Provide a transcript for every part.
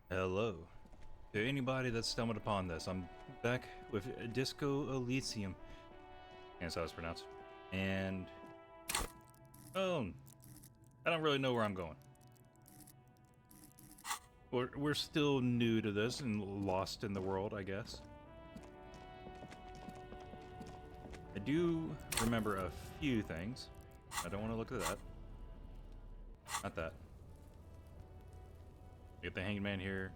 Hello. To anybody that stumbled upon this, I'm back with Disco Elysium. That's how it's pronounced. And, I don't really know where I'm going. We're still new to this and lost in the world, I guess. I do remember a few things. I don't want to look at that. Not that. Get the hanged man here.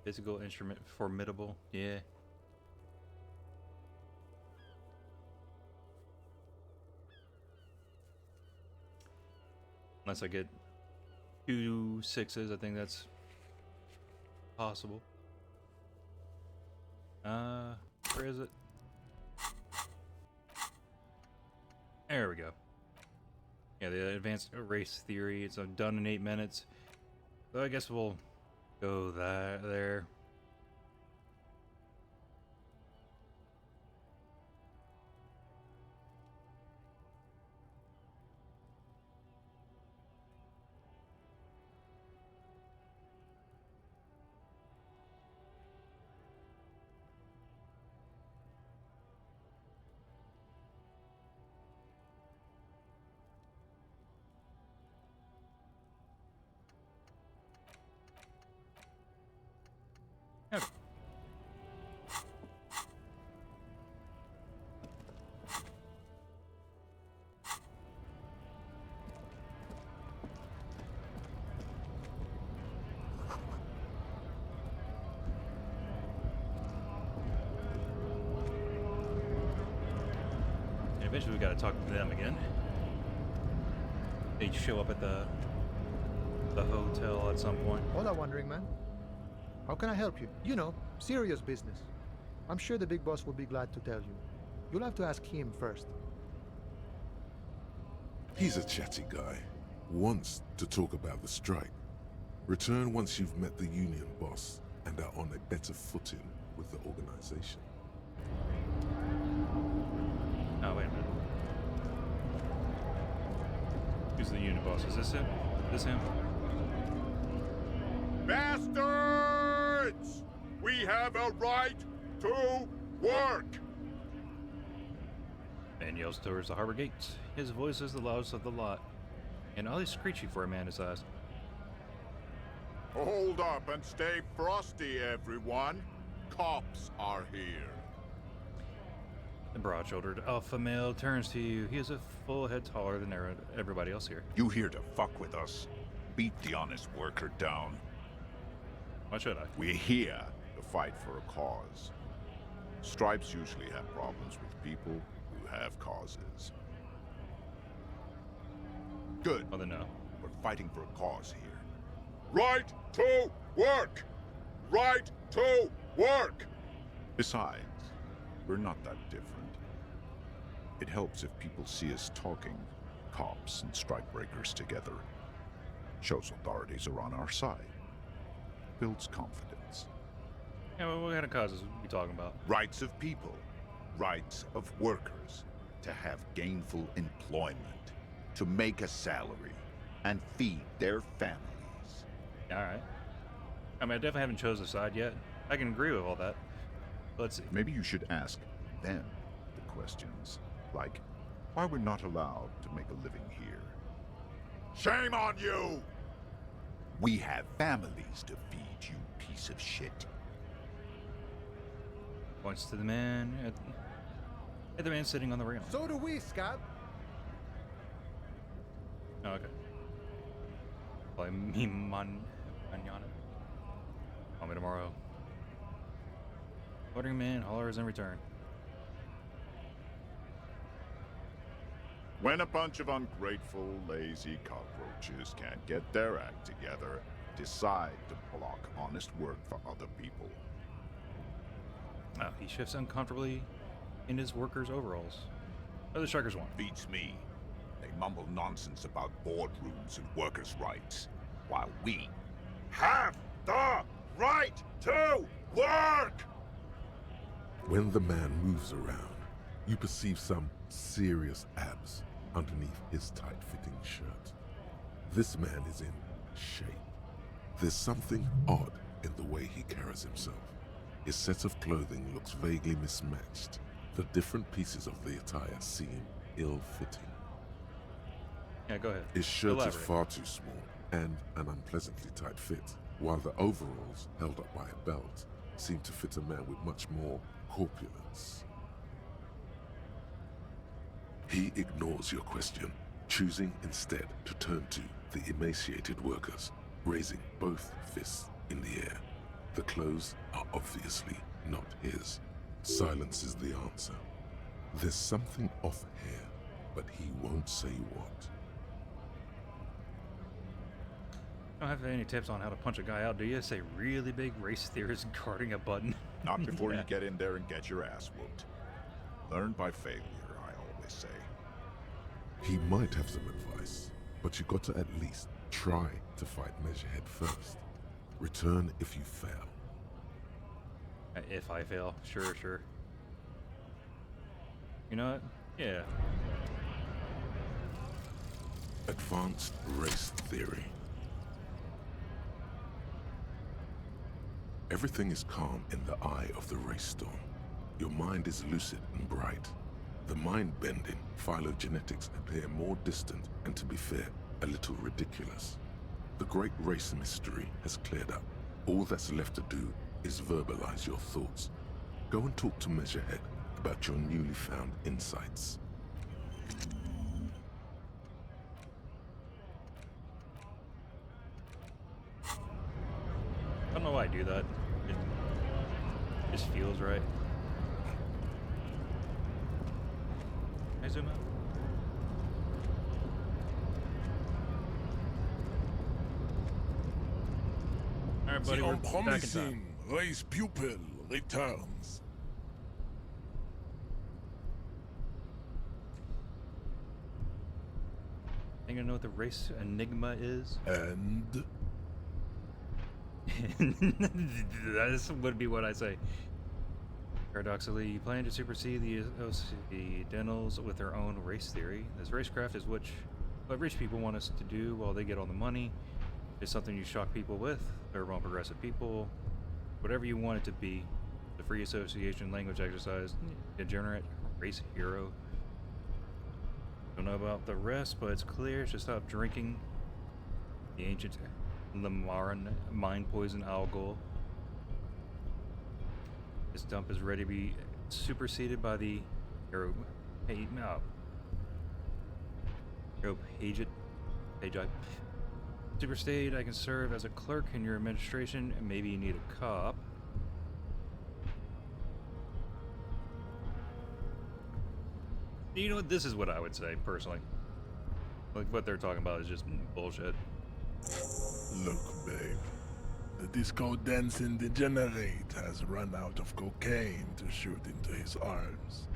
Physical instrument formidable. Yeah. Unless I get 2 6s, I think that's possible. Where is it? There we go. Yeah, the advanced race theory. It's done in 8 minutes. So I guess we'll go there. Okay. And eventually we gotta talk to them again. They show up at the hotel at some point. Hola, wandering man. How can I help you? You know, serious business. I'm sure the big boss will be glad to tell you. You'll have to ask him first. He's a chatty guy. Wants to talk about the strike. Return once you've met the union boss and are on a better footing with the organization. Oh, wait a minute. Who's the unit boss? Is this him? This him? Bastards! We have a right to work! Man yells towards the harbor gates. His voice is the loudest of the lot, and oddly screechy for a man his size. Hold up and stay frosty, everyone. Cops are here. The broad-shouldered alpha male turns to you. He is a full head taller than everybody else here. You here to fuck with us? Beat the honest worker down. Why should I? We're here to fight for a cause. Stripes usually have problems with people who have causes. Good. Well, then no. We're fighting for a cause here. Right to work! Right to work! Besides, we're not that different. It helps if people see us talking, cops and strikebreakers together. Shows authorities are on our side. Builds confidence. Yeah, well, what kind of causes are we talking about? Rights of people. Rights of workers. To have gainful employment. To make a salary. And feed their families. Alright. I mean, I definitely haven't chosen a side yet. I can agree with all that. Let's see. Maybe you should ask them the questions. Like, why we're not allowed to make a living here. Shame on you! We have families to feed, you piece of shit. Points to the man at the man sitting on the rail. So do we, Scott. Oh, okay. Play me manana. Call me tomorrow. Ordering man, hollers in return. When a bunch of ungrateful, lazy cockroaches can't get their act together, decide to block honest work for other people. Oh, he shifts uncomfortably in his workers' overalls. What do the strikers want? Beats me. They mumble nonsense about boardrooms and workers' rights, while we have the right to work! When the man moves around, you perceive some serious abs underneath his tight-fitting shirt. This man is in shape. There's something odd in the way he carries himself. His set of clothing looks vaguely mismatched. The different pieces of the attire seem ill-fitting. Yeah, go ahead. His shirt Elaborate. is far too small and an unpleasantly tight fit, while the overalls, held up by a belt, seem to fit a man with much more corpulence. He ignores your question, choosing instead to turn to the emaciated workers, raising both fists in the air. The clothes are obviously not his. Silence is the answer. There's something off here, but he won't say what. Don't have any tips on how to punch a guy out, do you? Say really big race theorist guarding a button. Not before Yeah. you get in there and get your ass whooped. Learn by failure, I always say. He might have some advice, but you got to at least try to fight Measurehead first. Return if you fail. If I fail, sure. You know what? Yeah. Advanced race theory. Everything is calm in the eye of the race storm. Your mind is lucid and bright. The mind-bending phylogenetics appear more distant and, to be fair, a little ridiculous. The great race mystery has cleared up. All that's left to do is verbalize your thoughts. Go and talk to Measurehead about your newly found insights. I don't know why I do that. It just feels right. Can I zoom out? Alright, buddy, The we're back in time. unpromising race pupil returns. Think I know what the race enigma is? And This would be what I say. Paradoxically, you plan to supersede the Occidentals with their own race theory. This racecraft is what rich people want us to do while they get all the money. It's something you shock people with. They're wrong progressive people. Whatever you want it to be. The free association language exercise. Degenerate race hero. Don't know about the rest, but it's clear to stop drinking the ancient Lamaran mind poison alcohol. This dump is ready to be superseded by the Pagite. Superstate, I can serve as a clerk in your administration, and maybe you need a cop. You know what? This is what I would say, personally. Like, what they're talking about is just bullshit. look, babe. The disco dancing degenerate has run out of cocaine to shoot into his arms.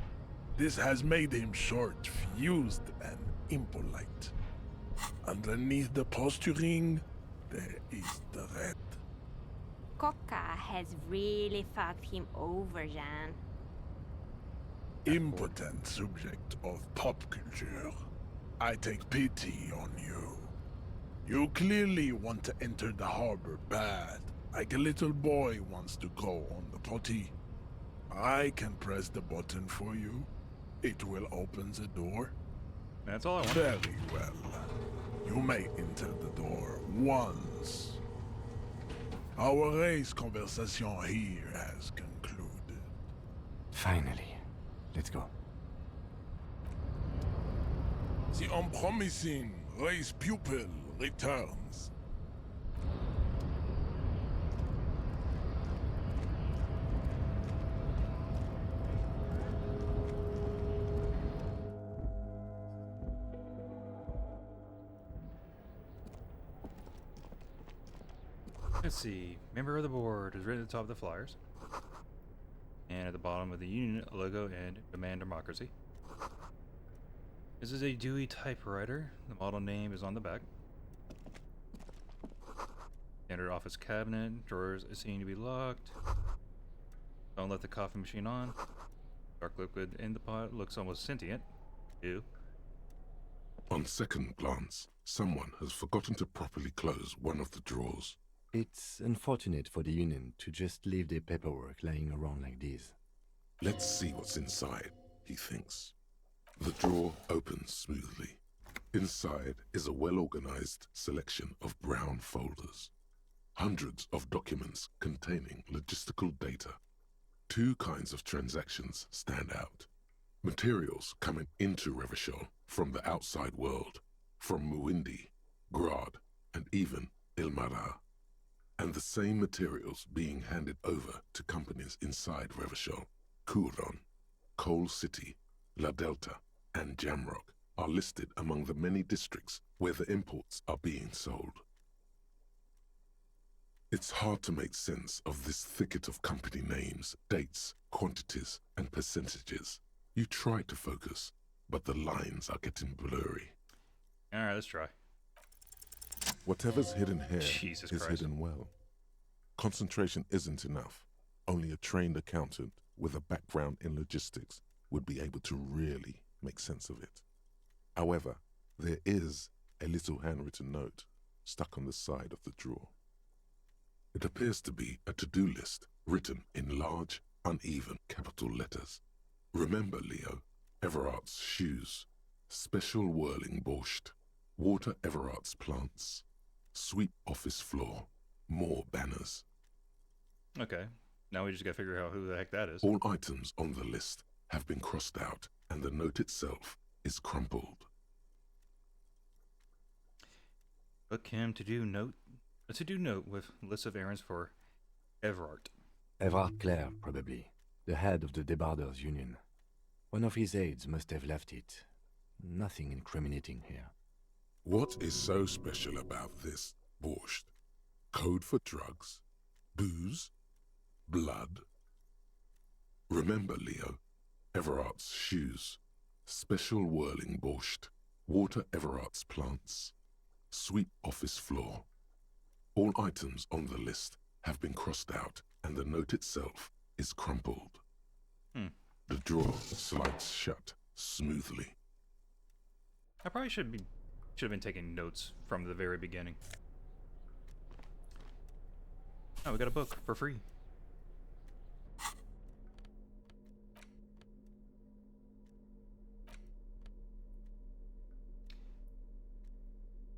This has made him short, fused, and impolite. Underneath the posturing, there is threat. Coca has really fucked him over, Jan. Impotent subject of pop culture. I take pity on you. You clearly want to enter the harbor bad, like a little boy wants to go on the potty. I can press the button for you. It will open the door. That's all I want. Very well. You may enter the door once. Our race conversation here has concluded. Finally. Let's go. The unpromising race pupil returns. Let's see. Member of the board is written at the top of the flyers. And at the bottom of the union logo and demand democracy. This is a Dewey typewriter. The model name is on the back. Standard office cabinet. Drawers seem to be locked. Don't let the coffee machine on. Dark liquid in the pot looks almost sentient. Ew. On second glance, someone has forgotten to properly close one of the drawers. It's unfortunate for the Union to just leave their paperwork lying around like this. Let's see what's inside, he thinks. The drawer opens smoothly. Inside is a well-organized selection of brown folders. Hundreds of documents containing logistical data. Two kinds of transactions stand out. Materials coming into Revachol from the outside world, from Muindi, Grad, and even Ilmara. And the same materials being handed over to companies inside Revachol. Kuron, Coal City, La Delta, and Jamrock are listed among the many districts where the imports are being sold. It's hard to make sense of this thicket of company names, dates, quantities, and percentages. You try to focus, but the lines are getting blurry. Alright, let's try. Whatever's hidden here Jesus is Christ. hidden well. Concentration isn't enough. Only a trained accountant with a background in logistics would be able to really make sense of it. However, there is a little handwritten note stuck on the side of the drawer. It appears to be a to-do list written in large, uneven capital letters. Remember, Leo, Everart's shoes, special whirling borscht, water Everart's plants, sweep office floor, more banners. Okay. Now we just gotta figure out who the heck that is. All items on the list have been crossed out, and the note itself is crumpled. Book him a to-do note with lists of errands for Everart. Everard Clare, probably. The head of the Debarders Union. One of his aides must have left it. Nothing incriminating here. What is so special about this borscht? Code for drugs? Booze? Blood? Remember, Leo, Everart's shoes, special whirling borscht, water Everart's plants, sweep office floor. All items on the list have been crossed out, and the note itself is crumpled. The drawer slides shut smoothly. I probably should have been taking notes from the very beginning. Oh, we got a book for free.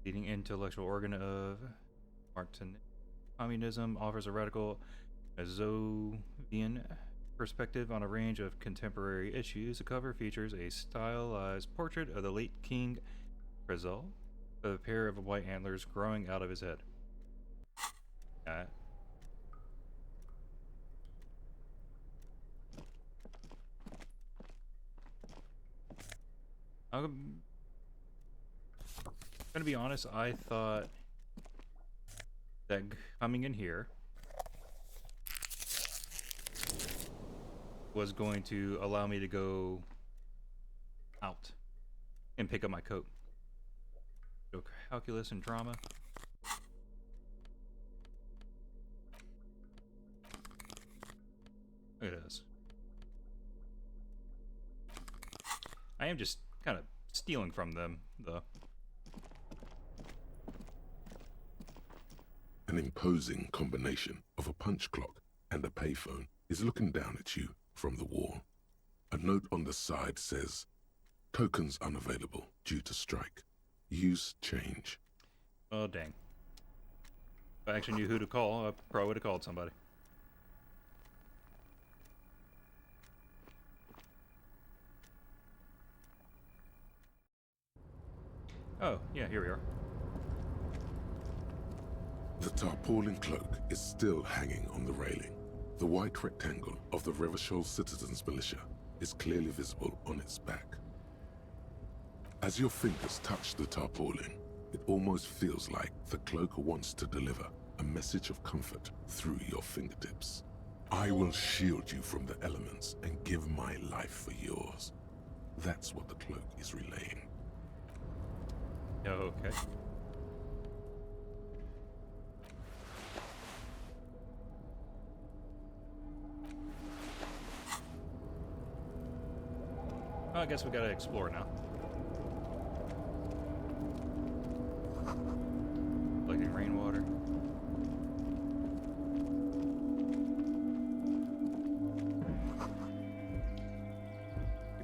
Leading intellectual organ of Martin. Communism offers a radical Azovian perspective on a range of contemporary issues. The cover features a stylized portrait of the late King Rizal, with a pair of white antlers growing out of his head. I'm gonna be honest, I thought that coming in here was going to allow me to go out and pick up my coat. So calculus and drama. Look at this. I am just kind of stealing from them, though. An imposing combination of a punch clock and a payphone is looking down at you from the wall. A note on the side says, "Tokens unavailable due to strike. Use change." Oh, dang. If I actually knew who to call, I probably would have called somebody. Oh, yeah, here we are. The tarpaulin cloak is still hanging on the railing. The white rectangle of the Revachol Citizens Militia is clearly visible on its back. As your fingers touch the tarpaulin, it almost feels like the cloak wants to deliver a message of comfort through your fingertips. "I will shield you from the elements and give my life for yours." That's what the cloak is relaying. Oh, okay. Well, I guess we gotta explore now. Collecting rainwater.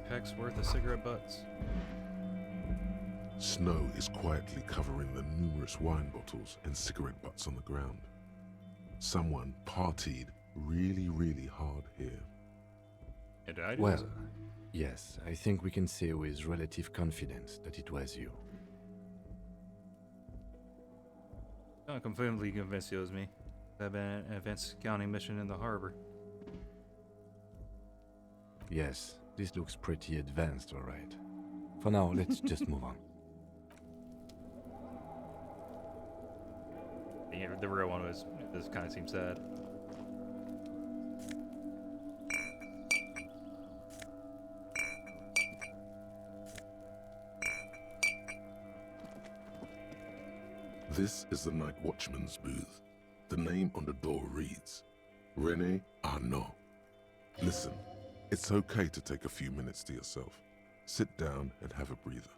Packs worth of cigarette butts. Snow is quietly covering the numerous wine bottles and cigarette butts on the ground. Someone partied really, really hard here. Yeah, did I do Well, this? yes, I think we can say with relative confidence that it was you. I'm completely convinced it was me. I've been an advanced scouting mission in the harbor. Yes, this looks pretty advanced, alright. For now, let's just move on. Yeah, the real one was, this kind of seems sad. This is the night watchman's booth. The name on the door reads, René Arnaud. Listen, it's okay to take a few minutes to yourself. Sit down and have a breather.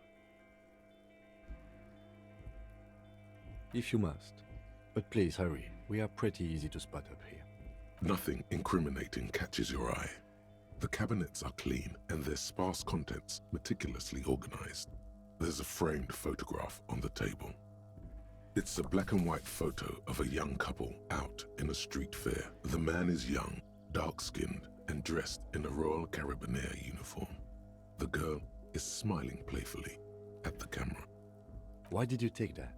If you must. But please hurry, we are pretty easy to spot up here. Nothing incriminating catches your eye. The cabinets are clean and their sparse contents meticulously organized. There's a framed photograph on the table. It's a black and white photo of a young couple out in a street fair. The man is young, dark-skinned, and dressed in a Royal Carabinieri uniform. The girl is smiling playfully at the camera. Why did you take that?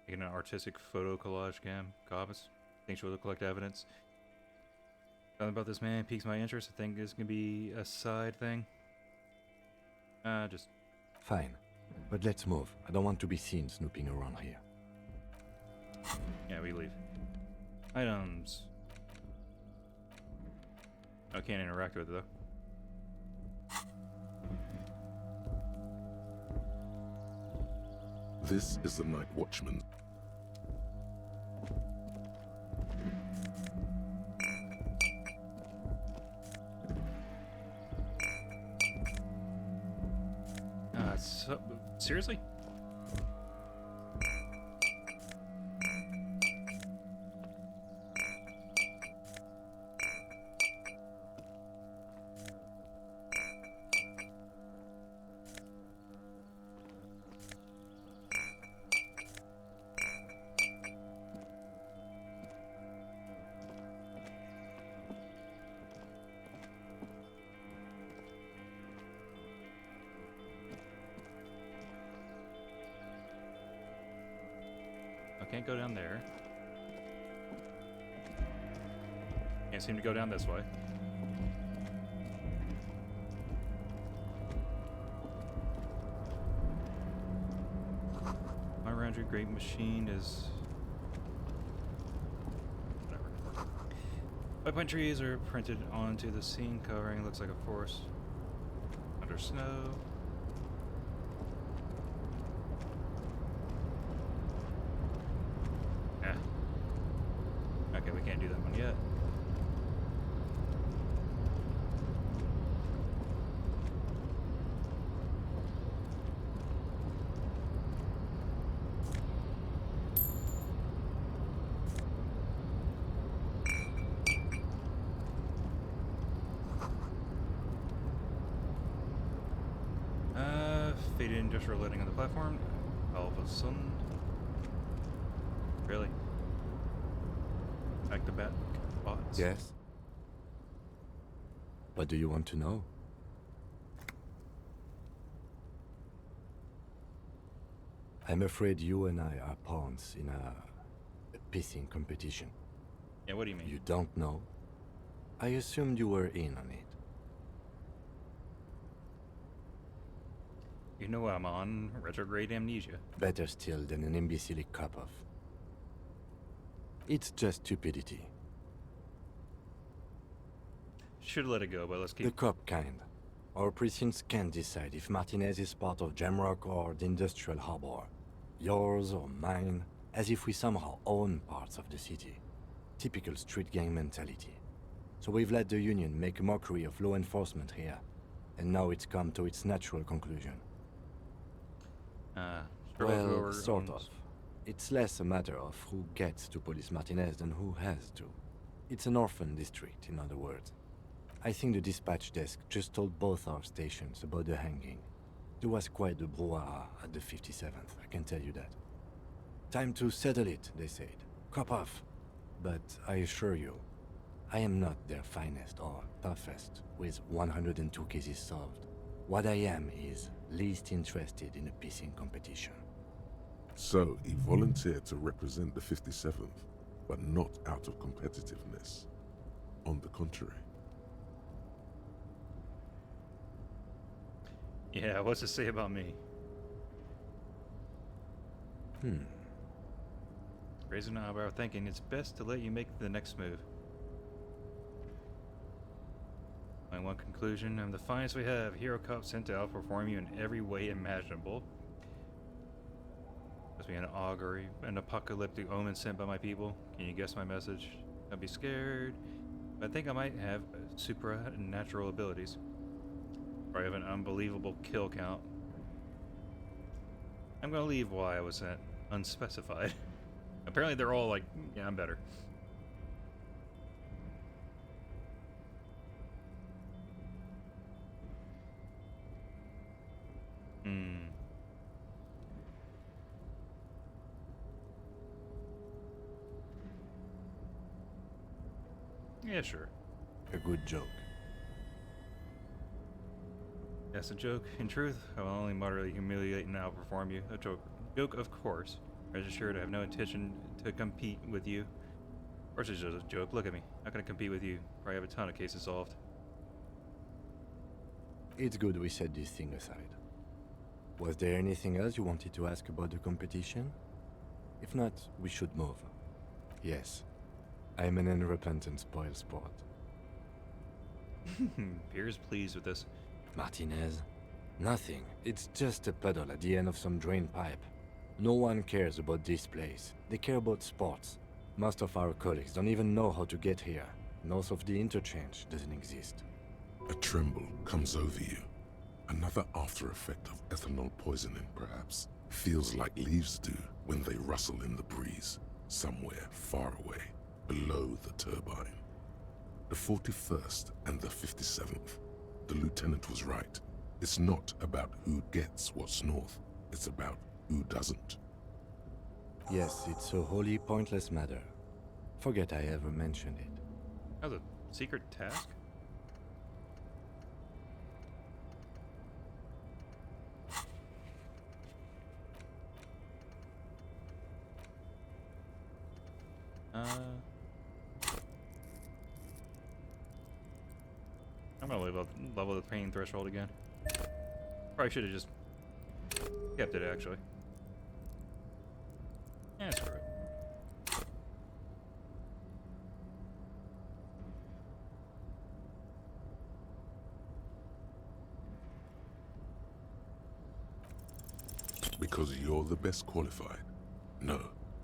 Taking an artistic photo collage copies. Think she will collect evidence. Something about this man piques my interest. I think this can be a side thing. Just... Fine. But let's move. I don't want to be seen snooping around here. Yeah, we leave. Items. I can't interact with it though. This is the night watchman. Seriously? Can't go down there. Can't seem to go down this way. My Roundry Great Machine is... whatever. White pine trees are printed onto the scene covering. Looks like a forest under snow. Okay, we can't do that one yet. Faded industrial lighting on the platform. All of a sudden. Really? Back to back bots. Yes? What do you want to know? I'm afraid you and I are pawns in a pissing competition. Yeah, what do you mean? You don't know? I assumed you were in on it. You know I'm on retrograde amnesia. Better still than an imbecilic cop-off. It's just stupidity. Should let it go, but let's keep... The cop kind. Our precincts can't decide if Martinez is part of Jamrock or the Industrial Harbor. Yours or mine, as if we somehow own parts of the city. typical street gang mentality. So we've let the Union make a mockery of law enforcement here, and now it's come to its natural conclusion. Struggle with Well, whoever sort owns- of. It's less a matter of who gets to police Martinez than who has to. It's an orphan district, in other words. I think the dispatch desk just told both our stations about the hanging. There was quite the brouhaha at the 57th, I can tell you that. Time to settle it, they said. Cop off. But I assure you, I am not their finest or toughest with 102 cases solved. What I am is least interested in a pissing competition. So he volunteered to represent the 57th, but not out of competitiveness. On the contrary. Yeah, what's it say about me? Raising an eyebrow, thinking it's best to let you make the next move. My one conclusion, I'm the finest we have. Hero cop sent to outperform you in every way imaginable. Must be an augury, an apocalyptic omen sent by my people. Can you guess my message? Don't be scared. I think I might have supernatural abilities. Or I have an unbelievable kill count. I'm gonna leave why I was sent. Unspecified. Apparently they're all like, yeah, I'm better. Yeah, sure. A good joke. That's a joke. In truth, I will only moderately humiliate and outperform you. A joke. Joke, of course. Rest assured, I have no intention to compete with you. Of course it's just a joke. Look at me. Not gonna compete with you. Probably have a ton of cases solved. It's good we set this thing aside. Was there anything else you wanted to ask about the competition? If not, we should move. Yes, I'm an unrepentant spoilsport. Pierre's pleased with this. Martinez? Nothing. It's just a puddle at the end of some drain pipe. No one cares about this place. They care about sports. Most of our colleagues don't even know how to get here. North of the interchange doesn't exist. A tremble comes over you. Another after effect of ethanol poisoning, perhaps. Feels like leaves do when they rustle in the breeze, somewhere far away, below the turbine. The 41st and the 57th. The lieutenant was right. It's not about who gets what's north. It's about who doesn't. Yes, it's a wholly pointless matter. Forget I ever mentioned it. That was a secret task? I'm gonna level the pain threshold again. Probably should have just kept it, actually. Yeah, screw it. Because you're the best qualified? No,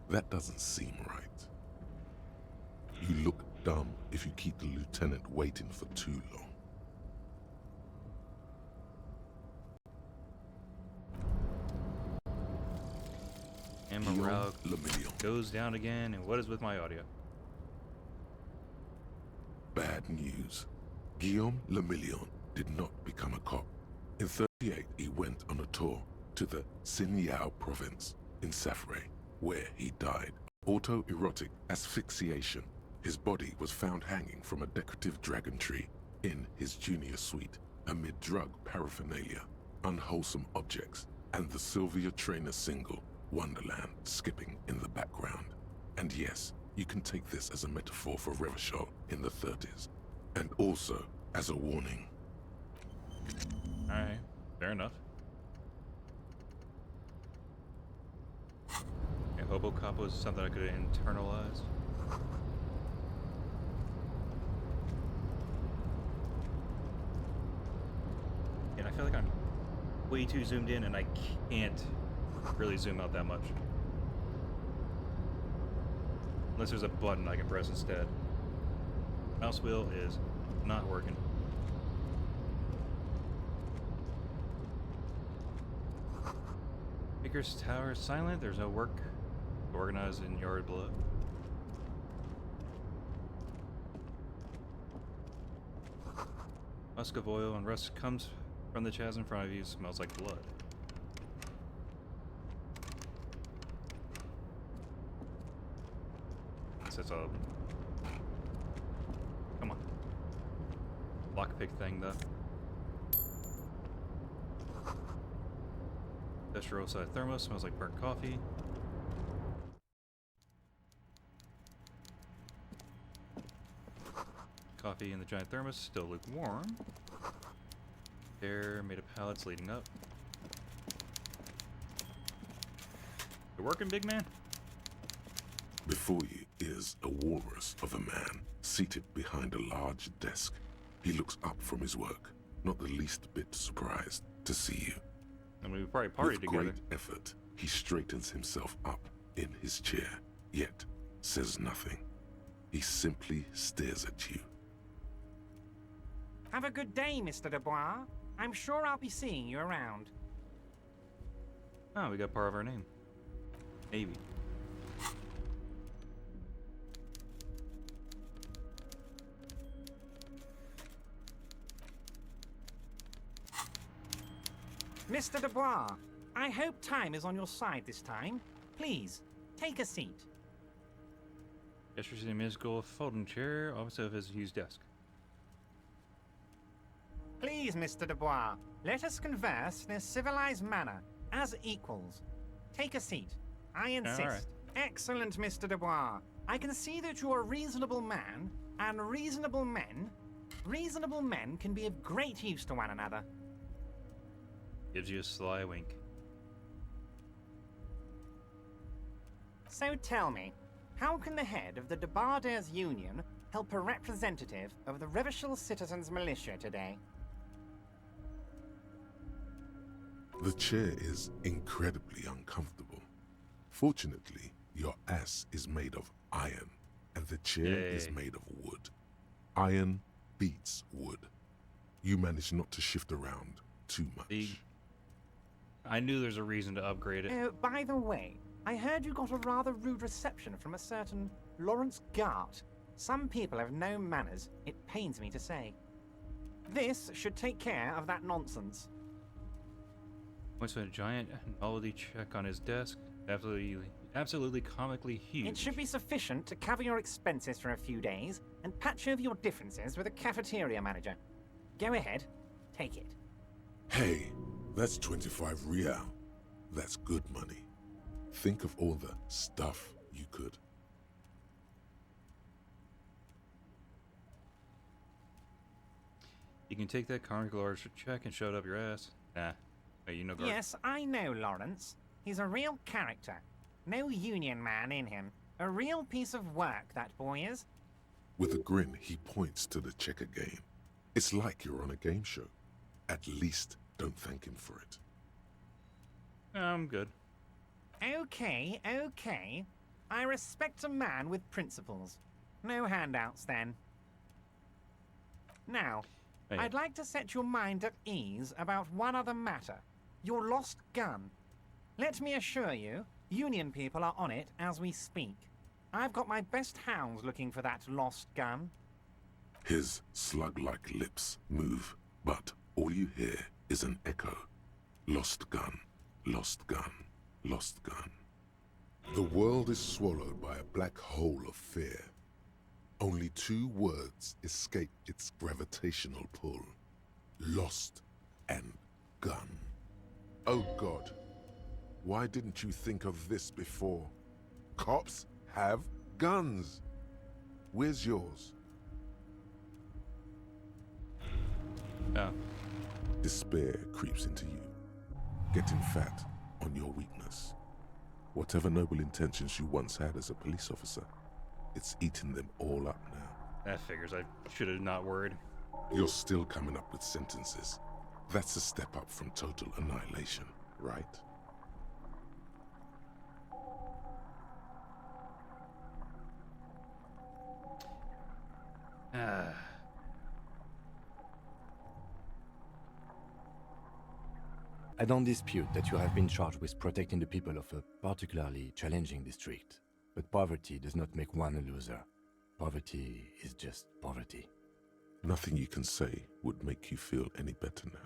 that doesn't seem right. You look dumb if you keep the lieutenant waiting for too long. And morale Guillaume Lemillion. goes down again, and what is with my audio? Bad news. Guillaume Lemillion did not become a cop. In 38, he went on a tour to the Sinyao province in Safre, where he died. Autoerotic asphyxiation. His body was found hanging from a decorative dragon tree in his junior suite, amid drug paraphernalia, unwholesome objects, and the Sylvia Trainer single, Wonderland, skipping in the background. And yes, you can take this as a metaphor for Revachol in the 30s, and also as a warning. Alright, fair enough. Yeah, Hobocop was something I could internalize. And I feel like I'm way too zoomed in and I can't really zoom out that much. Unless there's a button I can press instead. Mouse wheel is not working. Baker's Tower is silent. There's no work organized in yard below. Musk of oil and rust comes from the chasm in front of you. Smells like blood. That's a... Come on. Lockpick thing, though. Industrial side thermos smells like burnt coffee. Coffee in the giant thermos, still lukewarm. Air made of pallets leading up. You working, big man? Before you is a walrus of a man seated behind a large desk. He looks up from his work, not the least bit surprised to see you. I mean, we probably partied With together. great effort, he straightens himself up in his chair, yet says nothing. He simply stares at you. Have a good day, Mr. Dubois. I'm sure I'll be seeing you around. Oh, we got part of our name. Maybe. Mr. Dubois, I hope time is on your side this time. Please, take a seat. Gestures in a musical folding chair, opposite of his used desk. Please, Mr. Dubois, let us converse in a civilized manner, as equals. Take a seat. I insist. All right. Excellent, Mr. Dubois. I can see that you're a reasonable man, and reasonable men can be of great use to one another. Gives you a sly wink. So tell me, how can the head of the Debarders Union help a representative of the Revachol Citizens Militia today? The chair is incredibly uncomfortable. Fortunately, your ass is made of iron, and the chair is Yay. made of wood. Iron beats wood. You manage not to shift around too much. I knew there's a reason to upgrade it. By the way, I heard you got a rather rude reception from a certain Lawrence Gart. Some people have no manners, it pains me to say. This should take care of that nonsense. Points to a giant novelty check on his desk. Absolutely comically huge. It should be sufficient to cover your expenses for a few days and patch over your differences with a cafeteria manager. Go ahead, take it. Hey, that's 25 real. That's good money. Think of all the stuff you could. You can take that comical large check and shove it up your ass. Nah. Hey, you know Gart. Yes, I know Lawrence. He's a real character. No union man in him. A real piece of work, that boy is. With a grin, he points to the checker game. It's like you're on a game show. At least don't thank him for it. I'm good. Okay, okay. I respect a man with principles. No handouts, then. Now, Hey. I'd like to set your mind at ease about one other matter. Your lost gun. Let me assure you, Union people are on it as we speak. I've got my best hounds looking for that lost gun. His slug-like lips move, but all you hear is an echo. Lost gun, lost gun, lost gun. The world is swallowed by a black hole of fear. Only two words escape its gravitational pull. Lost and gun. Oh God, why didn't you think of this before? Cops have guns. Where's yours? Oh. Despair creeps into you, getting fat on your weakness. Whatever noble intentions you once had as a police officer, it's eating them all up now. That figures. I should have not worried. You're still coming up with sentences. That's a step up from total annihilation, right? I don't dispute that you have been charged with protecting the people of a particularly challenging district, but poverty does not make one a loser. Poverty is just poverty. Nothing you can say would make you feel any better now.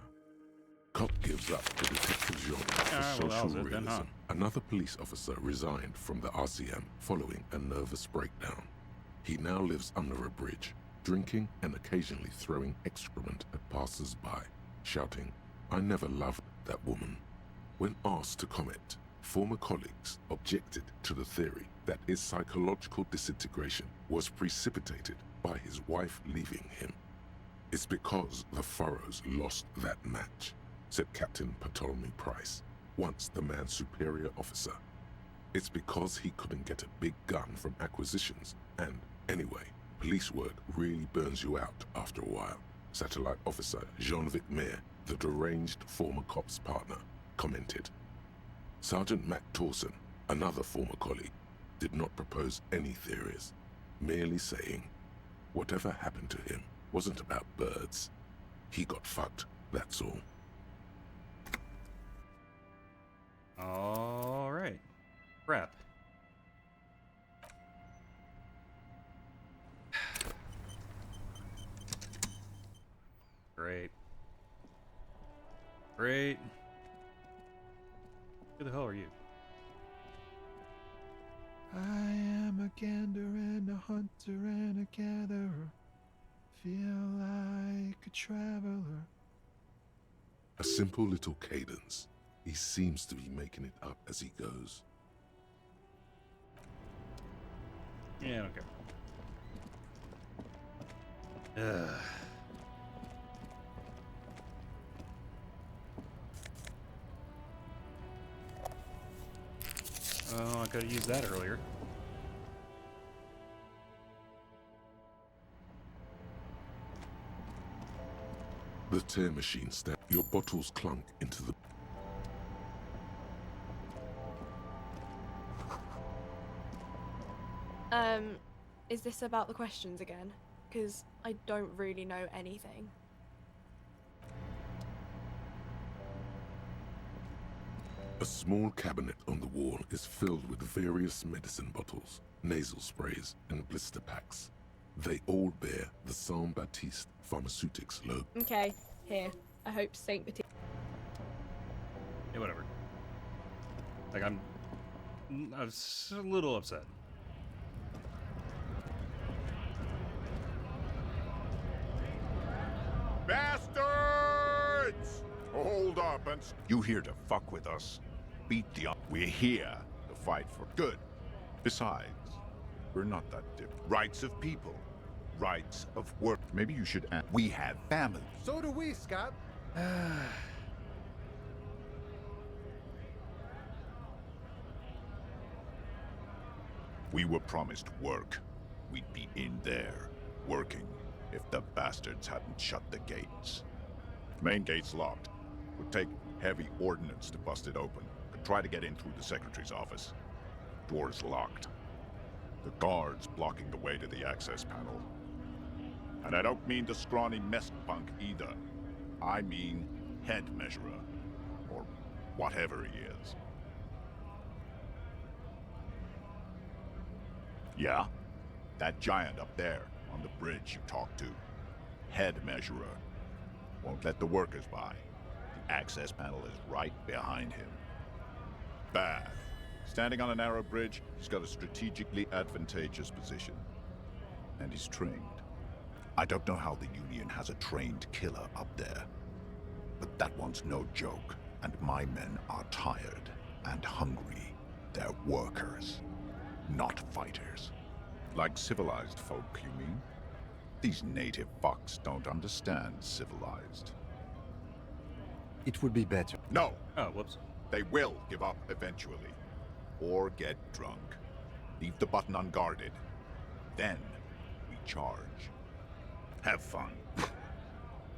Cop gives up the detective genre for Well, that social was it then, realism. huh? Another police officer resigned from the RCM following a nervous breakdown. He now lives under a bridge, drinking and occasionally throwing excrement at passers-by, shouting, "I never loved that woman." When asked to comment, former colleagues objected to the theory that his psychological disintegration was precipitated by his wife leaving him. "It's because the Furrows lost that match," said Captain Ptolemy Price, once the man's superior officer. "It's because he couldn't get a big gun from acquisitions, and anyway, police work really burns you out after a while," Satellite Officer Jean-Vic Mayer, the deranged former cop's partner, commented. Sergeant Mac Torson, another former colleague, did not propose any theories, merely saying, "Whatever happened to him wasn't about birds. He got fucked, that's all." All right. Crap. Great. Great. Who the hell are you? I am a gander and a hunter and a gatherer. Feel like a traveler. A simple little cadence. He seems to be making it up as he goes. Yeah, I don't care. Ugh. Oh, I could have used that earlier. The tear machine your bottles clunk into the... Is this about the questions again? Because I don't really know anything. A small cabinet on the wall is filled with various medicine bottles, nasal sprays, and blister packs. They all bear the Saint Baptiste Pharmaceutics logo. Okay, here. I hope Saint Baptiste. Yeah, whatever. Like, I was a little upset. Bastards! Hold up and... You here to fuck with us? Beat the... We're here to fight for good. Besides, we're not that different. Rights of people. Rights of work. Maybe you should add... We have families. So do we, Scott. We were promised work. We'd be in there, working, if the bastards hadn't shut the gates. Main gate's locked. Would take heavy ordnance to bust it open. Could try to get in through the secretary's office. Door's locked. The guards blocking the way to the access panel. And I don't mean the scrawny mess punk either. I mean head measurer. Or whatever he is. Yeah? That giant up there, on the bridge you talked to. Head measurer. Won't let the workers by. The access panel is right behind him. Bad. Standing on a narrow bridge, he's got a strategically advantageous position. And he's trained. I don't know how the Union has a trained killer up there. But that one's no joke, and my men are tired and hungry. They're workers, not fighters. Like civilized folk, you mean? These native fucks don't understand civilized. It would be better. No! Oh, whoops. They will give up eventually. Or get drunk. Leave the button unguarded. Then, we charge. Have fun.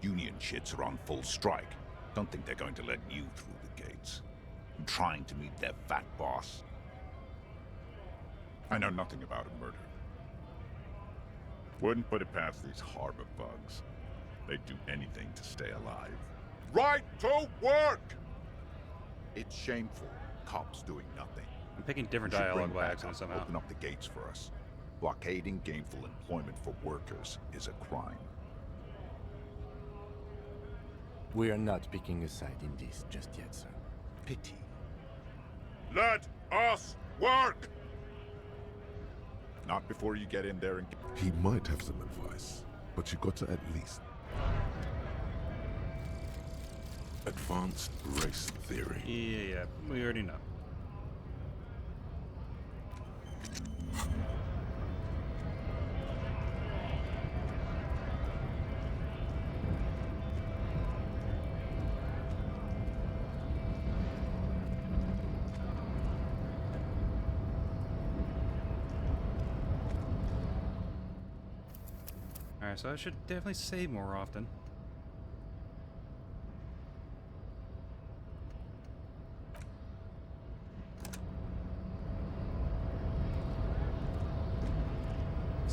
Union shits are on full strike. Don't think they're going to let you through the gates. I'm trying to meet their fat boss. I know nothing about a murder. Wouldn't put it past these harbor bugs. They'd do anything to stay alive. Right to work! It's shameful. Cops doing nothing. I'm picking different We should bring dialogue by back accident up, somehow. Open up the gates for us. Blockading gainful employment for workers is a crime. We are not picking a side in this just yet, sir. Pity. Let us work! Not before you get in there and... He might have some advice, but you got to at least... Advanced race theory. Yeah, we already know. Alright, so I should definitely save more often.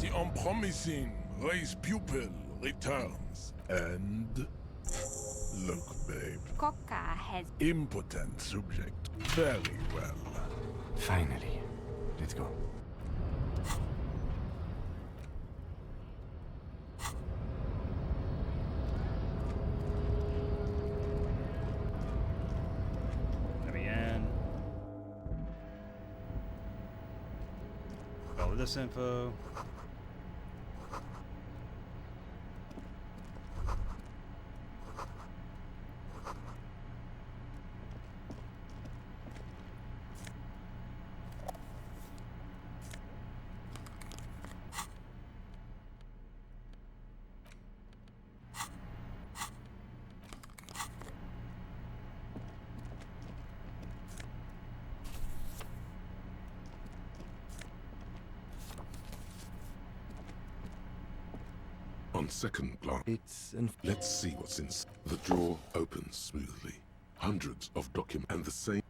The unpromising race pupil returns. And... Look, babe. Coca has Impotent subject. Very well. Finally. Let's go. Let me in. All of this info. On second glance, It's let's see what's inside. The drawer opens smoothly. Hundreds of documents and the same.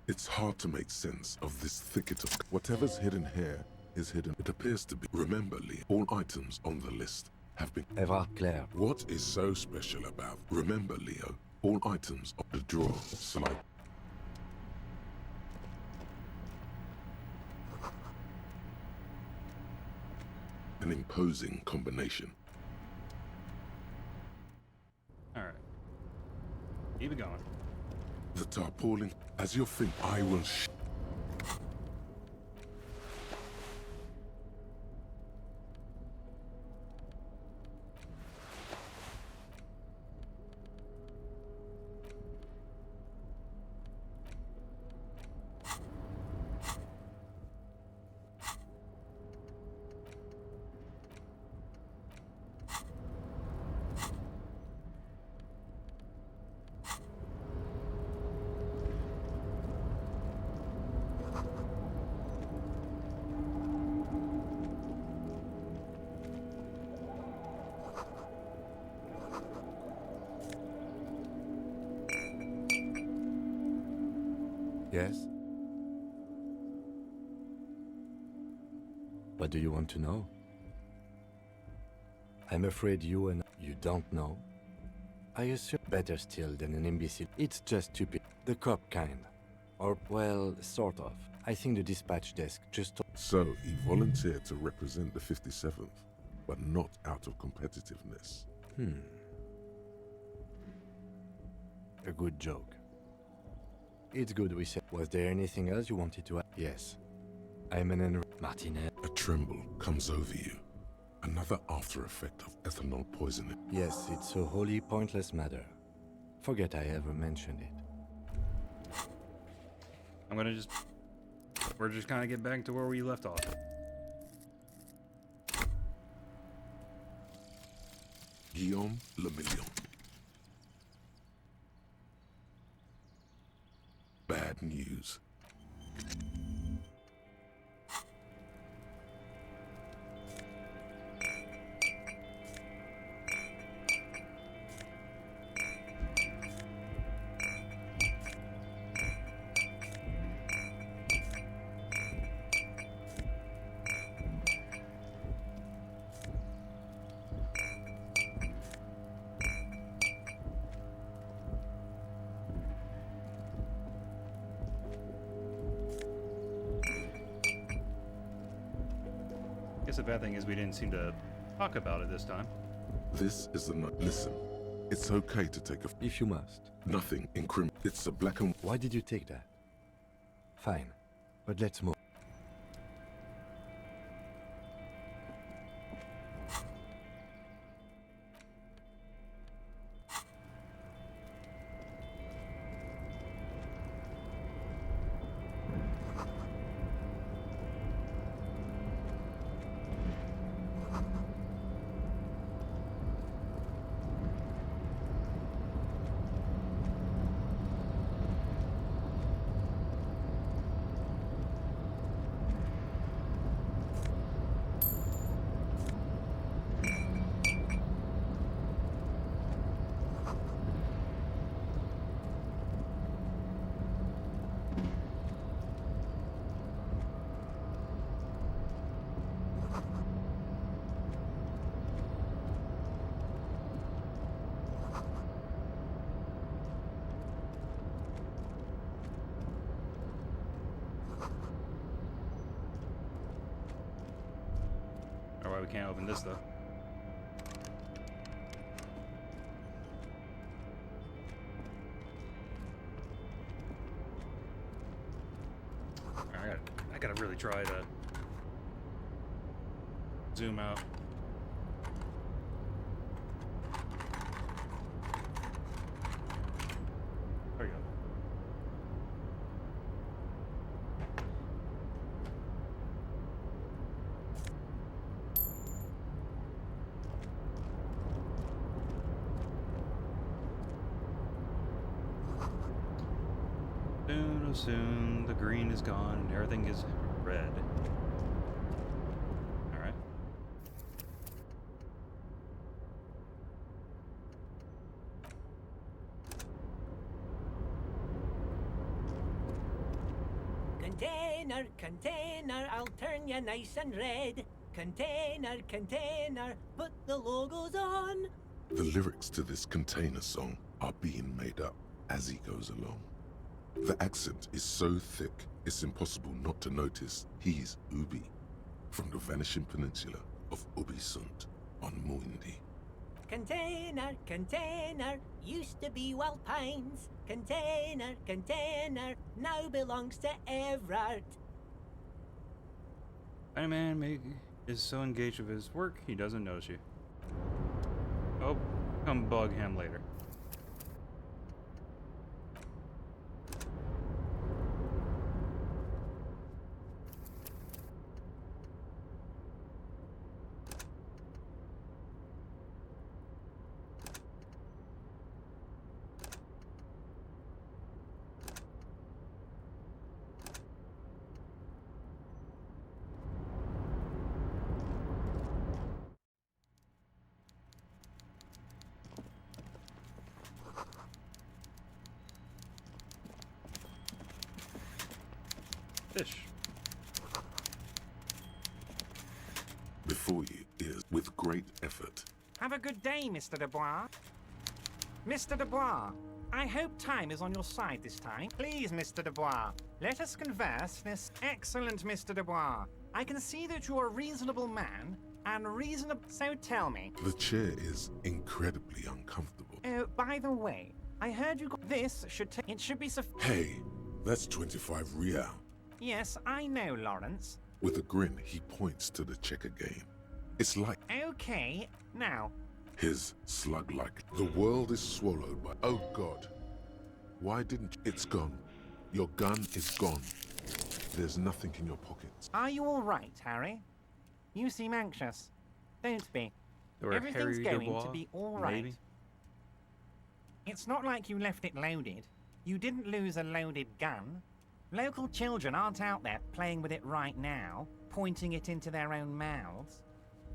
It's hard to make sense of this thicket of... Whatever's hidden here is hidden. It appears to be... Remember, Lee, all items on the list have been... Ever Claire. What is so special about... Remember, Leo, all items of the drawer slide. An imposing combination. Alright. Keep it going. The tarpaulin, as you think, I will Yes? What do you want to know? I'm afraid you don't know. I assume better still than an imbecile. It's just stupid. The cop kind. Or, well, sort of. I think the dispatch desk just told... So, he volunteered to represent the 57th, but not out of competitiveness. A good joke. It's good we said. Was there anything else you wanted to add? Yes. I'm an Martinez. A tremble comes over you. Another after effect of ethanol poisoning. Yes, it's a wholly pointless matter. Forget I ever mentioned it. I'm gonna just... We're just kind of get back to where we left off. Guillaume Le Million. Bad news. Guess the bad thing is we didn't seem to talk about it this time. This is the night. Listen, it's okay to take a. If you must. Nothing incriminating. It's a black and. Why did you take that? Fine, but let's move. Alright, we can't open this though. I gotta really try to zoom out. There we go. Soon, oh soon, the green is gone and everything is red. Alright. Container, container, I'll turn you nice and red. Container, container, put the logos on. The lyrics to this container song are being made up as he goes along. The accent is so thick, it's impossible not to notice he's Ubi, from the vanishing peninsula of Ubisunt on Muindi. Container, container, used to be Wild Pines. Container, container, now belongs to Everard. Man is so engaged with his work, he doesn't notice you. Oh, come bug him later. Fish. Before you is, with great effort, Have a good day, Mr. Dubois. Mr. Dubois, I hope time is on your side this time. Please, Mr. Dubois, let us converse this. Excellent, Mr. Dubois. I can see that you are a reasonable man, and reasonable. So tell me. the chair is incredibly uncomfortable. Oh, by the way, I heard you. This should take. It should be Hey, that's 25 real. Yes, I know, Lawrence. With a grin, he points to the checker game. It's like Okay, now. his slug-like. The world is swallowed by. Oh God. Why didn't you? It's gone. Your gun is gone. There's nothing in your pockets. Are you all right, Harry? You seem anxious. Don't be. Or Everything's Harry going Dubois, to be all right. maybe? It's not like you left it loaded. You didn't lose a loaded gun. Local children aren't out there playing with it right now, pointing it into their own mouths.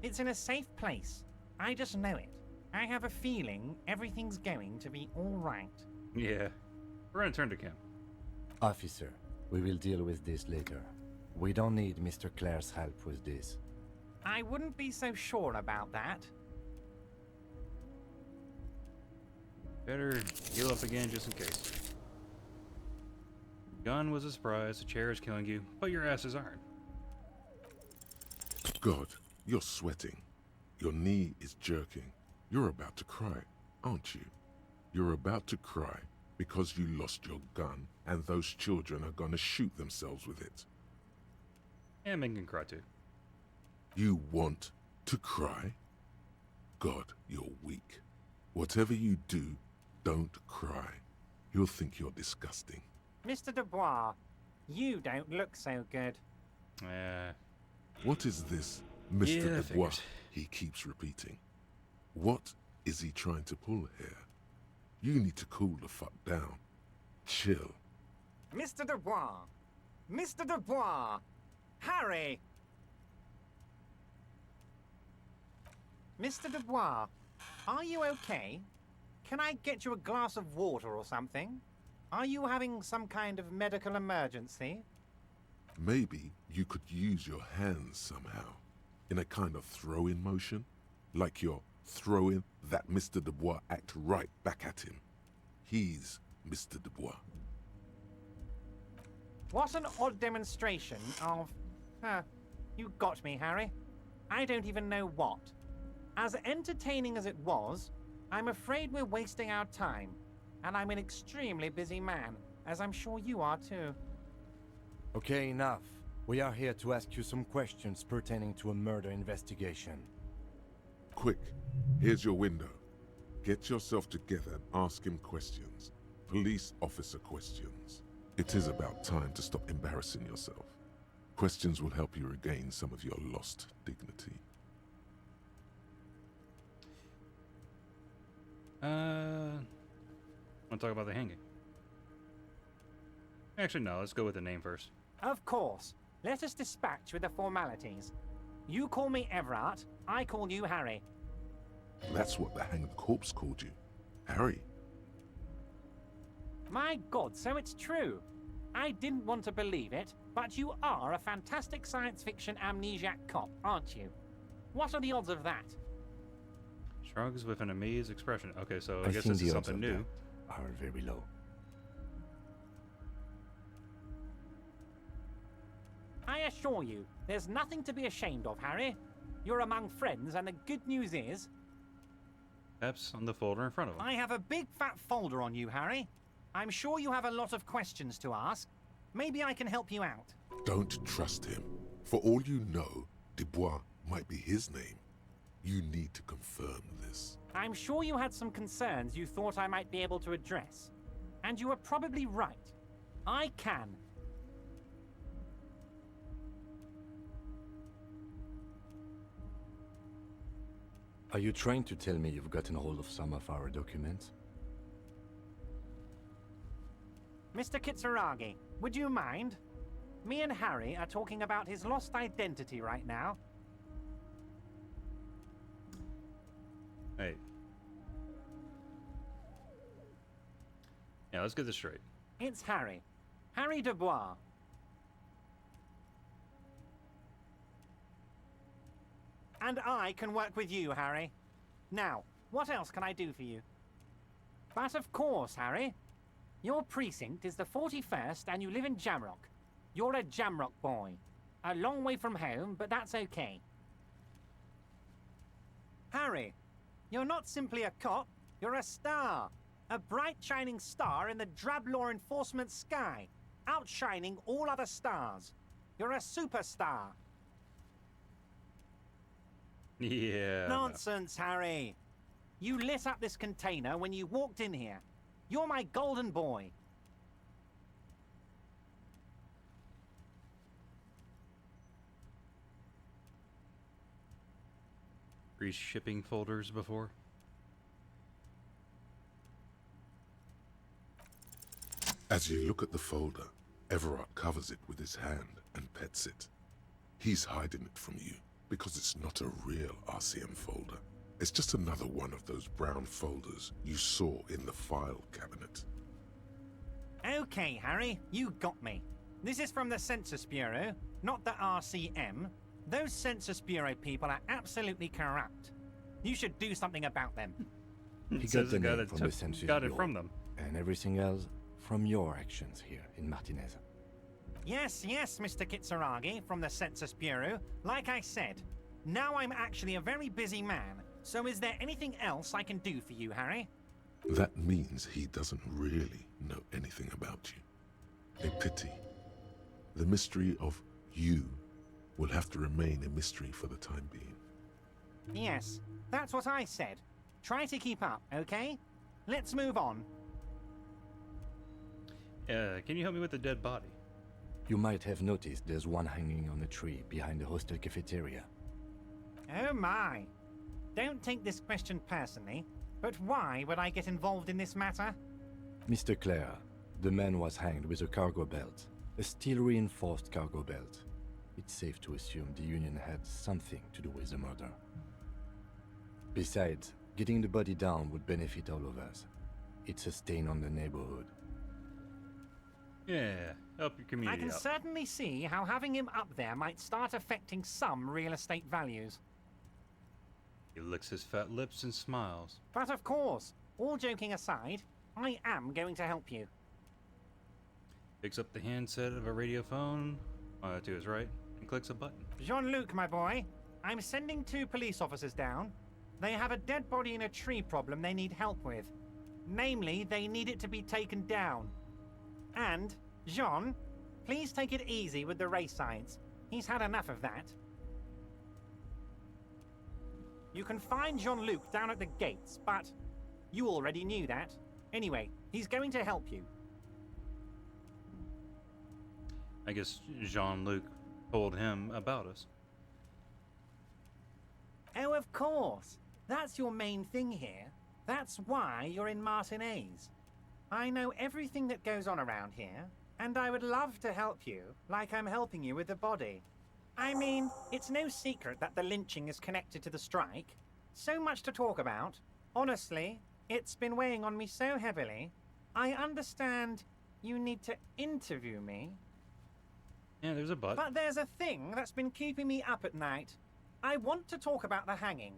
It's in a safe place. I just know it. I have a feeling everything's going to be all right. Yeah. We're gonna turn to Kim. Officer, we will deal with this later. We don't need Mr. Clare's help with this. I wouldn't be so sure about that. Better heal up again just in case. Gun was a surprise, the chair is killing you, but your asses aren't. God, You're sweating. Your knee is jerking. You're about to cry, aren't you? You're about to cry because you lost your gun and those children are gonna shoot themselves with it. And Ming can cry too. You want to cry? God, you're weak. Whatever you do, don't cry. He'll think you're disgusting. Mr. Dubois, you don't look so good. What is this, Mr. Yeah, I Dubois? figured. He keeps repeating. What is he trying to pull here? You need to cool the fuck down. Chill. Mr. Dubois! Mr. Dubois! Harry! Mr. Dubois, are you okay? Can I get you a glass of water or something? Are you having some kind of medical emergency? Maybe you could use your hands somehow, in a kind of throw-in motion, like you're throwing that Mr. Dubois act right back at him. He's Mr. Dubois. What an odd demonstration of... you got me, Harry. I don't even know what. As entertaining as it was, I'm afraid we're wasting our time. And I'm an extremely busy man, as I'm sure you are too. Okay, enough. We are here to ask you some questions pertaining to a murder investigation. Quick, here's your window. Get yourself together and ask him questions. Police officer questions. It is about time to stop embarrassing yourself. Questions will help you regain some of your lost dignity. Want to talk about the hanging? Actually, no. Let's go with the name first. Of course. Let us dispatch with the formalities. You call me Everard, I call you Harry. That's what the hanged corpse called you. Harry. My God, so it's true. I didn't want to believe it, but you are a fantastic science fiction amnesiac cop, aren't you? What are the odds of that? Shrugs with an amazed expression. Okay, so I I guess think this is the odds something of new. that are very low. I assure you, there's nothing to be ashamed of, Harry. You're among friends, and the good news is... Taps on the folder in front of him. I have a big fat folder on you, Harry. I'm sure you have a lot of questions to ask. Maybe I can help you out. Don't trust him. For all you know, Dubois might be his name. You need to confirm this. I'm sure you had some concerns you thought I might be able to address. And you are probably right. I can. Are you trying to tell me you've gotten hold of some of our documents? Mr. Kitsuragi, would you mind? Me and Harry are talking about his lost identity right now. Hey. Yeah, let's get this straight. It's Harry. Harry Dubois. And I can work with you, Harry. Now, what else can I do for you? But of course, Harry. Your precinct is the 41st and you live in Jamrock. You're a Jamrock boy. A long way from home, but that's okay. Harry, you're not simply a cop, you're a star. A bright shining star in the drab law enforcement sky, outshining all other stars. You're a superstar. Yeah. Nonsense, Harry. You lit up this container when you walked in here. You're my golden boy. Shipping folders before. As you look at the folder, Everard covers it with his hand and pets it. He's hiding it from you because it's not a real RCM folder. It's just another one of those brown folders you saw in the file cabinet. Okay, Harry, you got me. This is from the Census Bureau, not the RCM. Those Census Bureau people are absolutely corrupt. You should do something about them. He Says got the guy name that from the Census got it Bureau, from them. and everything else from your actions here in Martinez. Yes, Mr. Kitsuragi from the Census Bureau. Like I said, Now I'm actually a very busy man, so is there anything else I can do for you, Harry? That means he doesn't really know anything about you. A pity. The mystery of you will have to remain a mystery for the time being. Yes, that's what I said. Try to keep up, okay? Let's move on. Can you help me with the dead body? You might have noticed there's one hanging on a tree behind the hostel cafeteria. Oh my. Don't take this question personally, but why would I get involved in this matter? Mr. Clare, the man was hanged with a cargo belt. A steel-reinforced cargo belt. It's safe to assume the Union had something to do with the murder. Besides, getting the body down would benefit all of us. It's a stain on the neighborhood. Yeah, help your I community can out. certainly see how having him up there might start affecting some real estate values. He licks his fat lips and smiles. But of course, all joking aside, I am going to help you. Picks up the handset of a radio phone to his right and clicks a button. Jean-Luc, my boy, I'm sending 2 police officers down. They have a dead body in a tree problem they need help with. Namely, they need it to be taken down. And, Jean, please take it easy with the race signs. He's had enough of that. You can find Jean-Luc down at the gates, but you already knew that. Anyway, he's going to help you. I guess Jean-Luc told him about us. Oh, of course. That's your main thing here. That's why you're in Martinez. I know everything that goes on around here, and I would love to help you, like I'm helping you with the body. I mean, it's no secret that the lynching is connected to the strike. So much to talk about. Honestly, it's been weighing on me so heavily. I understand you need to interview me. Yeah, there's a but. But there's a thing that's been keeping me up at night. I want to talk about the hanging.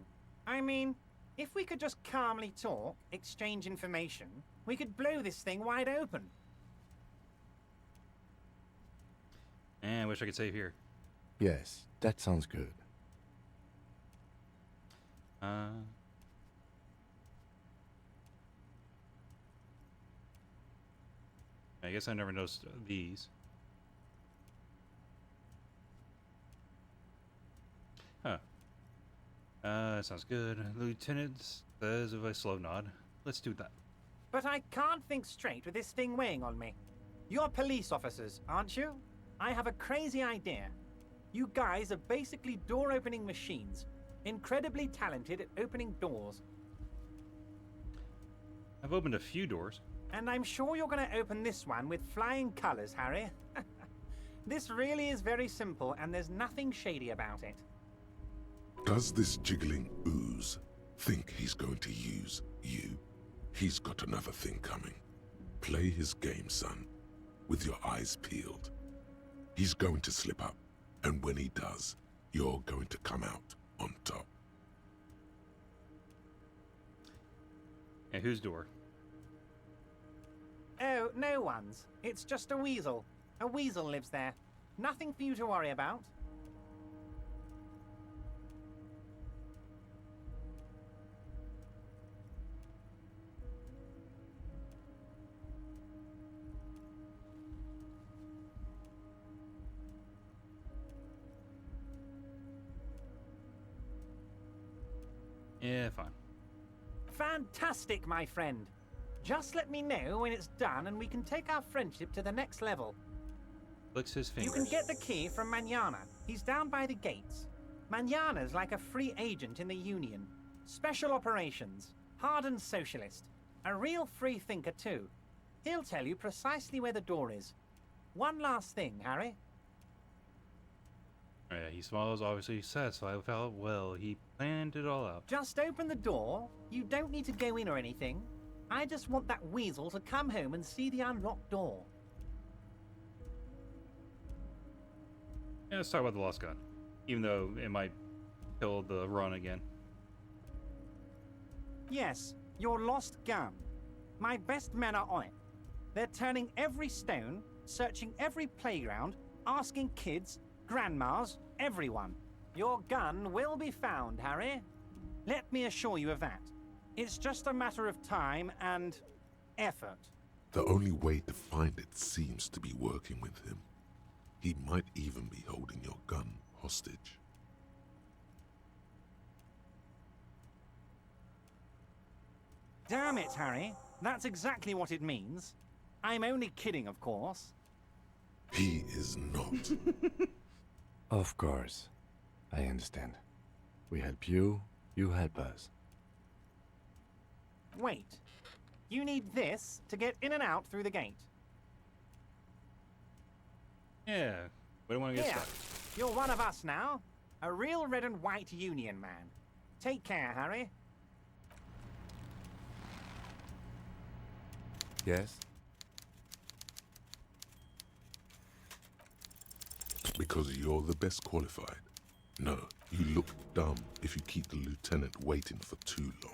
I mean, if we could just calmly talk, exchange information, we could blow this thing wide open. I wish I could save here. Yes, that sounds good. I guess I never noticed these. Huh. Sounds good. Lieutenant says with a slow nod. Let's do that. But I can't think straight with this thing weighing on me. You're police officers, aren't you? I have a crazy idea. You guys are basically door-opening machines. Incredibly talented at opening doors. I've opened a few doors. And I'm sure you're going to open this one with flying colors, Harry. This really is very simple, and there's nothing shady about it. Does this jiggling ooze think he's going to use you? He's got another thing coming. Play his game, son, with your eyes peeled. He's going to slip up, and when he does, you're going to come out on top. And whose door? Oh, no one's. It's just a weasel. A weasel lives there. Nothing for you to worry about. Yeah, fine. Fantastic, my friend. Just let me know when it's done and we can take our friendship to the next level. Licks his fingers. You can get the key from Manana. He's down by the gates. Manana's like a free agent in the Union. Special operations. Hardened socialist. A real free thinker, too. He'll tell you precisely where the door is. One last thing, Harry. Yeah, he smiles, obviously satisfied with how well he planned it all out. Just open the door. You don't need to go in or anything. I just want that weasel to come home and see the unlocked door. Yeah, let's talk about the lost gun. Even though it might kill the run again. Yes, your lost gun. My best men are on it. They're turning every stone, searching every playground, asking kids, grandmas, everyone. Your gun will be found, Harry. Let me assure you of that. It's just a matter of time and effort. The only way to find it seems to be working with him. He might even be holding your gun hostage. Damn it, Harry. That's exactly what it means. I'm only kidding, of course. He is not. Of course. I understand. We help you, you help us. Wait. You need this to get in and out through the gate. Yeah, we don't want to get Here, stuck. you're one of us now. A real red and white Union man. Take care, Harry. Yes? Because you're the best qualified. No, you look dumb if you keep the lieutenant waiting for too long.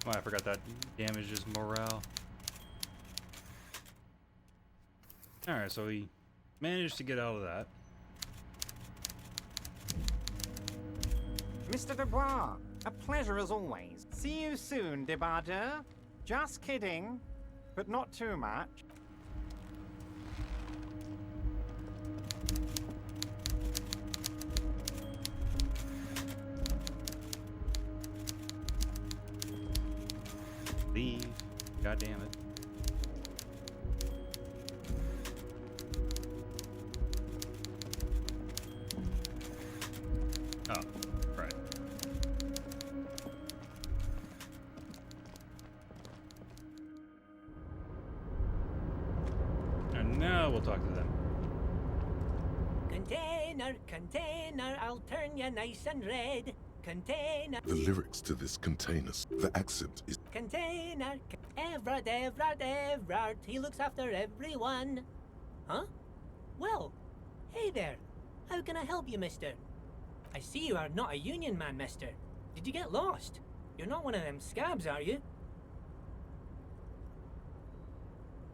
Oh, I forgot that damages morale. Alright, so we managed to get out of that. Mr. Dubois, a pleasure as always. See you soon, Debardeur. Just kidding, but not too much. Leave. God damn it. Oh, right. And now we'll talk to them. Container, container, I'll turn you nice and red. Container, The lyrics to this container, the accent is container, Everard, Everard, Everard. He looks after everyone. Huh? Well, hey there. How can I help you, mister? I see you are not a Union man, mister. Did you get lost? You're not one of them scabs, are you?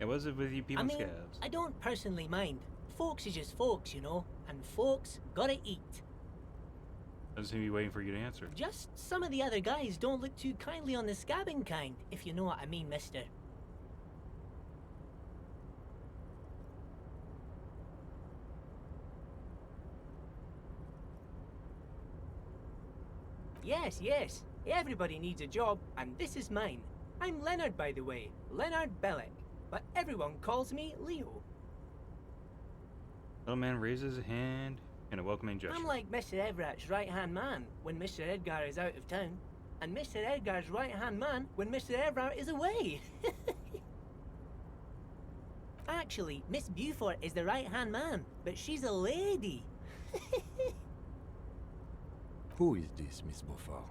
Yeah, what is it with you people I mean, scabs? I don't personally mind. Folks is just folks, you know. And folks gotta eat. Doesn't seem to be waiting for you to answer. Just some of the other guys don't look too kindly on the scabbing kind, if you know what I mean, mister. Yes, yes. Everybody needs a job, and this is mine. I'm Leonard, by the way. Leonard Bellick. But everyone calls me Leo. Little man raises a hand in a welcoming gesture. I'm like Mr. Everett's right-hand man when Mr. Edgar is out of town, and Mr. Edgar's right-hand man when Mr. Everett is away. Actually, Miss Beaufort is the right-hand man, but she's a lady. Who is this, Miss Beaufort?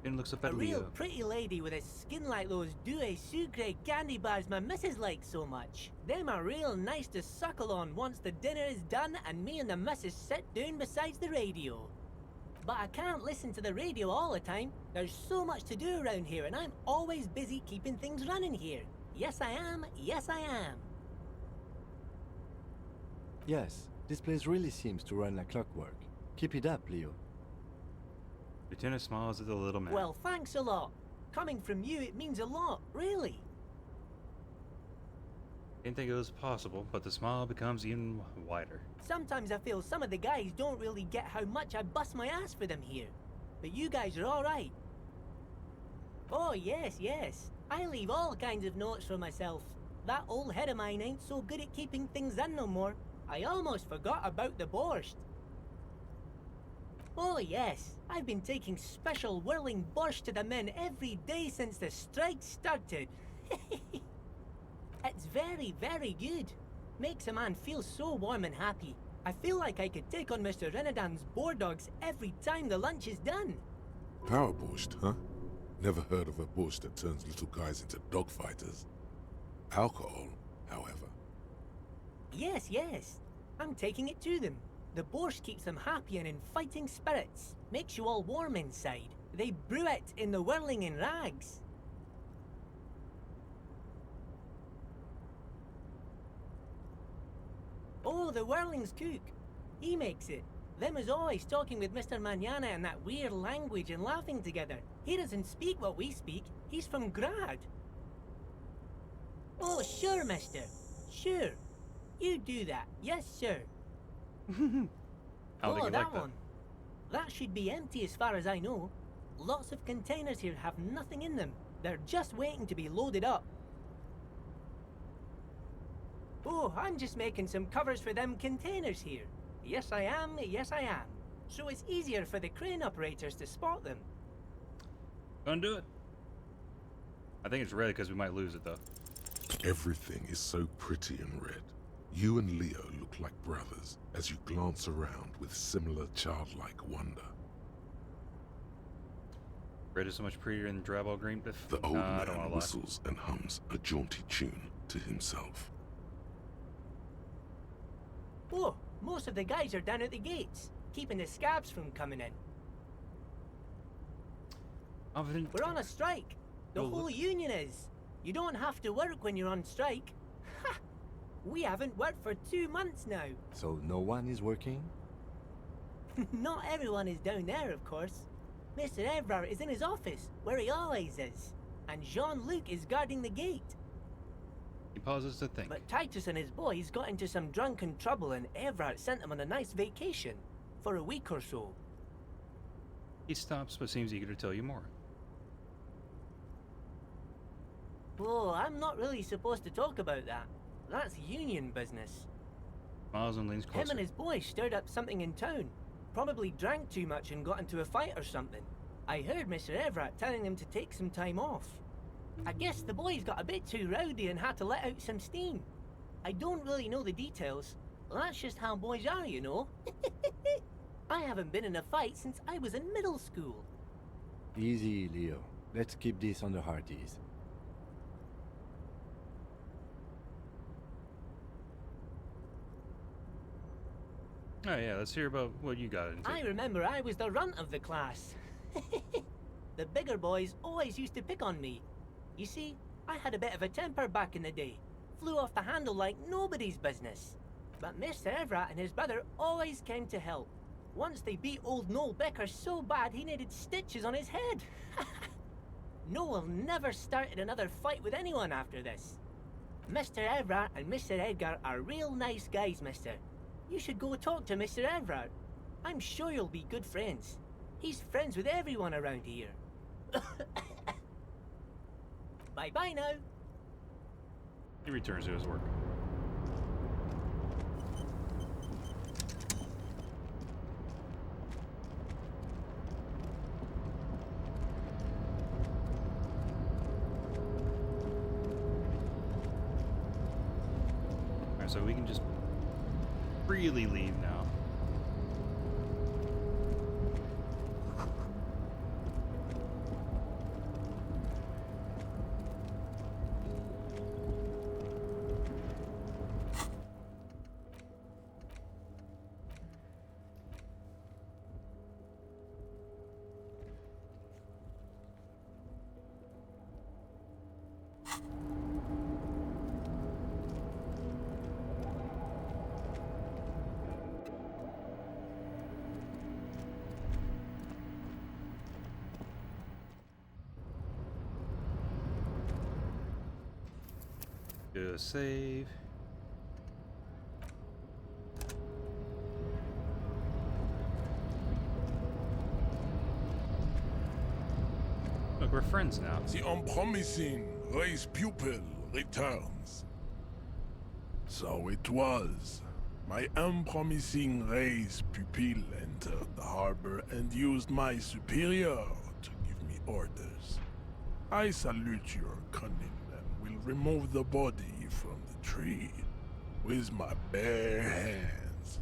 And looks up A at real Leo. pretty lady with a skin like those Douai Sucre candy bars my missus likes so much. Them are real nice to suckle on once the dinner is done and me and the missus sit down beside the radio. But I can't listen to the radio all the time. There's so much to do around here and I'm always busy keeping things running here. Yes I am, yes I am. Yes, this place really seems to run like clockwork. Keep it up, Leo. Lieutenant smiles at the little man. Well, thanks a lot. Coming from you, it means a lot, really. Didn't think it was possible, but the smile becomes even wider. Sometimes I feel some of the guys don't really get how much I bust my ass for them here. But you guys are alright. Oh, yes, yes. I leave all kinds of notes for myself. That old head of mine ain't so good at keeping things in no more. I almost forgot about the borscht. Oh, yes. I've been taking special whirling borscht to the men every day since the strike started. It's very, very good. Makes a man feel so warm and happy. I feel like I could take on Mr. Renadan's boar dogs every time the lunch is done. power borscht, huh? Never heard of a borscht that turns little guys into dogfighters. Alcohol, however. Yes, yes. I'm taking it to them. The borscht keeps them happy and in fighting spirits. Makes you all warm inside. They brew it in the whirling in rags. Oh, the whirlings cook. He makes it. Them is always talking with Mr. Manana in that weird language and laughing together. He doesn't speak what we speak. He's from Grad. Oh, sure, mister. Sure. You do that. Yes, sir. I don't Oh, think you that like that. one. That should be empty as far as I know. Lots of containers here have nothing in them. They're just waiting to be loaded up. Oh, I'm just making some covers for them containers here. Yes, I am. Yes, I am. So it's easier for the crane operators to spot them. Gonna do it. I think it's red because we might lose it, though. Everything is so pretty and red. You and Leo look like brothers as you glance around with similar childlike wonder. Red is so much prettier than drabble green. The old I don't man want to lie. whistles and hums a jaunty tune to himself. Oh, most of the guys are down at the gates, keeping the scabs from coming in. We're on a strike. The Oh, whole look. union is. You don't have to work when you're on strike. Ha! We haven't worked for 2 months now. So no one is working? Not everyone is down there, of course. Mr. Evrard is in his office, where he always is. And Jean-Luc is guarding the gate. He pauses to think. But Titus and his boys got into some drunken trouble and Evrard sent them on a nice vacation. For a week or so. He stops, but seems eager to tell you more. Oh, I'm not really supposed to talk about that. That's union business. Miles and leans closer. Him and his boys stirred up something in town. Probably drank too much and got into a fight or something. I heard Mr. Everett telling them to take some time off. I guess the boys got a bit too rowdy and had to let out some steam. I don't really know the details. That's just how boys are, you know. I haven't been in a fight since I was in middle school. Easy, Leo. Let's keep this under hearties. Oh yeah, let's hear about what you got into. I remember I was the runt of the class. The bigger boys always used to pick on me. You see, I had a bit of a temper back in the day. Flew off the handle like nobody's business. But Mr. Everett and his brother always came to help. Once they beat old Noel Becker so bad he needed stitches on his head. Noel never started another fight with anyone after this. Mr. Everett and Mr. Edgar are real nice guys, mister. You should go talk to Mr. Everett. I'm sure you'll be good friends. He's friends with everyone around here. Bye-bye now. He returns to his work. Alright, so we can just freely leave now. Do a save. Look, we're friends now. The unpromising race pupil returns. So it was. My unpromising race pupil entered the harbor and used my superior to give me orders. I salute your cunning and will remove the body from the tree with my bare hands.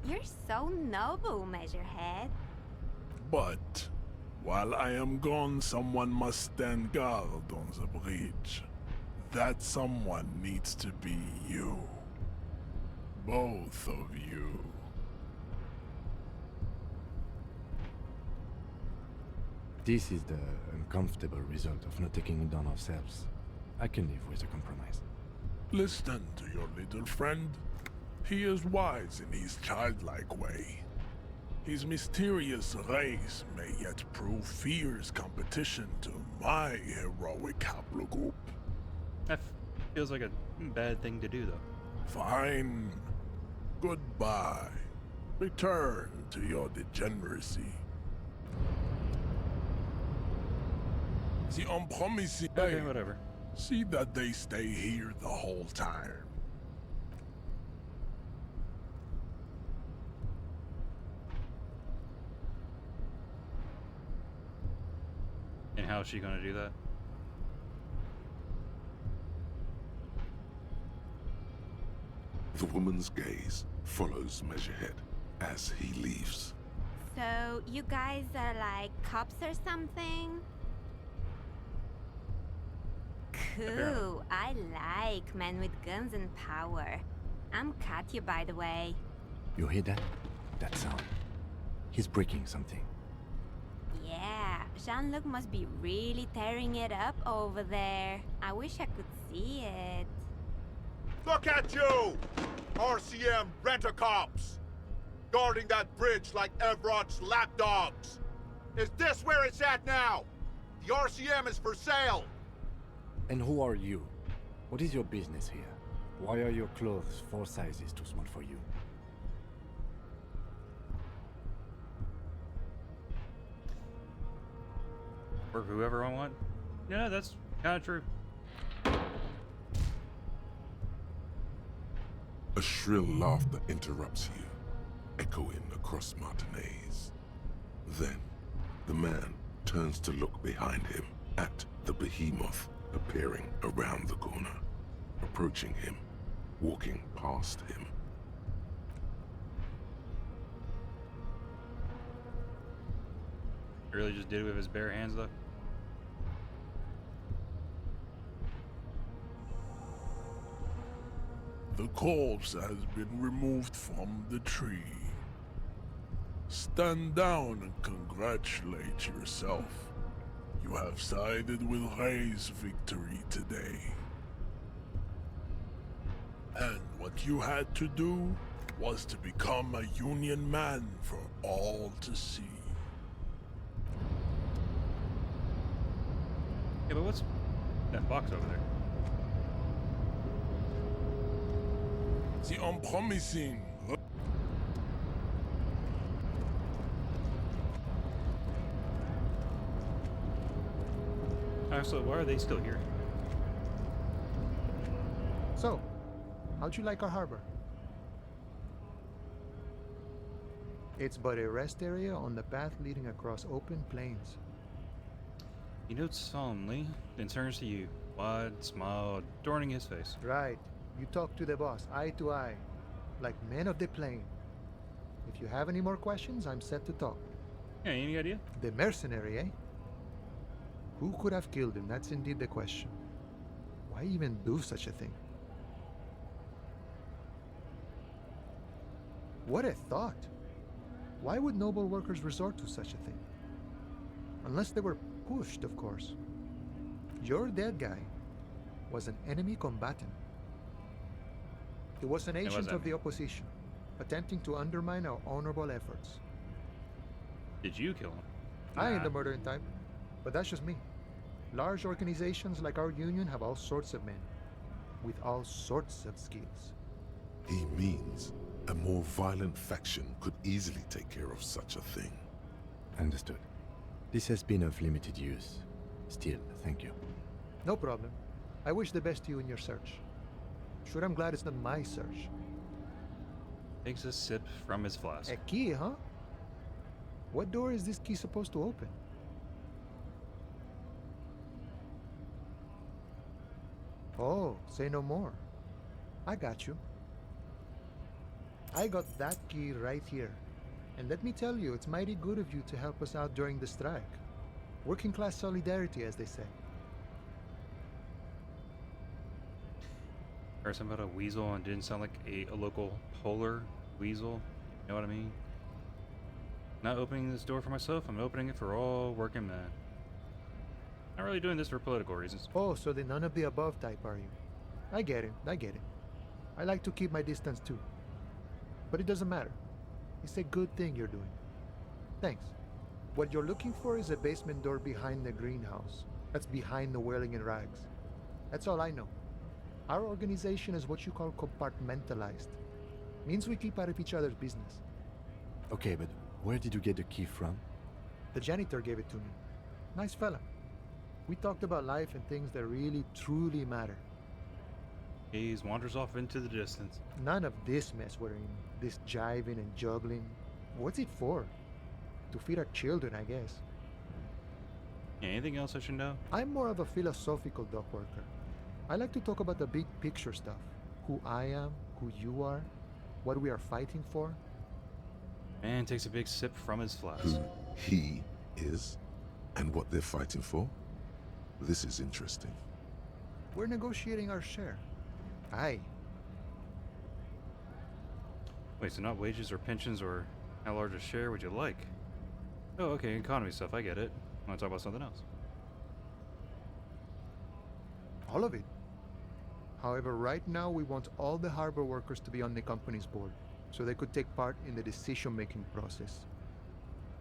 You're so noble, Measurehead. But while I am gone, someone must stand guard on the bridge. That someone needs to be you. Both of you. This is the uncomfortable result of not taking it on ourselves. I can live with a compromise. Listen to your little friend. He is wise in his childlike way. His mysterious race may yet prove fierce competition to my heroic haplogroup. That feels like a bad thing to do, though. Fine. Goodbye. Return to your degeneracy. The unpromising. Okay, whatever. See that they stay here the whole time. And how is she going to do that? The woman's gaze follows Measurehead as he leaves. So, you guys are like cops or something? Cool. I like men with guns and power. I'm Katya, by the way. You hear that? That sound. He's breaking something. Yeah, Jean-Luc must be really tearing it up over there. I wish I could see it. Look at you! RCM rent-a-cops! Guarding that bridge like Everott's lapdogs! Is this where it's at now? The RCM is for sale! And who are you? What is your business here? Why are your clothes 4 sizes too small for you? Work for whoever I want? Yeah, that's kind of true. A shrill laughter interrupts you, echoing across Martinez. Then, the man turns to look behind him at the behemoth appearing around the corner, approaching him, walking past him. He really just did it with his bare hands, though. The corpse has been removed from the tree. Stand down and congratulate yourself. You have sided with Ray's victory today. And what you had to do was to become a Union man for all to see. Yeah, but what's that box over there? The unpromising. So why are they still here? So, how'd you like our harbor? It's but a rest area on the path leading across open plains. He notes solemnly, then turns to you, wide smile adorning his face. Right. You talk to the boss, eye to eye, like men of the plain. If you have any more questions, I'm set to talk. Yeah, any idea? The mercenary, eh? Who could have killed him? That's indeed the question. Why even do such a thing? What a thought! Why would noble workers resort to such a thing? Unless they were pushed, of course. Your dead guy was an enemy combatant. He was an agent of the opposition, attempting to undermine our honorable efforts. Did you kill him? I ain't the murdering type, but that's just me. Large organizations like our union have all sorts of men, with all sorts of skills. He means a more violent faction could easily take care of such a thing. Understood. This has been of limited use. Still, thank you. No problem. I wish the best to you in your search. Sure, I'm glad it's not my search. Takes a sip from his flask. A key, huh? What door is this key supposed to open? Oh, say no more. I got you. I got that key right here. And let me tell you, it's mighty good of you to help us out during the strike. Working class solidarity, as they say. Heard something about a weasel and didn't sound like a local polar weasel. You know what I mean? Not opening this door for myself, I'm opening it for all working men. Not really doing this for political reasons. Oh, so the none of the above type, are you? I get it, I get it. I like to keep my distance too. But it doesn't matter. It's a good thing you're doing. Thanks. What you're looking for is a basement door behind the greenhouse. That's behind the wailing in rags. That's all I know. Our organization is what you call compartmentalized. Means we keep out of each other's business. Okay, but where did you get the key from? The janitor gave it to me. Nice fella. We talked about life and things that really, truly matter. Hayes wanders off into the distance. None of this mess we're in. This jiving and juggling. What's it for? To feed our children, I guess. Yeah, anything else I should know? I'm more of a philosophical dock worker. I like to talk about the big picture stuff. Who I am, who you are, what we are fighting for. Man takes a big sip from his flask. Who he is and what they're fighting for? This is interesting. We're negotiating our share. Aye. Wait, so not wages or pensions or how large a share would you like? Oh, okay, economy stuff, I get it. Want to talk about something else? All of it. However, right now we want all the harbor workers to be on the company's board, so they could take part in the decision-making process.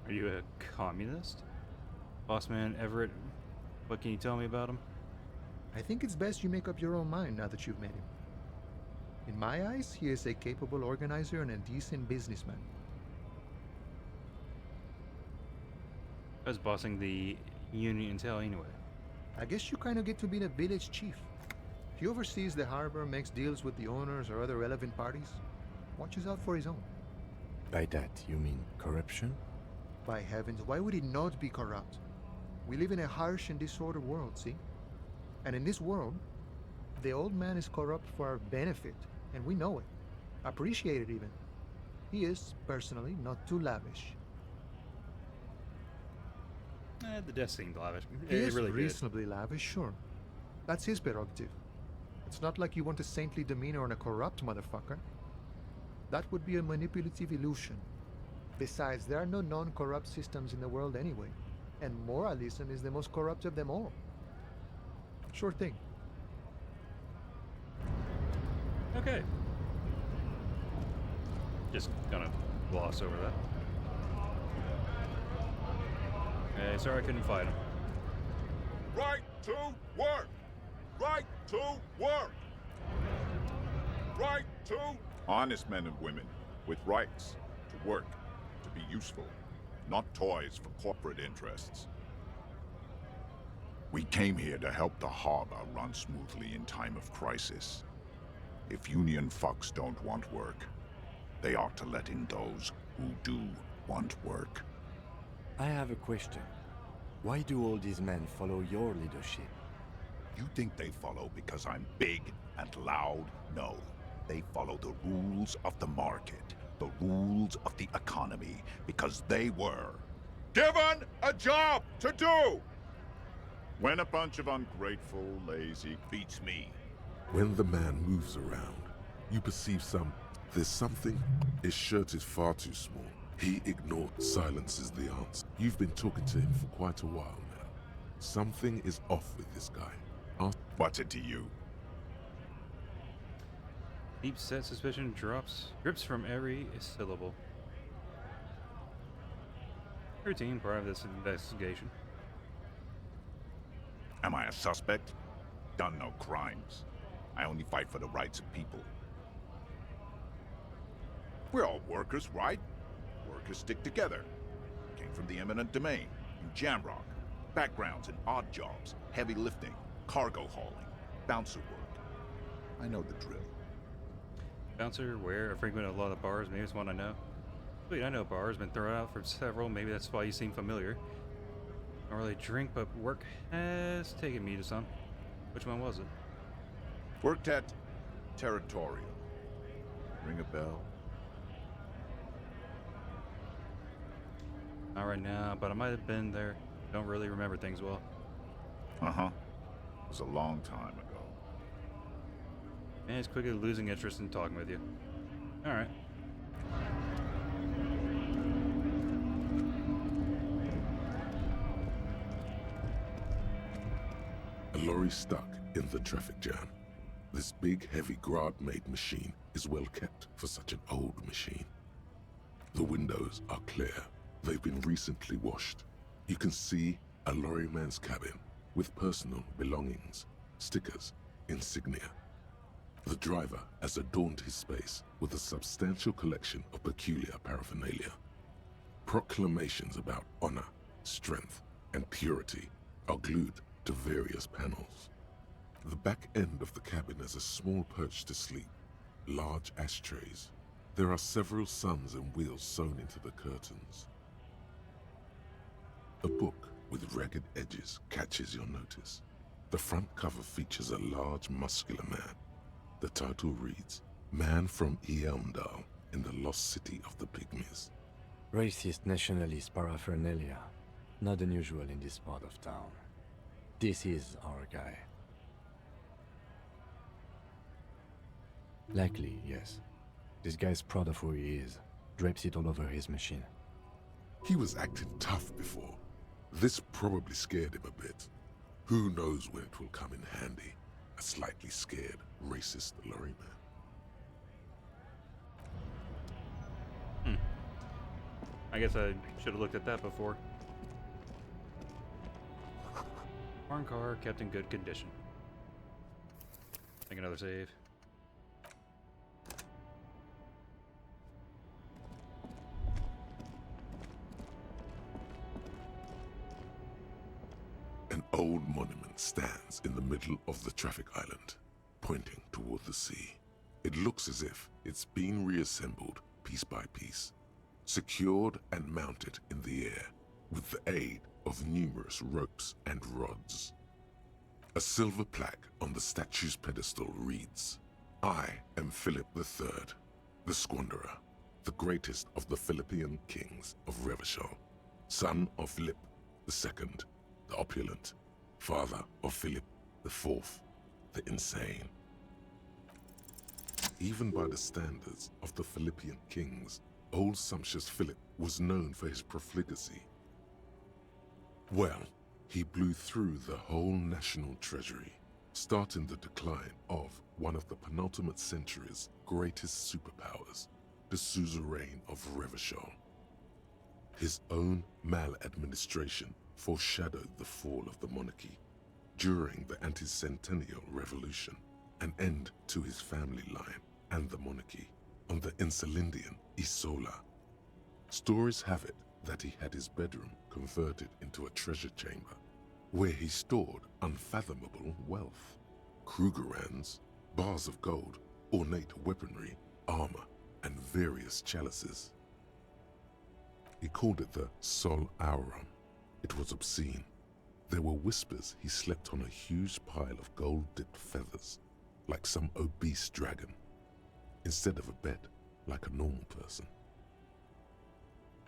Are you a communist? Bossman Everett, what can you tell me about him? I think it's best you make up your own mind now that you've met him. In my eyes, he is a capable organizer and a decent businessman. I was bossing the union intel anyway. I guess you kind of get to be the village chief. He oversees the harbor, makes deals with the owners or other relevant parties, watches out for his own. By that, you mean corruption? By heavens, why would he not be corrupt? We live in a harsh and disordered world, see? And in this world, the old man is corrupt for our benefit, and we know it. Appreciate it even. He is, personally, not too lavish. The death seemed lavish. He is really reasonably lavish, sure. That's his prerogative. It's not like you want a saintly demeanor on a corrupt motherfucker. That would be a manipulative illusion. Besides, there are no non-corrupt systems in the world anyway, and moralism is the most corrupt of them all. Sure thing. good. Okay. Just gonna gloss over that. Hey, sorry I couldn't fight him. Right to work! Right to work! Right to honest men and women with rights to work, to be useful, not toys for corporate interests. We came here to help the harbor run smoothly in time of crisis. If union fucks don't want work, they ought to let in those who do want work. I have a question. Why do all these men follow your leadership? You think they follow because I'm big and loud? No. They follow the rules of the market, the rules of the economy, because they were given a job to do! When a bunch of ungrateful, lazy beats me. When the man moves around, you perceive there's something. His shirt is far too small. He ignored. Silence is the answer. You've been talking to him for quite a while now. Something is off with this guy. What's it to you? Deep set suspicion drips from every syllable. Routine part of this investigation. Am I a suspect? Done no crimes. I only fight for the rights of people. We're all workers, right? Workers stick together. Came from the eminent domain, in Jamrock. Backgrounds in odd jobs, heavy lifting, cargo hauling, bouncer work. I know the drill. Bouncer, where I frequent a lot of bars, maybe it's one I know. Wait, I know bars, been thrown out for several, maybe that's why you seem familiar. Don't really drink, but work has taken me to some. Which one was it? Worked at Territorial. Ring a bell? Not right now, but I might have been there. Don't really remember things well. Uh-huh. It was a long time ago. Man, it's quickly losing interest in talking with you. Alright. A lorry stuck in the traffic jam. This big, heavy Grad-made machine is well kept for such an old machine. The windows are clear. They've been recently washed. You can see a lorryman's cabin with personal belongings, stickers, insignia. The driver has adorned his space with a substantial collection of peculiar paraphernalia. Proclamations about honor, strength, and purity are glued to various panels. The back end of the cabin has a small perch to sleep, large ashtrays. There are several suns and wheels sewn into the curtains. A book with ragged edges catches your notice. The front cover features a large, muscular man. The title reads, Man from Eamdal in the Lost City of the Pygmies. Racist nationalist paraphernalia. Not unusual in this part of town. This is our guy. Likely, yes. This guy's proud of who he is. Drapes it all over his machine. He was acting tough before. This probably scared him a bit. Who knows when it will come in handy? A slightly scared, racist lorryman. I guess I should have looked at that before. Foreign car kept in good condition. Make another save. An old monument stands in the middle of the traffic island, pointing toward the sea. It looks as if it's been reassembled piece by piece, secured and mounted in the air with the aid of numerous ropes and rods. A silver plaque on the statue's pedestal reads, I am Philip III, the Squanderer, the greatest of the Philippian kings of Revachol, son of Philip II, the opulent, father of Philip IV, the insane. Even by the standards of the Philippian kings, old sumptuous Philip was known for his profligacy. Well, he blew through the whole national treasury, starting the decline of one of the penultimate century's greatest superpowers, the suzerain of Revachol. His own maladministration foreshadowed the fall of the monarchy during the anti-centennial revolution, an end to his family line and the monarchy on the Insulindian Isola. Stories have it that he had his bedroom converted into a treasure chamber where he stored unfathomable wealth. Krugerrands, bars of gold, ornate weaponry, armor, and various chalices. He called it the Sol Auron. It was obscene. There were whispers he slept on a huge pile of gold-dipped feathers, like some obese dragon, instead of a bed, like a normal person.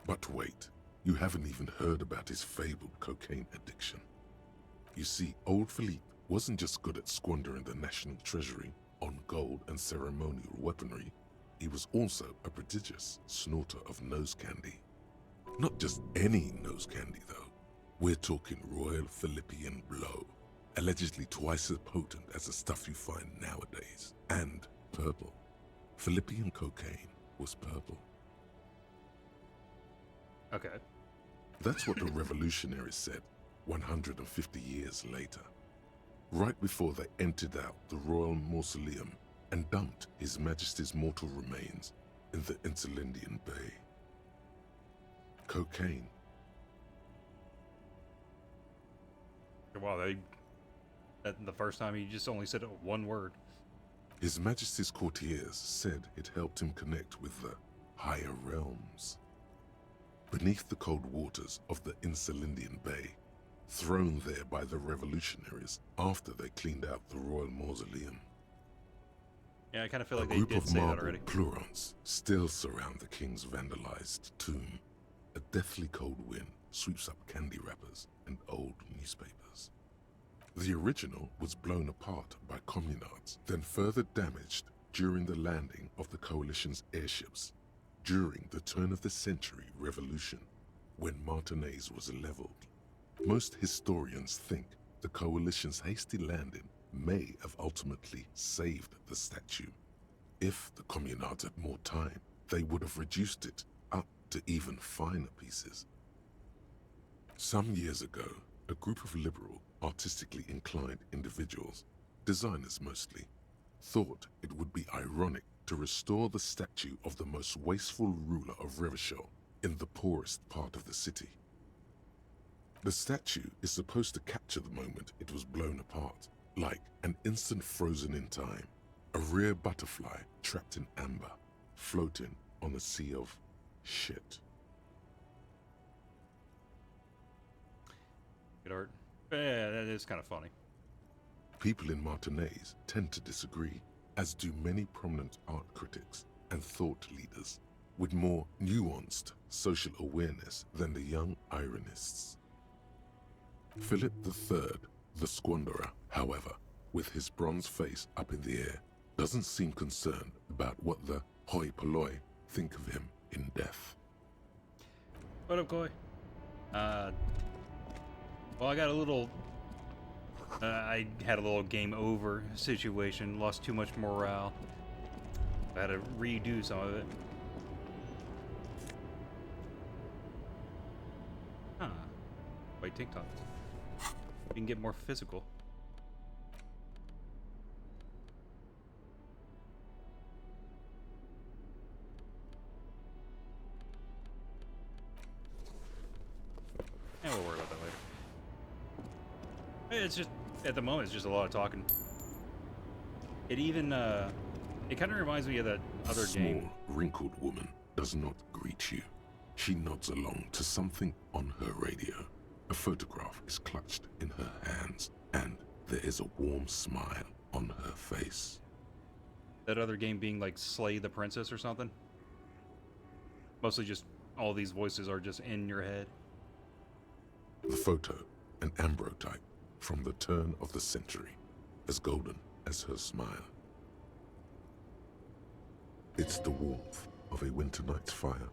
But wait, you haven't even heard about his fabled cocaine addiction. You see, old Philippe wasn't just good at squandering the national treasury on gold and ceremonial weaponry, he was also a prodigious snorter of nose candy. Not just any nose candy, though. We're talking Royal Philippian Blow, allegedly twice as potent as the stuff you find nowadays, and purple. Philippian cocaine was purple. Okay. That's what the revolutionaries said 150 years later, right before they emptied out the royal mausoleum and dumped His Majesty's mortal remains in the Insulindian Bay. Cocaine. Wow, the first time he just only said one word. His Majesty's courtiers said it helped him connect with the higher realms. Beneath the cold waters of the Insulindian Bay, thrown there by the revolutionaries after they cleaned out the royal mausoleum. Yeah, I kind of feel A like they group did of say that marble already. pleurons still surround the king's vandalized tomb. A deathly cold wind sweeps up candy wrappers and old newspapers. The original was blown apart by communards, then further damaged during the landing of the coalition's airships during the turn-of-the-century revolution, when Martinez was leveled. Most historians think the coalition's hasty landing may have ultimately saved the statue. If the communards had more time, they would have reduced it up to even finer pieces. Some years ago, a group of liberal, artistically inclined individuals, designers mostly, thought it would be ironic to restore the statue of the most wasteful ruler of Rivachel in the poorest part of the city. The statue is supposed to capture the moment it was blown apart, like an instant frozen in time, a rare butterfly trapped in amber, floating on a sea of shit. Good art. Yeah, that is kind of funny. People in Martinaise tend to disagree, as do many prominent art critics and thought leaders with more nuanced social awareness than the young ironists. Philip III, the Squanderer, however, with his bronze face up in the air, doesn't seem concerned about what the hoi polloi think of him in death. What up, Koi? Well, I got a little... I had a little game over situation, lost too much morale. I had to redo some of it. Huh. Wait, TikTok. You can get more physical. Yeah, we'll worry about that later. It's just, at the moment, it's just a lot of talking. It even, it kind of reminds me of that other game. A small, wrinkled woman does not greet you. She nods along to something on her radio. A photograph is clutched in her hands, and there is a warm smile on her face. That other game being like Slay the Princess or something. Mostly just all these voices are just in your head. The photo, an ambrotype from the turn of the century, as golden as her smile. It's the warmth of a winter night's fire.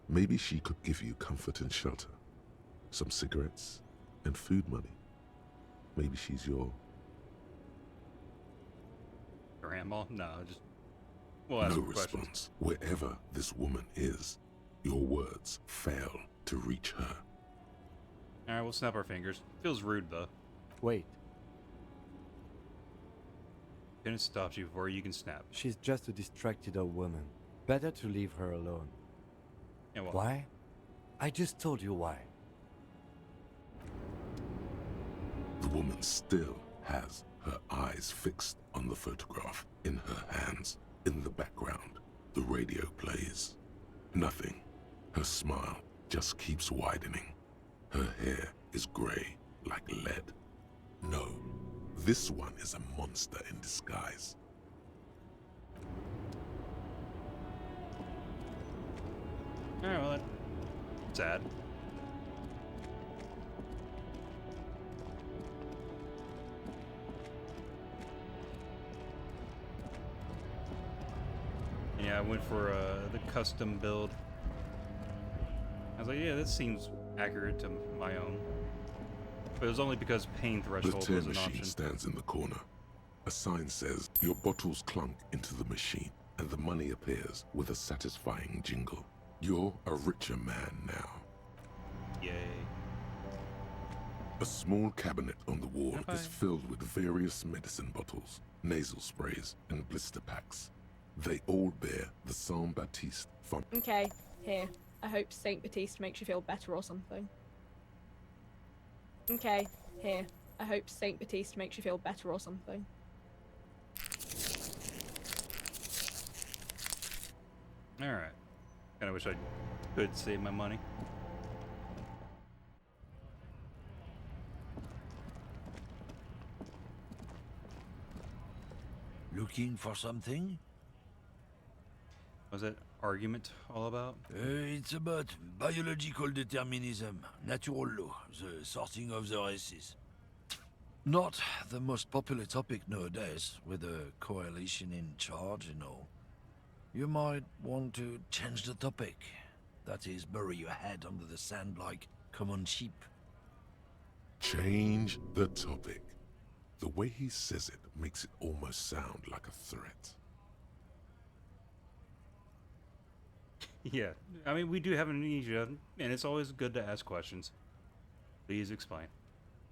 Maybe she could give you comfort and shelter, some cigarettes and food money. Maybe she's your... Grandma? No, just... We'll ask No some questions. response. Wherever this woman is, your words fail to reach her. Alright, we'll snap our fingers. Feels rude, though. Wait, Couldn't stop you before you can snap. she's just a distracted old woman. Better to leave her alone. Yeah, well, Why? I just told you why. The woman still has her eyes fixed on the photograph in her hands. In the background, the radio plays. Nothing. Her smile just keeps widening. Her hair is gray like lead. No, this one is a monster in disguise. Alright, well, that's sad. Yeah, I went for the custom build. I was like, yeah, this seems accurate to my own. But it was only because pain The threshold tear was an machine option. stands in the corner. A sign says your bottles clunk into the machine and the money appears with a satisfying jingle. You're a richer man now. Yay. A small cabinet on the wall Bye-bye. is filled with various medicine bottles, nasal sprays, and blister packs. They all bear the Saint Baptiste font. Okay, here. I hope Saint Baptiste makes you feel better or something. Okay, here. I hope Saint Baptiste makes you feel better or something. Alright. Kinda wish I could save my money. Looking for something? What's that argument all about? It's about biological determinism, natural law, the sorting of the races. Not the most popular topic nowadays, with a coalition in charge and all. You might want to change the topic. That is, bury your head under the sand like common sheep. Change the topic. The way he says it makes it almost sound like a threat. Yeah, I mean, we do have amnesia, and it's always good to ask questions. Please explain.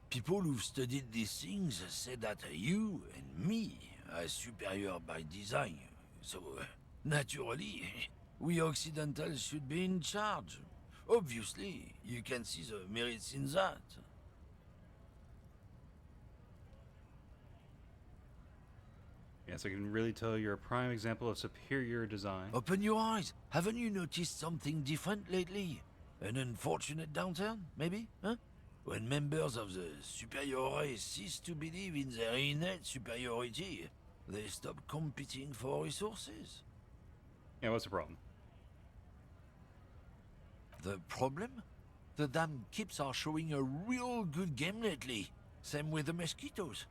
People who've studied these things say that you and me are superior by design. So, naturally, we Occidentals should be in charge. Obviously, you can see the merits in that. Yes, I can really tell you're a prime example of superior design. Open your eyes. Haven't you noticed something different lately? An unfortunate downturn, maybe? Huh? When members of the superior race cease to believe in their innate superiority, they stop competing for resources. Yeah, what's the problem? The problem? The damn kips are showing a real good game lately. Same with the mosquitoes.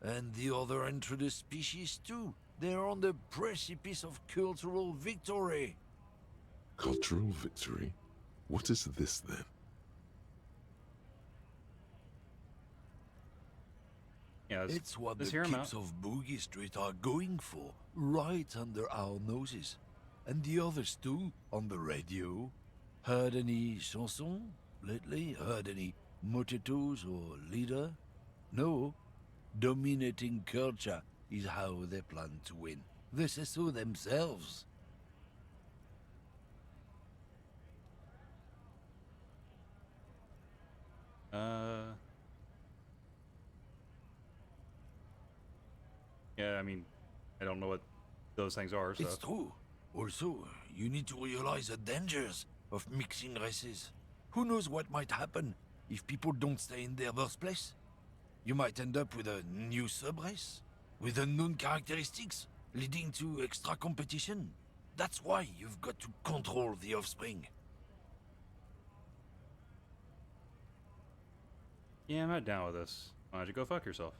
And the other intruders species too. They're on the precipice of cultural victory. Cultural victory? What is this then? Yeah, It's what the let's hear 'em kips out. of Boogie Street are going for, right under our noses. And the others too, on the radio. Heard any chansons lately? Heard any motetos or leader? No. Dominating culture is how they plan to win. They say so themselves. Yeah, I mean, I don't know what those things are, so. It's true. Also, you need to realize the dangers of mixing races. Who knows what might happen if people don't stay in their birthplace? You might end up with a new sub-race, with unknown characteristics, leading to extra competition. That's why you've got to control the offspring. Yeah, I'm not down with this. Why don't you go fuck yourself?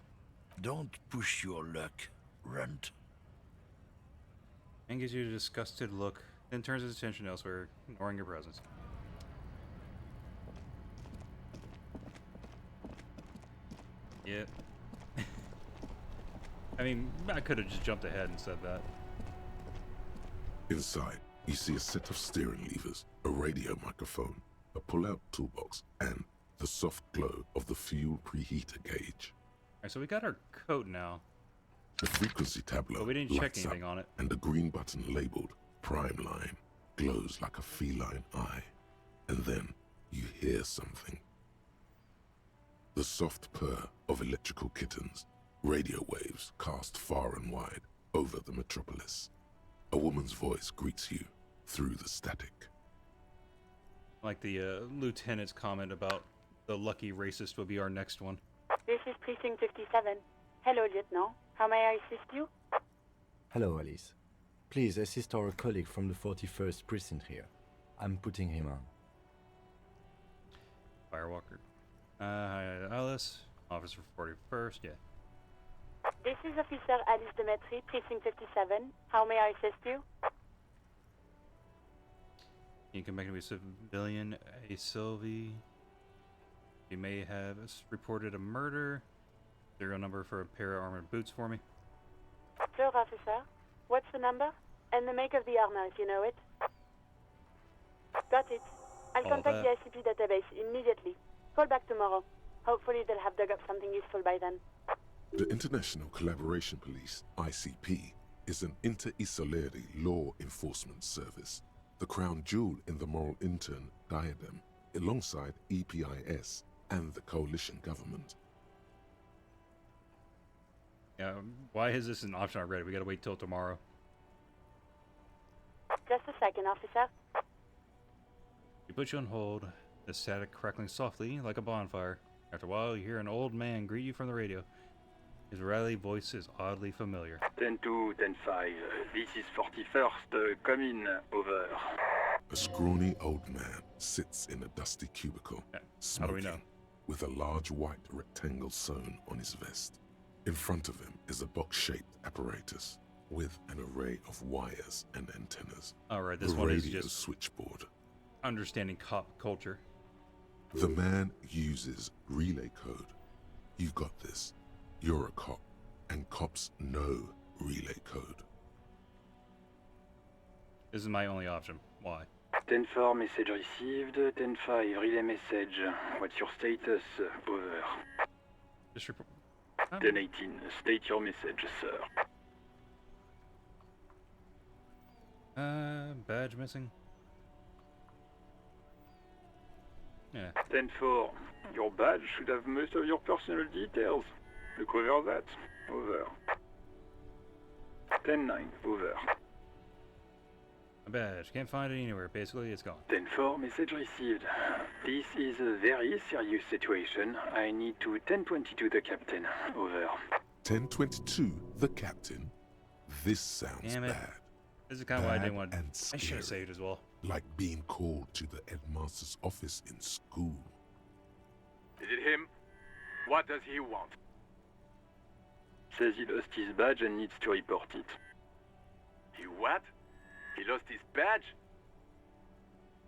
Don't push your luck, runt. And gives you a disgusted look, then turns his attention elsewhere, ignoring your presence. Yeah. I mean, I could have just jumped ahead and said that. Inside, you see a set of steering levers, a radio microphone, a pull-out toolbox, and the soft glow of the fuel preheater gauge. Alright, so we got our coat now. The frequency tableau But we didn't check lights anything up, on it. and the green button labeled Prime Line glows like a feline eye. And then you hear something. The soft purr of electrical kittens, radio waves cast far and wide over the metropolis. A woman's voice greets you through the static. Like the lieutenant's comment about the lucky racist will be our next one. This is Precinct 57. Hello, Lieutenant. How may I assist you? Hello, Alice. Please assist our colleague from the 41st precinct here. I'm putting him on. Firewalker. Hi, Alice. Officer 41st, yeah. This is Officer Alice Demetri, Precinct 57. How may I assist you? You can make me a civilian, a Sylvie. You may have reported a murder. Serial number for a pair of armored boots for me. Sure, officer. What's the number? And the make of the armor, if you know it. Got it. I'll All contact that. the ICP database immediately. Call back tomorrow. Hopefully they'll have dug up something useful by then. The International Collaboration Police, ICP, is an inter-Isolari law enforcement service, the crown jewel in the moral intern diadem, alongside EPIS and the coalition government. Yeah, why is this an option already? We gotta wait till tomorrow. Just a second, officer. He puts you on hold, the static crackling softly like a bonfire. After a while, you hear an old man greet you from the radio. His rattly voice is oddly familiar. 10-2, 10-5. This is 41st. Come in. Over. A scrawny old man sits in a dusty cubicle, How do we know? smoking, with a large white rectangle sewn on his vest. In front of him is a box-shaped apparatus with an array of wires and antennas. Alright, this the one is radio just switchboard. understanding cop culture. The man uses relay code. You got this. You're a cop, and cops know relay code. This is my only option. Why? 10-4, message received. 10-5, relay message. What's your status? Over. Just report. 10-18, state your message, sir. Badge missing. Yeah. 10-4, your badge should have most of your personal details. Look over that. Over. 10-9, over. A badge. Can't find it anywhere. Basically, it's gone. 10-4, message received. This is a very serious situation. I need to 10-22 the captain. Over. 1022, the captain. This sounds Damn it. bad. This is kind of why I didn't Bad want. and I should have scary. saved as well. Like being called to the headmaster's office in school. Is it him? What does he want? Says he lost his badge and needs to report it. He what? He lost his badge?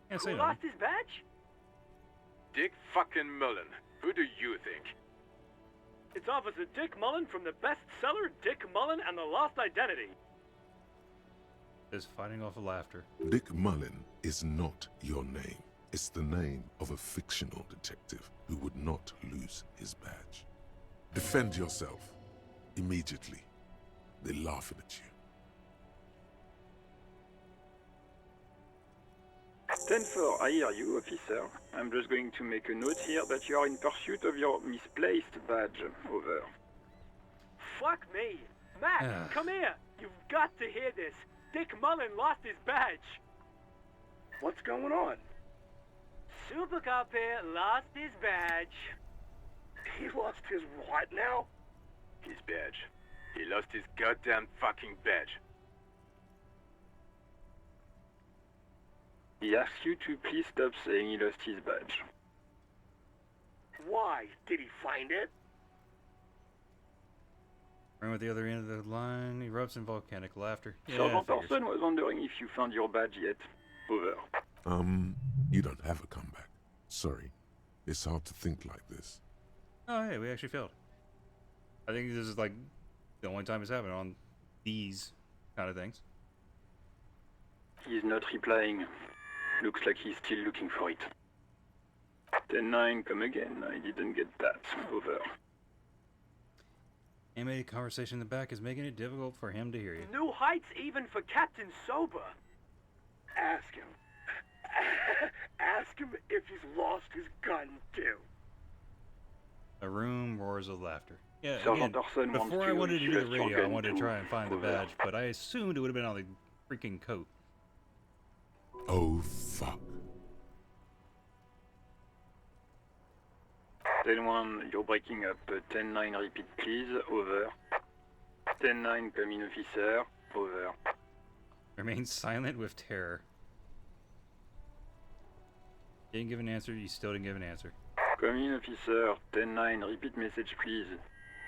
Can't say Who nothing. lost his badge? Dick fucking Mullen. Who do you think? It's Officer Dick Mullen from the bestseller Dick Mullen and the Lost Identity. Is fighting off of laughter. Dick Mullen is not your name. It's the name of a fictional detective who would not lose his badge. Defend yourself. Immediately. They're laughing at you. 10-4, I hear you, officer. I'm just going to make a note here that you are in pursuit of your misplaced badge. Over. Fuck me. Matt, come here. You've got to hear this. Dick Mullen lost his badge. What's going on? Super Cop here lost his badge. He lost his what now? His badge. He lost his goddamn fucking badge. He asks you to please stop saying he lost his badge. Why? Did he find it? Ran with the other end of the line, erupts in volcanic laughter. Yeah, Sergeant figures. Person was wondering if you found your badge yet. Over. You don't have a comeback. Sorry. It's hard to think like this. Oh, hey, we actually failed. I think this is like the only time it's happened on these kind of things. He's not replying. Looks like he's still looking for it. 10-9, come again. I didn't get that. Over. Animated conversation in the back is making it difficult for him to hear you. New heights even for Captain Sober. Ask him. Ask him if he's lost his gun, too. A room roars with laughter. Yeah, Sergeant again, Dawson wants before I to wanted to do shoot the your radio, I gun wanted to too. try and find the Over. badge, but I assumed it would have been on the freaking coat. Oh, fuck. 10-1, you're breaking up. 10-9, repeat please. Over. 10-9, come in, officer. Over. Remains silent with terror. Didn't give an answer, you still didn't give an answer. Come in, officer. 10-9, repeat message please.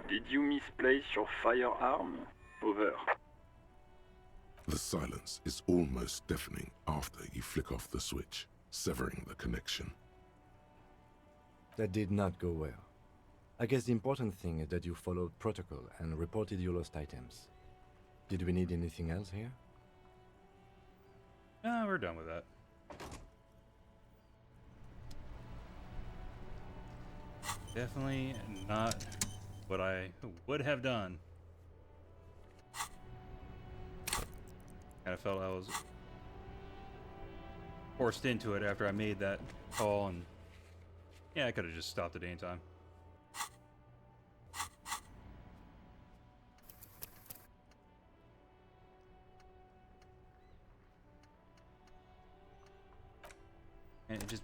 Did you misplace your firearm? Over. The silence is almost deafening after you flick off the switch, severing the connection. That did not go well. I guess the important thing is that you followed protocol and reported your lost items. Did we need anything else here? No, we're done with that. Definitely not what I would have done. Kind of felt I was forced into it after I made that call, and yeah, I could have just stopped at any time. And it just,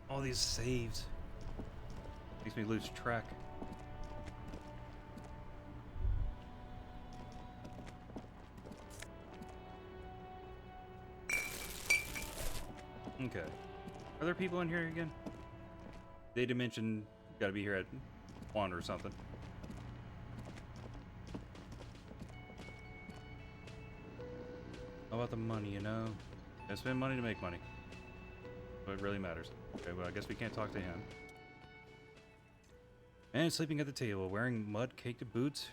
all these saves makes me lose track. Okay. Are there people in here again? They did mention gotta be here at 1 or something. How about the money, you know? I spend money to make money. What really matters. Okay, well, I guess we can't talk to him. Man sleeping at the table, wearing mud-caked boots,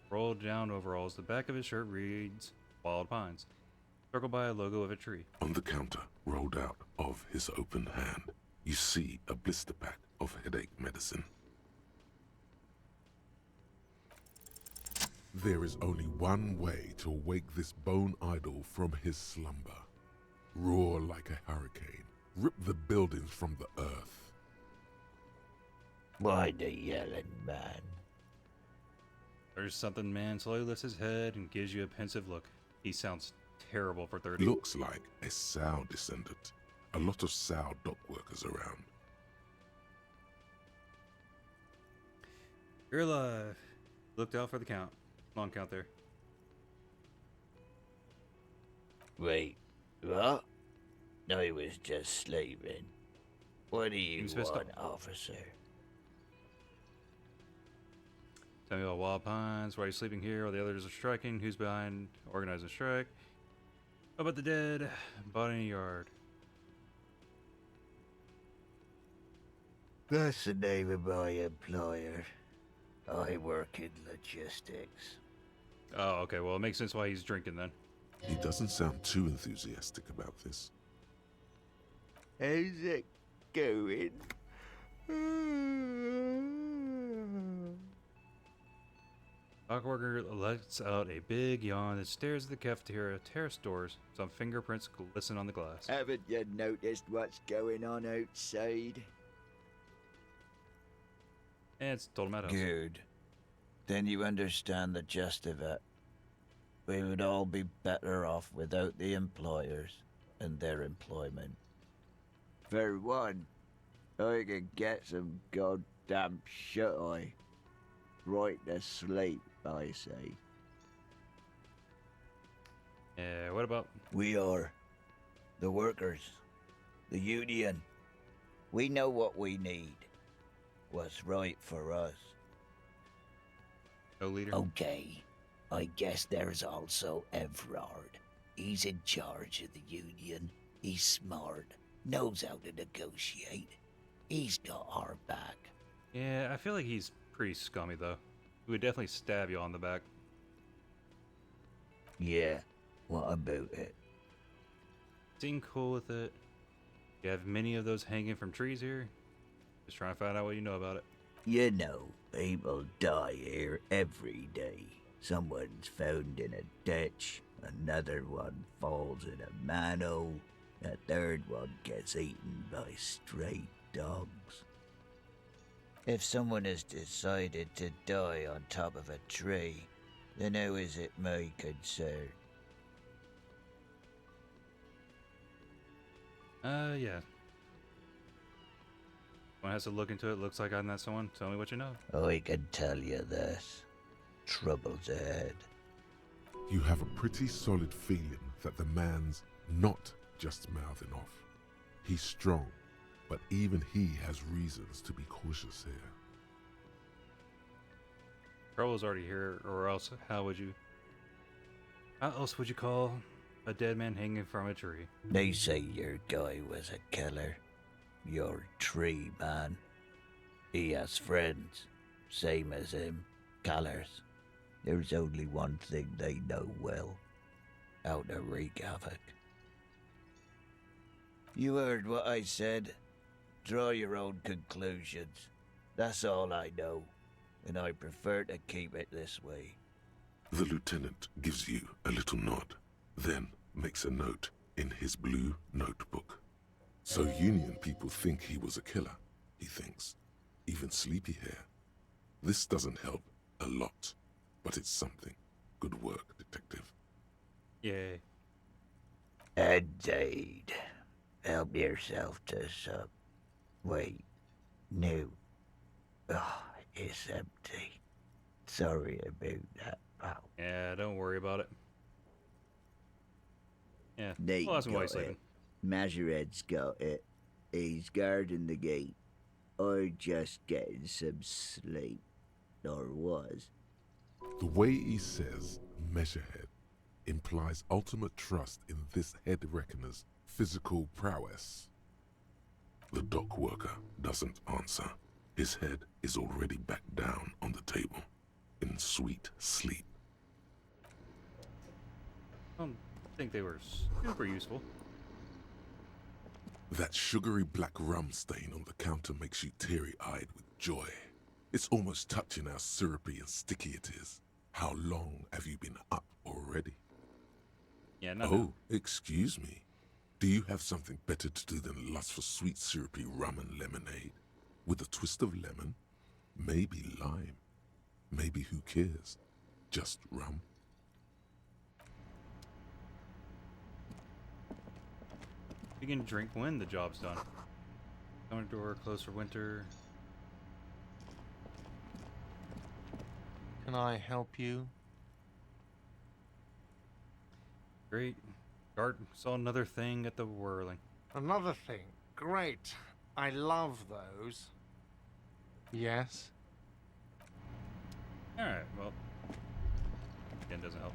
rolled down overalls. The back of his shirt reads Wild Pines, circled by a logo of a tree. On the counter, rolled out of his open hand, you see a blister pack of headache medicine. There is only one way to wake this bone idol from his slumber. Roar like a hurricane. Rip the buildings from the earth. Why the yelling, man? There's something, man. Slowly lifts his head and gives you a pensive look. He sounds terrible for 30. Looks like a Sow descendant. A lot of Sow dock workers around. You're alive. Looked out for the count. Long count there. Wait, what? I was just sleeping. What do you want, officer? Tell me about Wild Pines. Why are you sleeping here while the others are striking? Who's behind organizing the strike? How about the dead body in the yard? That's the name of my employer. I work in logistics. Oh, okay. Well, it makes sense why he's drinking then. He doesn't sound too enthusiastic about this. How's it going? Dock worker lets out a big yawn and stares at the cafeteria terrace doors. Some fingerprints glisten on the glass. Haven't you noticed what's going on outside? And it's told him at house. Good. Then you understand the gist of it. We would all be better off without the employers and their employment. For one, I could get some goddamn shut-eye. Right to sleep, I say. Yeah, what about? We are. The workers. The union. We know what we need. What's right for us. No leader? Okay. I guess there's also Everard. He's in charge of the union. He's smart. Knows how to negotiate. He's got our back. Yeah, I feel like he's pretty scummy though. He would definitely stab you on the back. Yeah. What about it? Seem cool with it. You have many of those hanging from trees here? Just trying to find out what you know about it. You know, people die here every day. Someone's found in a ditch, another one falls in a manhole, a third one gets eaten by stray dogs. If someone has decided to die on top of a tree, then how is it my concern? Yeah. One has to look into it. Looks like I'm not someone. Tell me what you know. I can tell you this. Trouble's ahead. You have a pretty solid feeling that the man's not just mouthing off. He's strong, but even he has reasons to be cautious here. Trouble's already here, or else how else would you call a dead man hanging from a tree? They say your guy was a killer. Your tree man. He has friends, same as him, killers. There's only one thing they know well. How to wreak havoc. You heard what I said. Draw your own conclusions. That's all I know, and I prefer to keep it this way. The lieutenant gives you a little nod, then makes a note in his blue notebook. So Union people think he was a killer, he thinks. Even sleepy hair. This doesn't help a lot, but it's something. Good work, detective. Yay. Indeed. Help yourself to some. Wait. No. Oh, it's empty. Sorry about that, pal. Yeah, don't worry about it. Yeah, Nate well, that's why got he's sleeping. it. Majoret's got it. He's guarding the gate. Or just getting some sleep. Or was. The way he says measurehead implies ultimate trust in this head reckoner's physical prowess. The dock worker doesn't answer. His head is already back down on the table, in sweet sleep. I don't think they were super useful. That sugary black rum stain on the counter makes you teary-eyed with joy. It's almost touching how syrupy and sticky it is. How long have you been up already? Yeah, no. Oh, excuse me. Do you have something better to do than lust for sweet syrupy rum and lemonade? With a twist of lemon? Maybe lime. Maybe who cares? Just rum. You can drink when the job's done. Counter door closed for winter. Can I help you? Great. Dart saw another thing at the whirling. Another thing. Great. I love those. Yes? Alright, well. Again, doesn't help.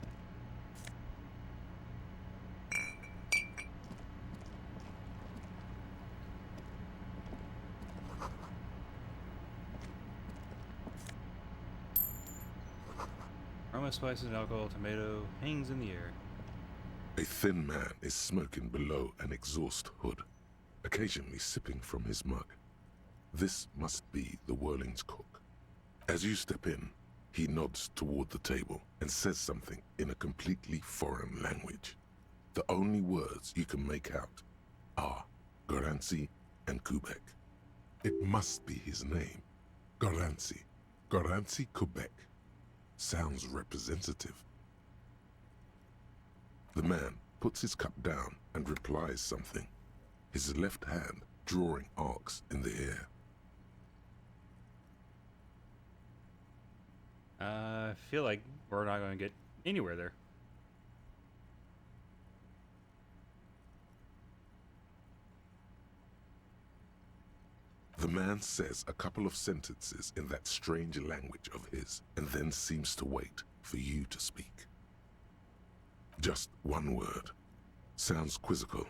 Aroma, spices, and alcohol, tomato hangs in the air. A thin man is smoking below an exhaust hood, occasionally sipping from his mug. This must be the Whirling's cook. As you step in, he nods toward the table and says something in a completely foreign language. The only words you can make out are Garancy and Quebec. It must be his name. Garancy. Garancy Quebec. Sounds representative. The man puts his cup down and replies something, his left hand drawing arcs in the air. I feel like we're not going to get anywhere there. The man says a couple of sentences in that strange language of his, and then seems to wait for you to speak. Just one word. Sounds quizzical.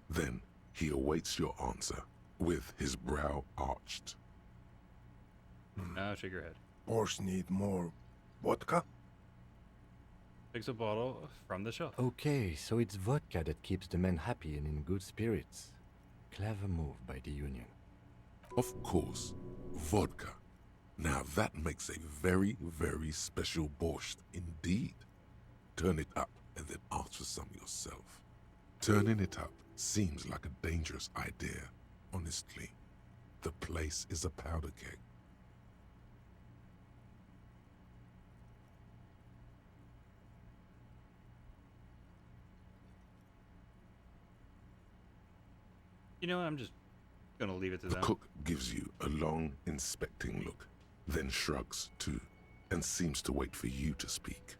Then he awaits your answer, with his brow arched. Now shake your head. Boss need more vodka? Takes a bottle from the shelf. Okay, so it's vodka that keeps the men happy and in good spirits. Clever move by the Union. Of course, vodka. Now that makes a very, very special borscht indeed. Turn it up and then ask for some yourself. Turning it up seems like a dangerous idea, honestly. The place is a powder keg. You know what, I'm just gonna leave it to The them. cook gives you a long, inspecting look, then shrugs too, and seems to wait for you to speak.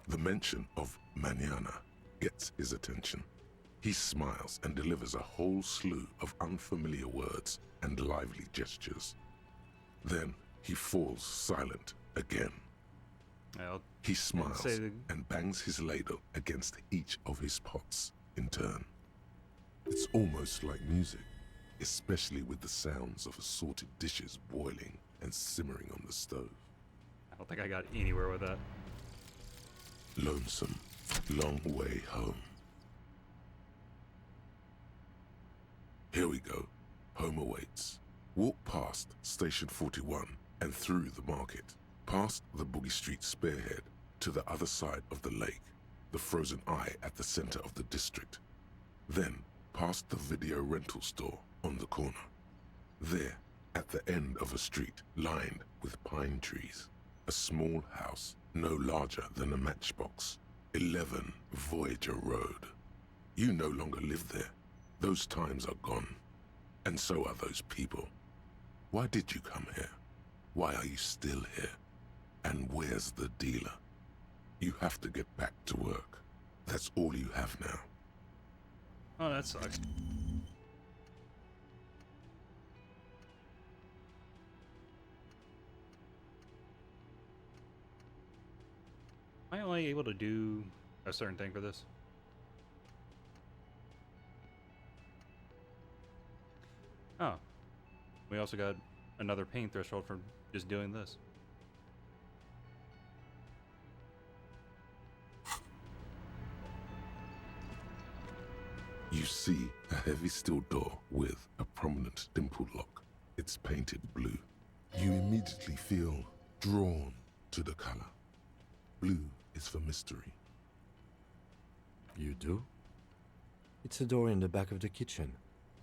The mention of mañana gets his attention. He smiles and delivers a whole slew of unfamiliar words and lively gestures. Then he falls silent again. He smiles and bangs his ladle against each of his pots in turn. It's almost like music, especially with the sounds of assorted dishes boiling and simmering on the stove. I don't think I got anywhere with that. Lonesome, long way home. Here we go. Home awaits. Walk past Station 41 and through the market, past the Boogie Street spearhead to the other side of the lake, the frozen eye at the center of the district. Then past the video rental store on the corner. There, at the end of a street lined with pine trees, a small house no larger than a matchbox. 11 Voyager Road. You no longer live there. Those times are gone. And so are those people. Why did you come here? Why are you still here? And where's the dealer? You have to get back to work. That's all you have now. Oh, that sucks. Am I only able to do a certain thing for this? Oh. We also got another pain threshold from just doing this. You see a heavy steel door with a prominent dimple lock. It's painted blue. You immediately feel drawn to the color. Blue is for mystery. You do? It's a door in the back of the kitchen.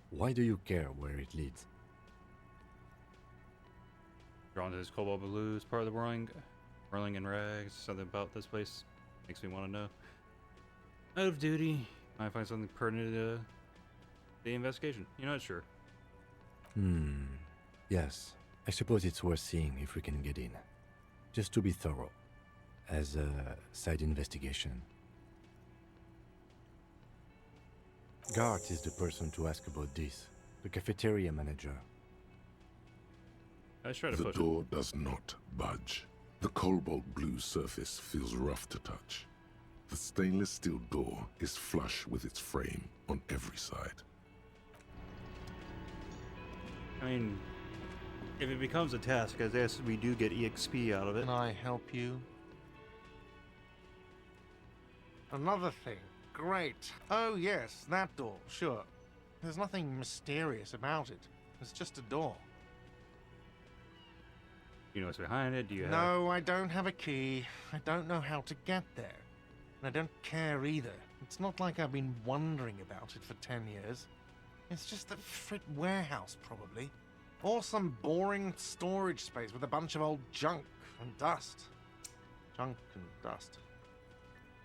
Why do you care where it leads? Drawn to this cobalt blue is part of the whirling in rags. Something about this place makes me want to know. Out of duty, I find something pertinent to the investigation. You're not sure. Yes. I suppose it's worth seeing if we can get in. Just to be thorough. As a side investigation. Gart is the person to ask about this. The cafeteria manager. I try to The push door does not budge. The cobalt blue surface feels rough to touch. The stainless steel door is flush with its frame on every side. I mean, if it becomes a task, I guess we do get EXP out of it. Can I help you? Another thing. Great. Oh, yes, that door, sure. There's nothing mysterious about it. It's just a door. You know what's behind it? Do you have... No, I don't have a key. I don't know how to get there. And I don't care either. It's not like I've been wondering about it for 10 years. It's just a frit warehouse, probably. Or some boring storage space with a bunch of old junk and dust. Junk and dust.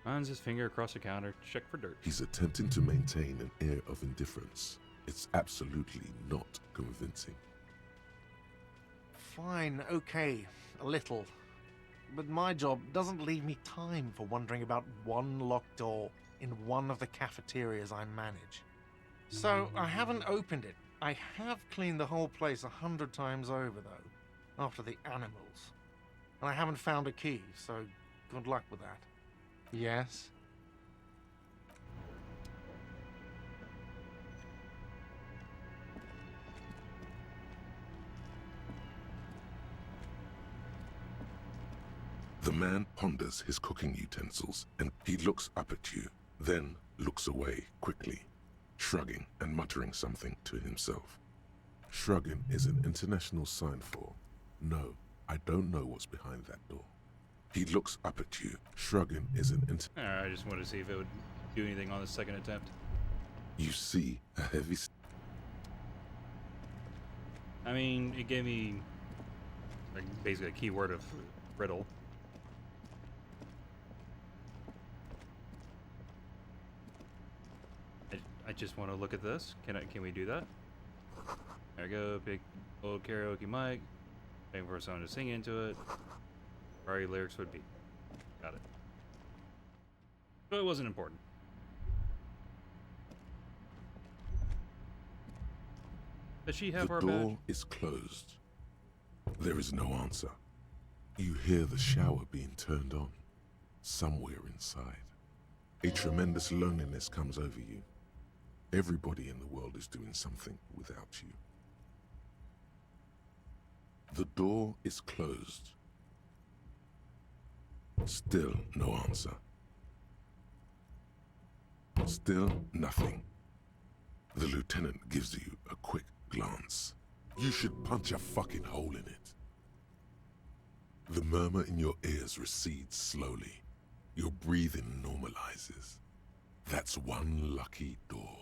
Runs his finger across the counter, check for dirt. He's attempting to maintain an air of indifference. It's absolutely not convincing. Fine, okay, a little. But my job doesn't leave me time for wondering about one locked door in one of the cafeterias I manage. So I haven't opened it. I have cleaned the whole place 100 times over, though, after the animals. And I haven't found a key, so good luck with that. Yes? The man ponders his cooking utensils and he looks up at you, then looks away quickly, shrugging and muttering something to himself. Shrugging is an international sign for, no, I don't know what's behind that door. He looks up at you. Shrugging is an Alright, I just wanted to see if it would do anything on the second attempt. You see a heavy... I mean, it gave me like, basically a keyword of riddle. I just want to look at this. Can we do that? There we go. Big old karaoke mic. Waiting for someone to sing into it. Where your lyrics would be. Got it. But it wasn't important. Does she have our badge? The badge? door is closed. There is no answer. You hear the shower being turned on. Somewhere inside. A tremendous loneliness comes over you. Everybody in the world is doing something without you. The door is closed. Still no answer. Still nothing. The lieutenant gives you a quick glance. You should punch a fucking hole in it. The murmur in your ears recedes slowly. Your breathing normalizes. That's one lucky door.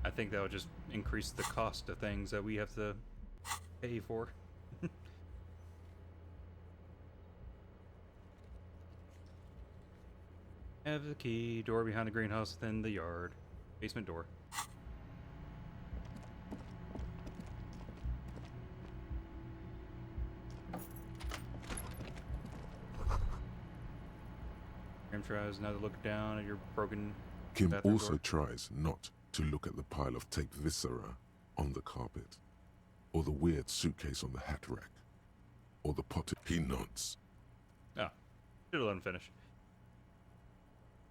I think that would just increase the cost of things that we have to pay for. Have the key, door behind the greenhouse, then the yard. Basement door. Kim tries now to look down at your broken Kim bathroom also door. tries not to look at the pile of taped viscera on the carpet, or the weird suitcase on the hat rack, or the pot. He nods. Ah, should've let him finish.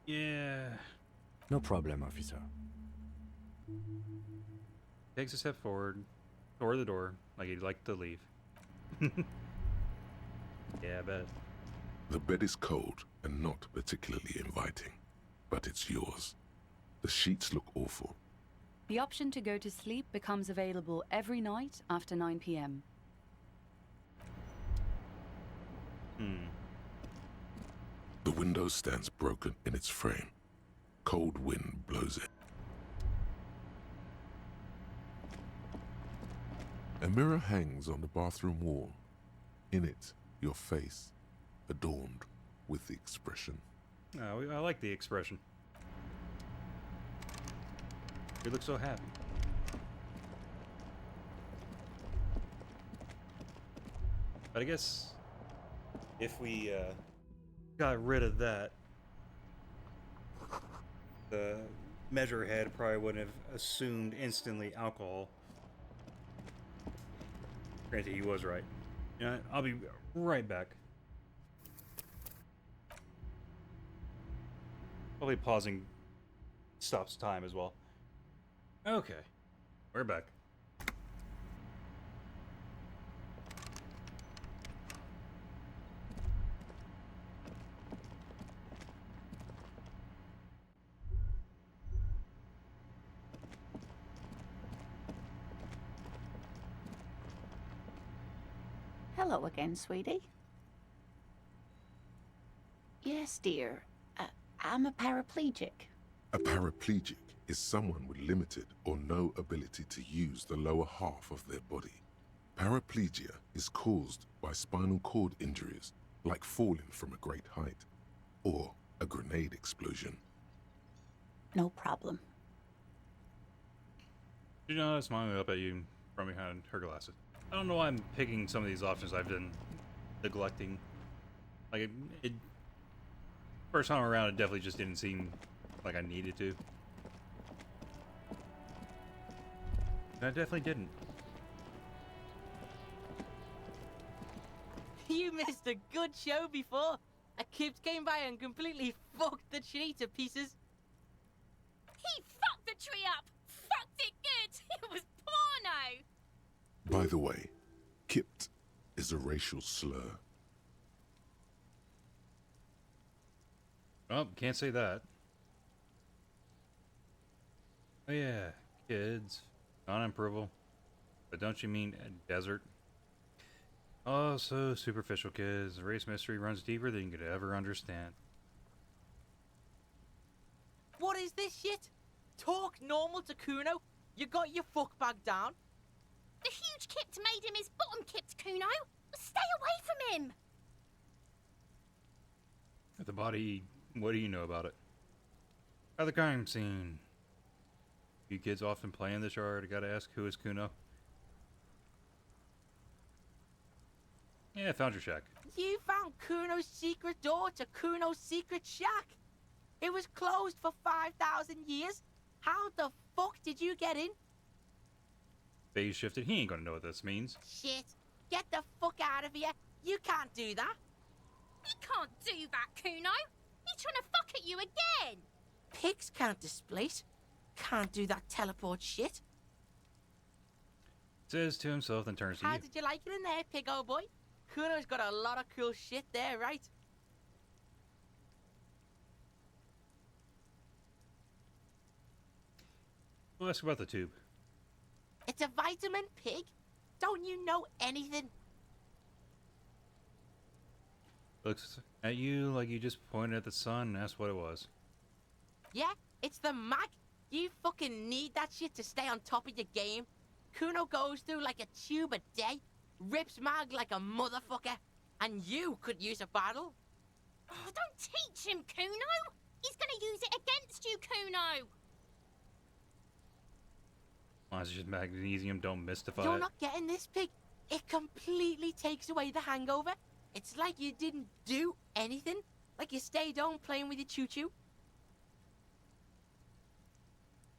Yeah. No problem, officer. Takes a step forward toward the door, like he'd like to leave. Yeah, I bet. The bed is cold and not particularly inviting, but it's yours. The sheets look awful. The option to go to sleep becomes available every night after 9 p.m. The window stands broken in its frame. Cold wind blows in. A mirror hangs on the bathroom wall. In it, your face, adorned with the expression. Oh, I like the expression. You look so happy. But I guess if we got rid of that, the measure head probably wouldn't have assumed instantly alcohol. Granted, he was right. You know, I'll be right back. Probably pausing stops time as well. Okay, we're back. Hello again, sweetie. Yes, dear. I'm a paraplegic. A paraplegic is someone with limited or no ability to use the lower half of their body. Paraplegia is caused by spinal cord injuries, like falling from a great height, or a grenade explosion. No problem. Did you know smiling up at you from behind her glasses? I don't know why I'm picking some of these options I've been neglecting. Like, it first time around, it definitely just didn't seem like I needed to. I definitely didn't. You missed a good show before. A kid came by and completely fucked the tree to pieces. He fucked the tree up! Fucked it good! It was porno! By the way, kipped is a racial slur. Oh, can't say that. Oh yeah, kids. Non-improvable. But don't you mean a desert? Oh, so superficial, kids. The race mystery runs deeper than you could ever understand. What is this shit? Talk normal to Kuno? You got your fuck bag down? The huge kipped made him his bottom kipped, Kuno! Stay away from him! At the body, what do you know about it? At the crime scene. You kids often play in this yard. I gotta ask, who is Kuno? Yeah, I found your shack. You found Kuno's secret door to Kuno's secret shack. It was closed for 5,000 years. How the fuck did you get in? Phase shifted. He ain't gonna know what this means. Shit. Get the fuck out of here. You can't do that. He can't do that, Kuno! He's trying to fuck at you again! Pigs can't displace. Can't do that teleport shit. Says to himself, then turns to How you. did you like it in there, pig old boy? Kuno's got a lot of cool shit there, right? We'll ask about the tube. It's a vitamin, pig. Don't you know anything? Looks at you like you just pointed at the sun and asked what it was. Yeah, it's the mag. You fucking need that shit to stay on top of your game. Kuno goes through like a tube a day, rips mag like a motherfucker, and you could use a battle. Oh, don't teach him, Kuno! He's gonna use it against you, Kuno! Why is it just magnesium? Don't mystify You're it. not getting this, pig. It completely takes away the hangover. It's like you didn't do anything. Like you stayed home playing with your choo-choo.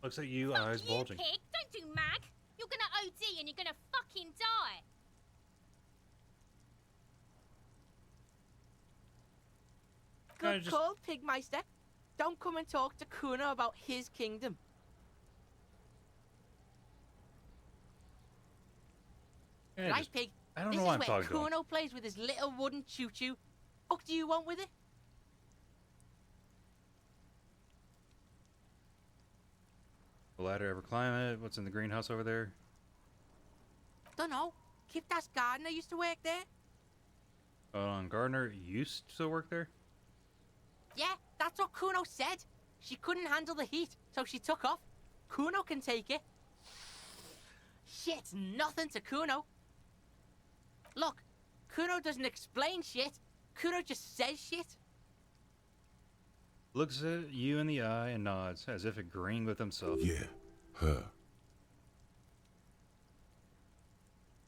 Looks at you, Fuck eyes you, bulging. pig! Don't do mag! You're gonna OD and you're gonna fucking die! Good call, Pigmeister. Don't come and talk to Kuno about his kingdom. Yeah, Right, just- pig. I don't This know is why I'm where talking to him. Kuno plays with his little wooden choo-choo. What do you want with it? The ladder ever climb it? What's in the greenhouse over there? Dunno. Kiptas gardener used to work there. Hold on, Gardner used to work there? Yeah, that's what Kuno said. She couldn't handle the heat, so she took off. Kuno can take it. Shit's nothing to Kuno. Look, Kuno doesn't explain shit. Kuno just says shit. Looks at you in the eye and nods, as if agreeing with himself. Yeah, her.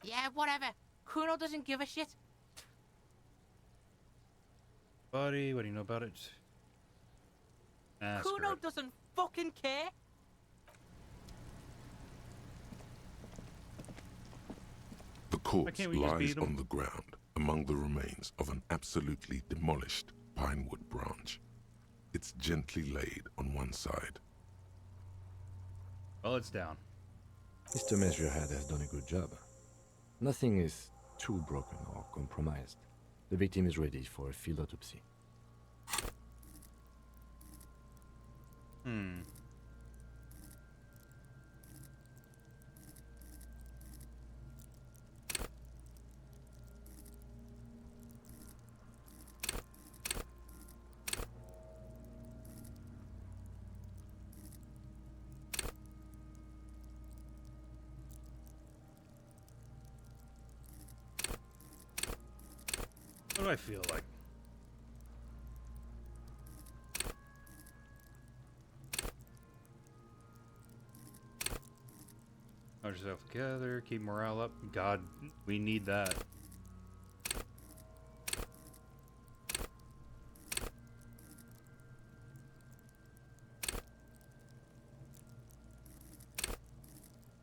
Yeah, whatever. Kuno doesn't give a shit. Buddy, what do you know about it? Ask Kuno her. doesn't fucking care. The corpse can't we just lies beat 'em? on the ground among the remains of an absolutely demolished pinewood branch. It's gently laid on one side. Well, it's down. Mr. Measurehead has done a good job. Nothing is too broken or compromised. The victim is ready for a field autopsy. What do I feel like? Hold yourself together, keep morale up. God, we need that.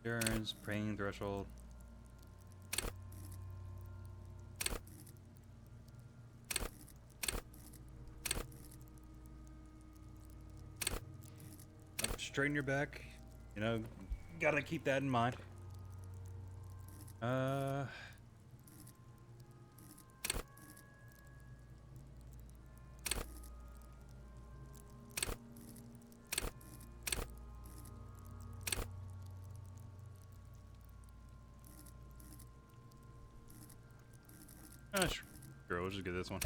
Endurance, pain threshold. Straighten your back. You know, gotta keep that in mind. Sure. We'll just get this one.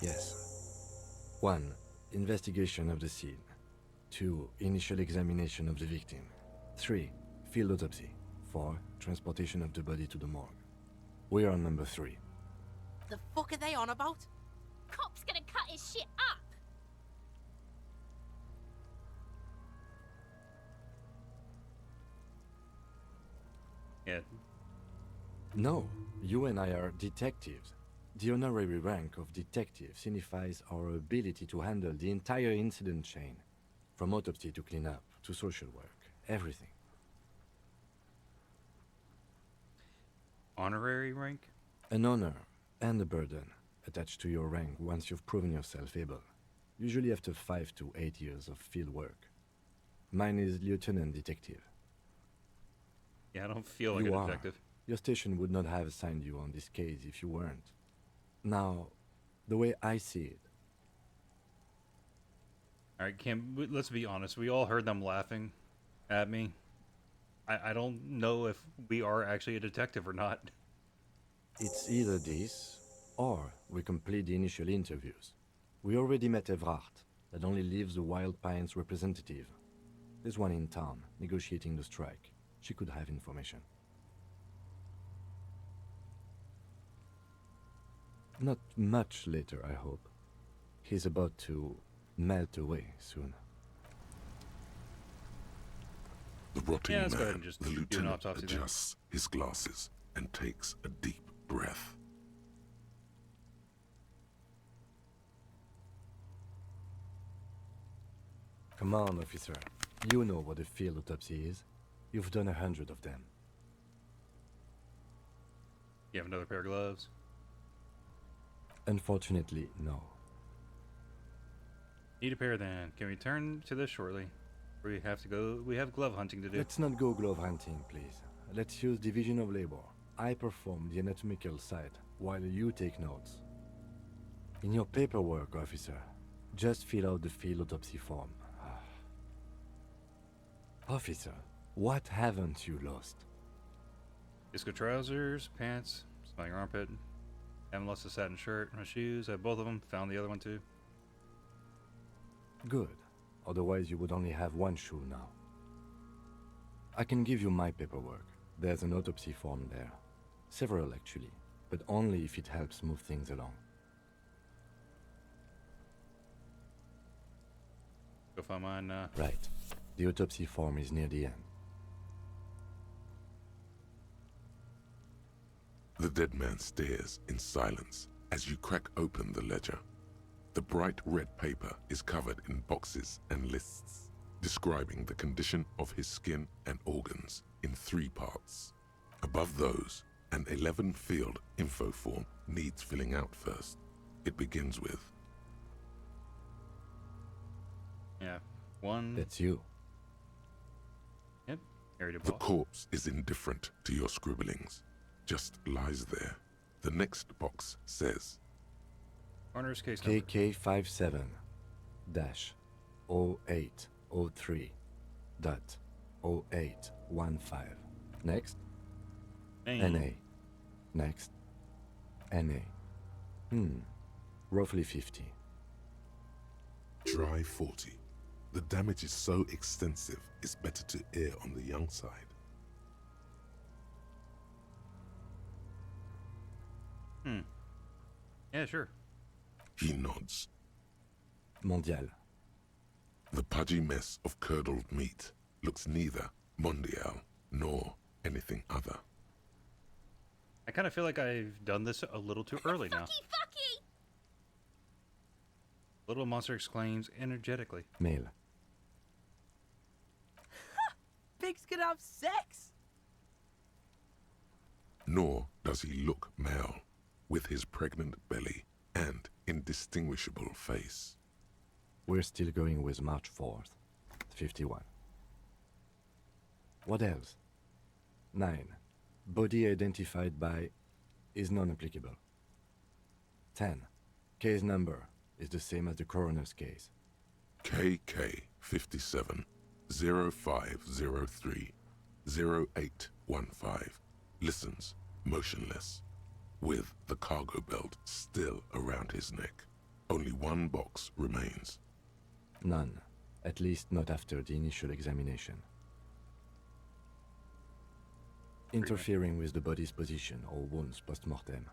Yes. 1. Investigation of the scene. 2. Initial examination of the victim. 3. Field autopsy. 4. Transportation of the body to the morgue. We are on number 3. The fuck are they on about? Cop's gonna cut his shit up. Yeah. No, you and I are detectives. The honorary rank of detective signifies our ability to handle the entire incident chain, from autopsy to cleanup to social work, everything. Honorary rank? An honor and a burden attached to your rank once you've proven yourself able, usually after 5 to 8 years of field work. Mine is lieutenant detective. Yeah, I don't feel like You a are. detective. Your station would not have assigned you on this case if you weren't. Now, the way I see it, Alright, Cam, let's be honest. We all heard them laughing at me. I don't know if we are actually a detective or not. it's either this, or we complete the initial interviews. We already met Evrard, that only leaves the Wild Pines representative. There's one in town, negotiating the strike. She could have information. Not much later, I hope. He's about to melt away soon. The rotting Yeah, let's go ahead man, and just the do an lieutenant autopsy then. adjusts his glasses and takes a deep breath. Come on, officer. You know what a field autopsy is. You've done 100 of them. You have another pair of gloves? Unfortunately, no. Need a pair then. Can we turn to this shortly? We have to go. We have glove hunting to do. Let's not go glove hunting, please. Let's use division of labor. I perform the anatomical side, while you take notes. In your paperwork, officer, just fill out the field autopsy form. Officer, what haven't you lost? Disco trousers, pants, smelling your armpit. Haven't lost a satin shirt. My shoes. I have both of them. Found the other one too. Good. Otherwise, you would only have one shoe now. I can give you my paperwork. There's an autopsy form there. Several, actually, but only if it helps move things along. Go find mine. Right. The autopsy form is near the end. The dead man stares in silence as you crack open the ledger. The bright red paper is covered in boxes and lists, describing the condition of his skin and organs in 3 parts. Above those, an 11-field info form needs filling out first. It begins with... Yeah, 1. That's you. Yep, area The corpse is indifferent to your scribblings, just lies there. The next box says... Coroner's case number. KK57-0803.0815. Next. Name. NA. Next. NA. Roughly 50. Dry 40. The damage is so extensive, it's better to err on the young side. Yeah, sure. He nods. Mondial. The pudgy mess of curdled meat looks neither mondial nor anything other. I kind of feel like I've done this a little too early now. Fucky! Little monster exclaims energetically. Male. Pigs can have sex! Nor does he look male, with his pregnant belly and indistinguishable face. We're still going with March 4th. 51. What else? 9. Body identified by is non-applicable. 10. Case number is the same as the coroner's case. KK 57 0503 0815 listens motionless, with the cargo belt still around his neck. Only one box remains. None. At least not after the initial examination. Interfering with the body's position or wounds post-mortem.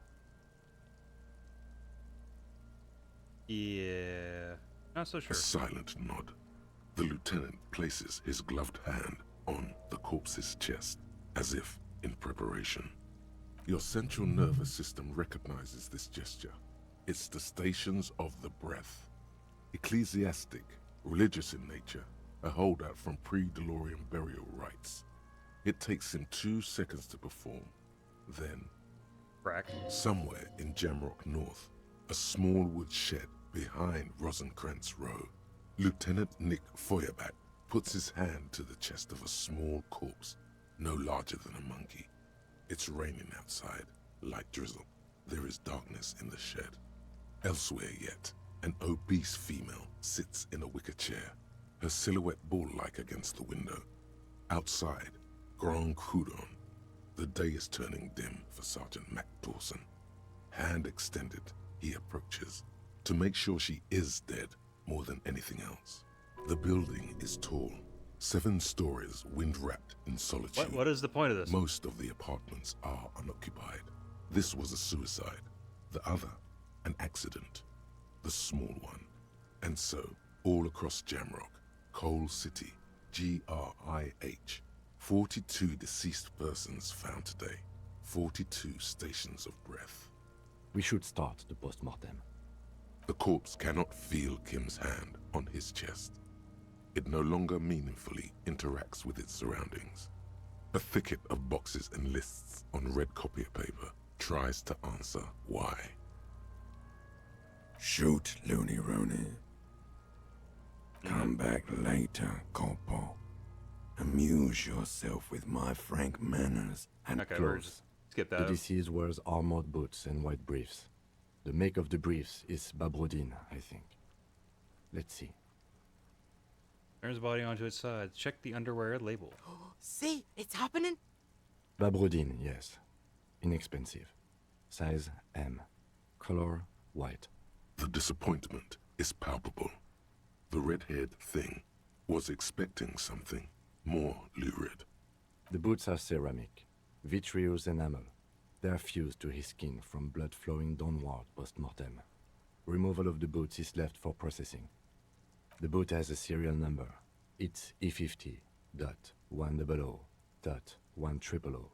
Yeah, not so sure. A silent nod. The lieutenant places his gloved hand on the corpse's chest, as if in preparation. Your central nervous system recognizes this gesture. It's the stations of the breath. Ecclesiastic, religious in nature, a holdout from pre-DeLorean burial rites. It takes him 2 seconds to perform. Then, Crack. Somewhere in Jamrock North, a small wood shed behind Rosencrantz Row, Lieutenant Nick Feuerbach puts his hand to the chest of a small corpse, no larger than a monkey. It's raining outside, light drizzle. There is darkness in the shed. Elsewhere yet, an obese female sits in a wicker chair, her silhouette bull-like against the window. Outside, Grand Coudon. The day is turning dim for Sergeant Mac Dawson. Hand extended, he approaches, to make sure she is dead more than anything else. The building is tall, 7 stories wind-wrapped in solitude. What is the point of this? Most of the apartments are unoccupied. This was a suicide. The other, an accident. The small one. And so, all across Jamrock, Coal City, GRIH, 42 deceased persons found today. 42 stations of breath. We should start the post-mortem. The corpse cannot feel Kim's hand on his chest. It no longer meaningfully interacts with its surroundings. A thicket of boxes and lists on red copier paper tries to answer why. Shoot, Looney Rooney. Come come back later, Corporal. Amuse yourself with my frank manners and Okay, we're Close. just skip The that. deceased wears armored boots and white briefs. The make of the briefs is Babrodin, I think. Let's see. Turns the body onto its side. Check the underwear label. See, it's happening. Babrodin, yes. Inexpensive. Size M. Color white. The disappointment is palpable. The red-haired thing was expecting something more lurid. The boots are ceramic, vitreous enamel. They are fused to his skin from blood flowing downward post-mortem. Removal of the boots is left for processing. The boot has a serial number. It's E50.100.100.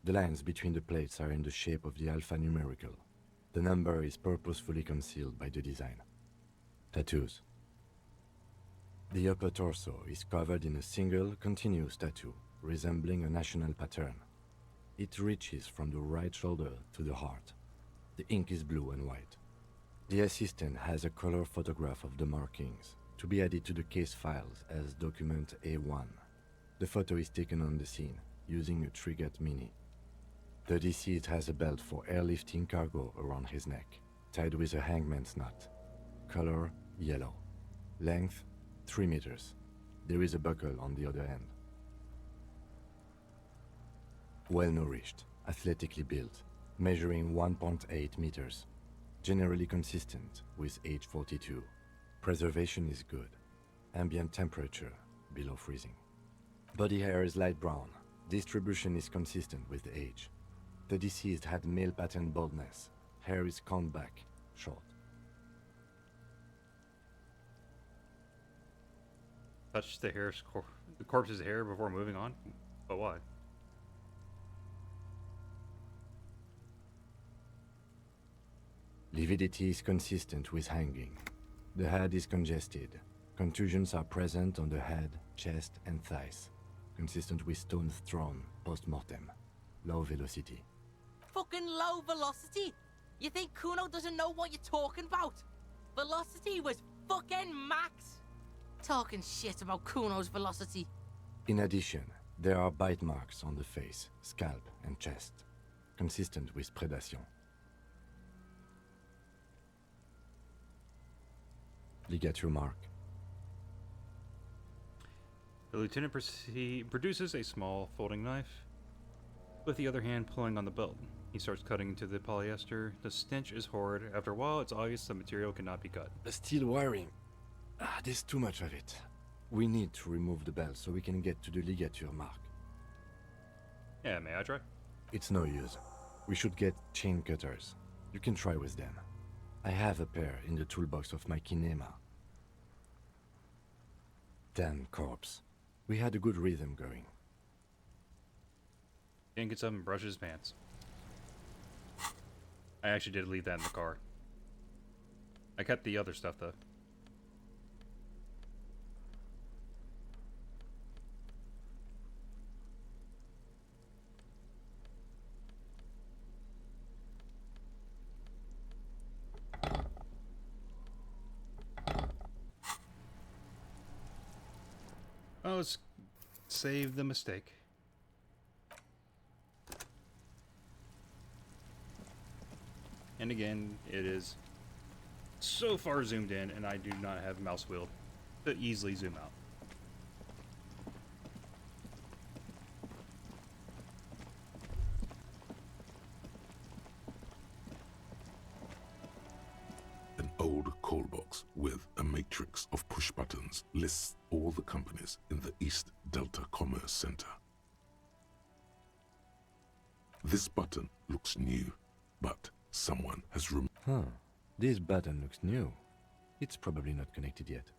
The lines between the plates are in the shape of the alphanumerical. The number is purposefully concealed by the design. Tattoos. The upper torso is covered in a single, continuous tattoo, resembling a national pattern. It reaches from the right shoulder to the heart. The ink is blue and white. The assistant has a color photograph of the markings, to be added to the case files as document A1. The photo is taken on the scene, using a Trigat Mini. The deceased has a belt for airlifting cargo around his neck, tied with a hangman's knot. Color yellow. Length 3 meters. There is a buckle on the other end. Well-nourished, athletically built, measuring 1.8 meters. Generally consistent with age 42. Preservation is good. Ambient temperature below freezing. Body hair is light brown. Distribution is consistent with the age. The deceased had male pattern baldness. Hair is combed back, short. Touch the the corpse's hair before moving on? But why? Lividity is consistent with hanging. The head is congested. Contusions are present on the head, chest, and thighs. Consistent with stones thrown post-mortem. Low velocity. Fucking low velocity? You think Kuno doesn't know what you're talking about? Velocity was fucking max. Talking shit about Kuno's velocity. In addition, there are bite marks on the face, scalp, and chest. Consistent with predation. Ligature mark. The lieutenant produces a small folding knife, with the other hand pulling on the belt. He starts cutting into the polyester. The stench is horrid. After a while, it's obvious the material cannot be cut. The steel wiring. There's too much of it. We need to remove the belt so we can get to the ligature mark. Yeah, may I try? It's no use. We should get chain cutters. You can try with them. I have a pair in the toolbox of my kinema. Damn corpse. We had a good rhythm going. Dan gets up and brushes his pants. I actually did leave that in the car. I kept the other stuff though. Oh, let's save the mistake. And again, it is so far zoomed in, and I do not have mouse wheel to easily zoom out. An old call box with a matrix of push buttons lists all the companies in the East Delta Commerce Center. This button looks new, but someone has removed. Huh. This button looks new. It's probably not connected yet.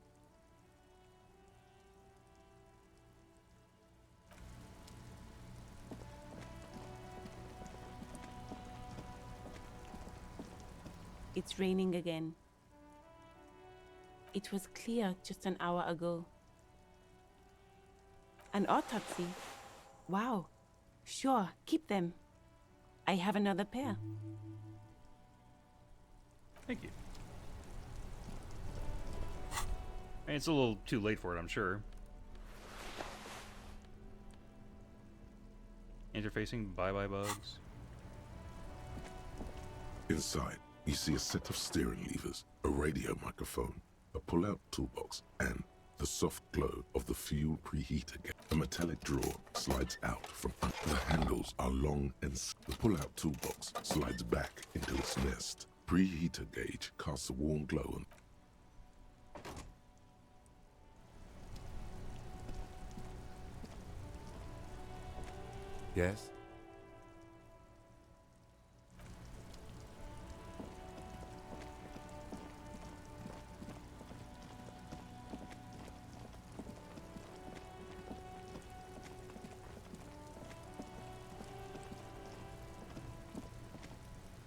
It's raining again. It was clear just an hour ago. An autopsy? Wow. Sure, keep them. I have another pair. Thank you. I mean, it's a little too late for it, I'm sure. Interfacing, bye-bye bugs. Inside, you see a set of steering levers, a radio microphone, a pull-out toolbox, and the soft glow of the fuel preheater gauge. A metallic drawer slides out from under. The handles are long and the pull-out toolbox slides back into its nest. Preheater gauge casts a warm glow on. Yes?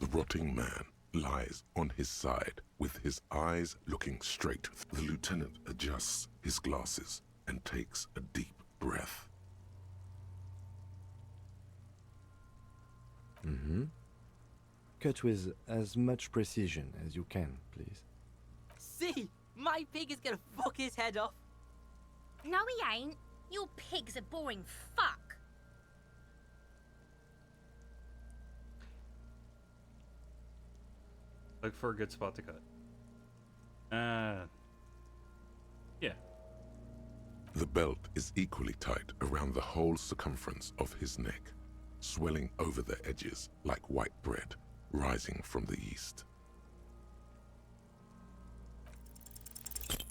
The rotting man lies on his side with his eyes looking straight. The lieutenant adjusts his glasses and takes a deep breath. Mm-hmm. Cut with as much precision as you can, please. See, my pig is gonna fuck his head off. No, he ain't. Your pig's a boring fuck. Look for a good spot to cut. Yeah. The belt is equally tight around the whole circumference of his neck, swelling over the edges like white bread rising from the east.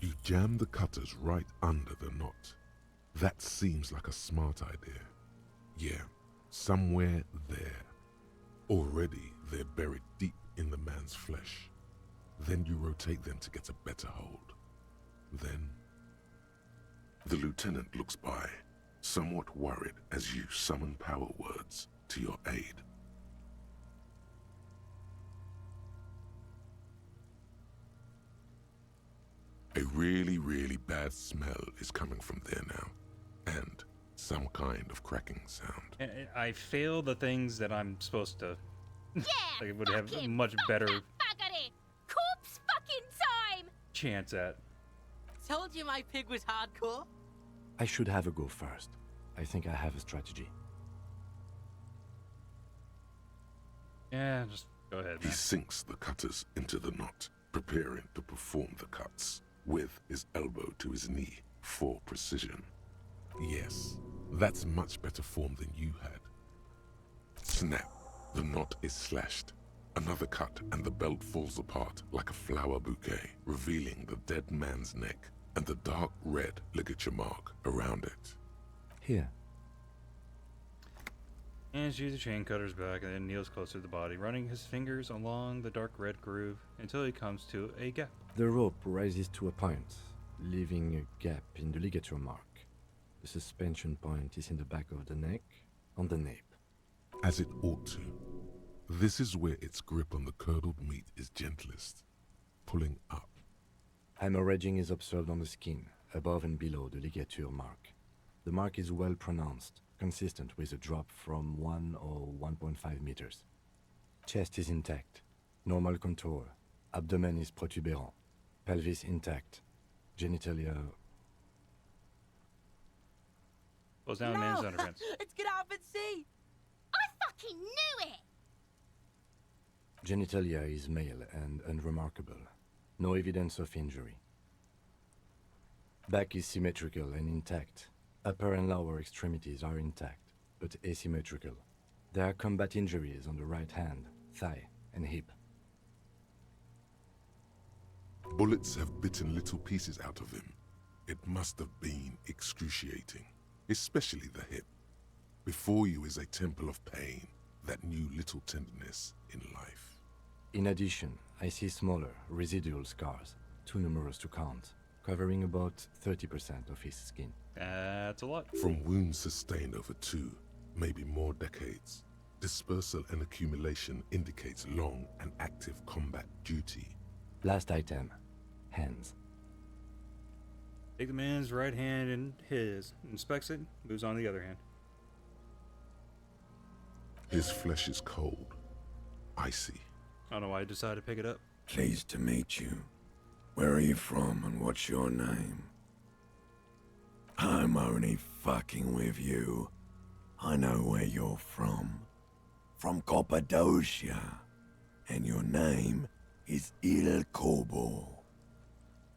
You jam the cutters right under the knot. That seems like a smart idea. Yeah, somewhere there. Already they're buried deep in the man's flesh. Then you rotate them to get a better hold. Then the lieutenant looks by, somewhat worried as you summon power words to your aid. A really, really bad smell is coming from there now, and some kind of cracking sound. I fail the things that I'm supposed to. Yeah, like it would have a him, much better buggery. Corpse fucking time! chance at. Told you my pig was hardcore. I should have a go first. I think I have a strategy. Yeah, just go ahead, He man. sinks the cutters into the knot, preparing to perform the cuts, with his elbow to his knee for precision. Yes, that's much better form than you had. Snap, the knot is slashed. Another cut and the belt falls apart like a flower bouquet, revealing the dead man's neck and the dark red ligature mark around it. Here. And shoots the chain cutters back and then kneels closer to the body, running his fingers along the dark red groove until he comes to a gap. The rope rises to a point, leaving a gap in the ligature mark. The suspension point is in the back of the neck, on the nape. As it ought to. This is where its grip on the curdled meat is gentlest, pulling up. Hemorrhaging is observed on the skin, above and below the ligature mark. The mark is well pronounced, consistent with a drop from 1 or 1.5 meters. Chest is intact, normal contour. Abdomen is protuberant, pelvis intact, genitalia. Goes down No, man's underpants. it's gonna happen, see? I fucking knew it! Genitalia is male and unremarkable. No evidence of injury. Back is symmetrical and intact. Upper and lower extremities are intact, but asymmetrical. There are combat injuries on the right hand, thigh, and hip. Bullets have bitten little pieces out of him. It must have been excruciating, especially the hip. Before you is a temple of pain that knew little tenderness in life. In addition, I see smaller, residual scars, too numerous to count, covering about 30% of his skin. That's a lot. From wounds sustained over 2, maybe more decades, dispersal and accumulation indicates long and active combat duty. Last item, hands. Take the man's right hand in his, inspects it, moves on to the other hand. His flesh is cold, icy. I don't know why I decided to pick it up. Pleased to meet you. Where are you from and what's your name? I'm only fucking with you. I know where you're from. From Cappadocia. And your name is Il Corbo.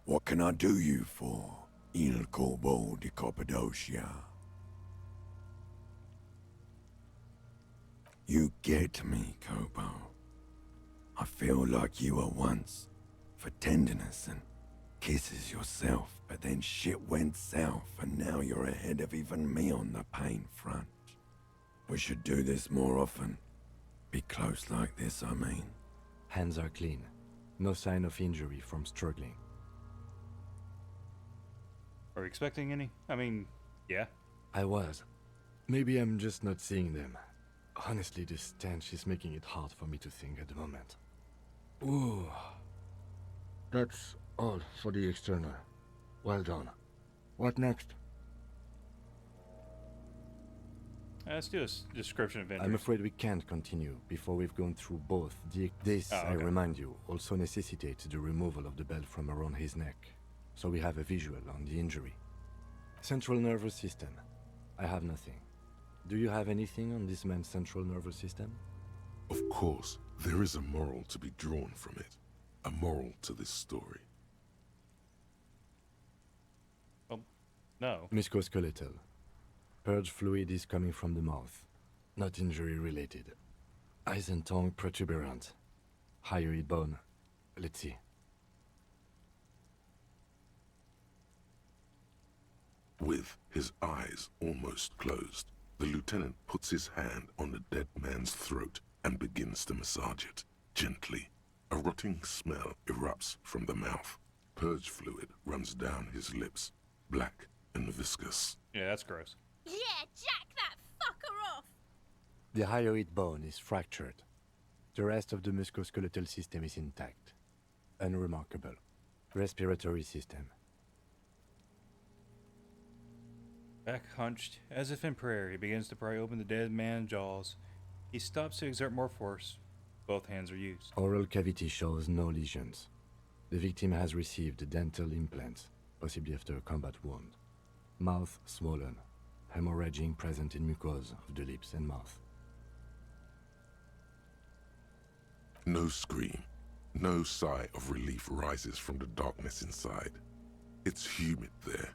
What can I do you for, Il Corbo de Cappadocia? You get me, Kobo. I feel like you were once, for tenderness and kisses yourself, but then shit went south and now you're ahead of even me on the pain front. We should do this more often. Be close like this, I mean. Hands are clean. No sign of injury from struggling. Are you expecting any? I mean, yeah. I was. Maybe I'm just not seeing them. Honestly, this stench is making it hard for me to think at the moment. Ooh. That's all for the external. Well done. What next? Let's do a description of injuries. I'm afraid we can't continue before we've gone through both. This, I remind you, also necessitates the removal of the belt from around his neck, so we have a visual on the injury. Central nervous system. I have nothing. Do you have anything on this man's central nervous system? Of course, there is a moral to be drawn from it. A moral to this story. Well, no. Musculoskeletal. Purge fluid is coming from the mouth. Not injury related. Eyes and tongue protuberant. Hyoid bone. Let's see. With his eyes almost closed, the lieutenant puts his hand on the dead man's throat and begins to massage it, gently. A rotting smell erupts from the mouth. Purge fluid runs down his lips, black and viscous. Yeah, that's gross. Yeah, jack that fucker off! The hyoid bone is fractured. The rest of the musculoskeletal system is intact. Unremarkable. Respiratory system. Back hunched, as if in prayer, he begins to pry open the dead man's jaws. He stops to exert more force. Both hands are used. Oral cavity shows no lesions. The victim has received dental implants, possibly after a combat wound. Mouth swollen. Hemorrhaging present in mucosa of the lips and mouth. No scream, no sigh of relief rises from the darkness inside. It's humid there.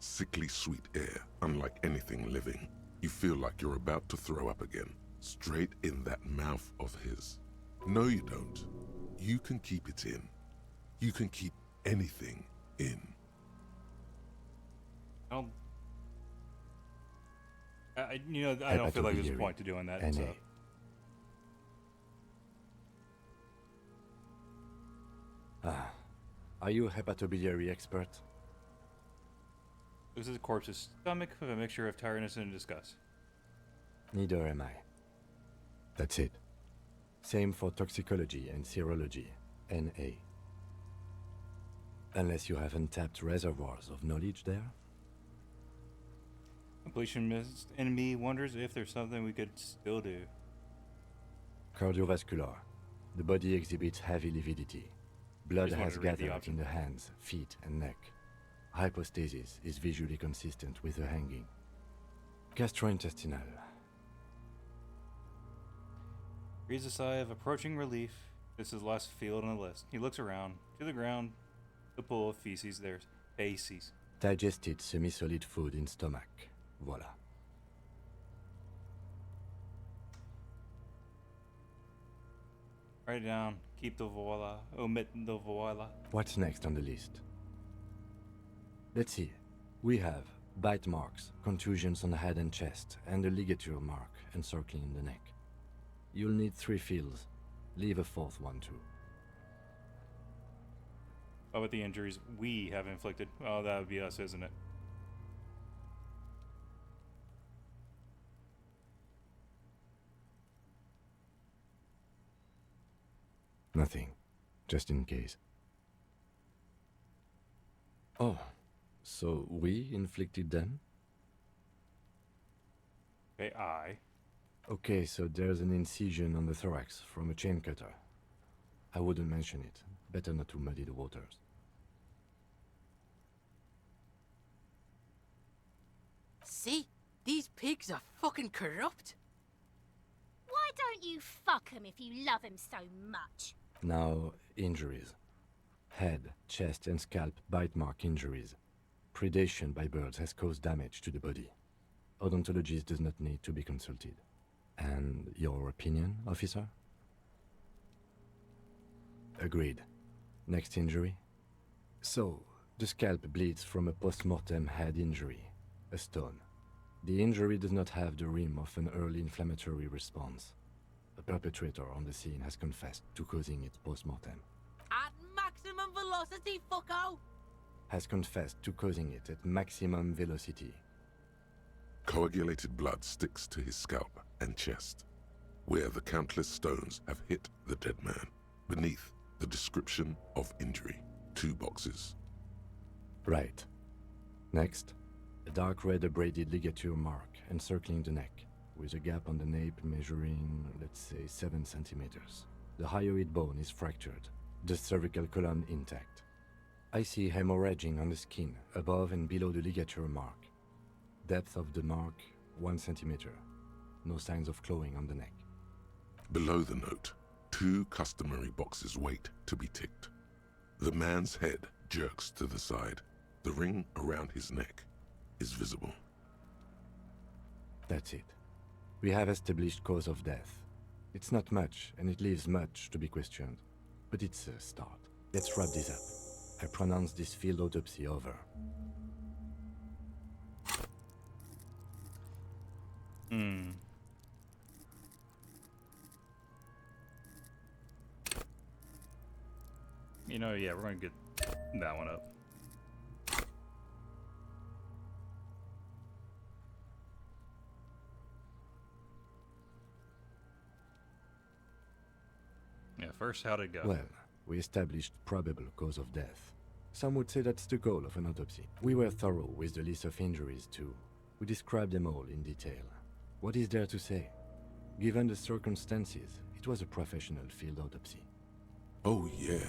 Sickly sweet air, unlike anything living. You feel like you're about to throw up again, straight in that mouth of his. No, you don't. You can keep it in. You can keep anything in. I don't feel like there's a point to doing that. So. Are you a hepatobiliary expert? This is the corpse's stomach with a mixture of tiredness and disgust. Neither am I. That's it. Same for toxicology and serology, NA. Unless you have untapped reservoirs of knowledge there? Completionist in me wonders if there's something we could still do. Cardiovascular. The body exhibits heavy lividity. Blood Just wanted has to read the gathered option. in the hands, feet, and neck. Hypostasis is visually consistent with the hanging. Gastrointestinal. Breathes a sigh of approaching relief. This is the last field on the list. He looks around, to the ground, the pool of feces, there's faces. Digested semi-solid food in stomach. Voila. Write it down. Keep the voila. Omit the voila. What's next on the list? Let's see. We have bite marks, contusions on the head and chest, and a ligature mark encircling the neck. You'll need 3 fields. Leave a 4th one too. How about the injuries we have inflicted? Oh, that would be us, isn't it? Nothing. Just in case. Oh, so we inflicted them? Okay, Okay, so there's an incision on the thorax from a chain cutter. I wouldn't mention it. Better not to muddy the waters. See? These pigs are fucking corrupt. Why don't you fuck him if you love him so much? Now, injuries. Head, chest and scalp bite mark injuries. Predation by birds has caused damage to the body. Odontologist does not need to be consulted. And your opinion, officer? Agreed. Next injury? So, the scalp bleeds from a post-mortem head injury, a stone. The injury does not have the rim of an early inflammatory response. The perpetrator on the scene has confessed to causing it post-mortem. At maximum velocity, fucko! Has confessed to causing it at maximum velocity. Coagulated blood sticks to his scalp and chest, where the countless stones have hit the dead man. Beneath, the description of injury. 2 boxes. Right. Next, a dark red abraded ligature mark encircling the neck, with a gap on the nape measuring, let's say, 7 centimeters. The hyoid bone is fractured, the cervical column intact. I see hemorrhaging on the skin, above and below the ligature mark. Depth of the mark, 1 centimeter. No signs of clawing on the neck. Below the note, 2 customary boxes wait to be ticked. The man's head jerks to the side. The ring around his neck is visible. That's it. We have established cause of death. It's not much, and it leaves much to be questioned. But it's a start. Let's wrap this up. I pronounce this field autopsy over. You know, yeah, we're gonna get that one up. Yeah, first, how'd it go? Well, we established probable cause of death. Some would say that's the goal of an autopsy. We were thorough with the list of injuries, too. We described them all in detail. What is there to say? Given the circumstances, it was a professional field autopsy. Oh yeah,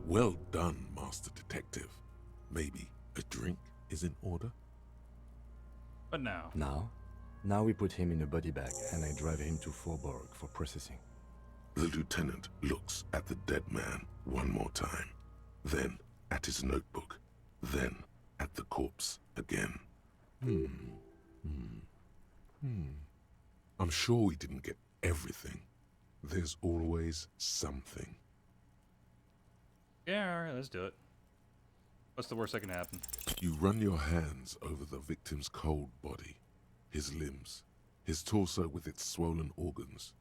well done, Master Detective. Maybe a drink is in order? But now? Now we put him in a body bag and I drive him to Faubourg for processing. The lieutenant looks at the dead man one more time, then at his notebook, then at the corpse again. I'm sure we didn't get everything. There's always something. Yeah, alright, let's do it. What's the worst that can happen? You run your hands over the victim's cold body, his limbs, his torso with its swollen organs.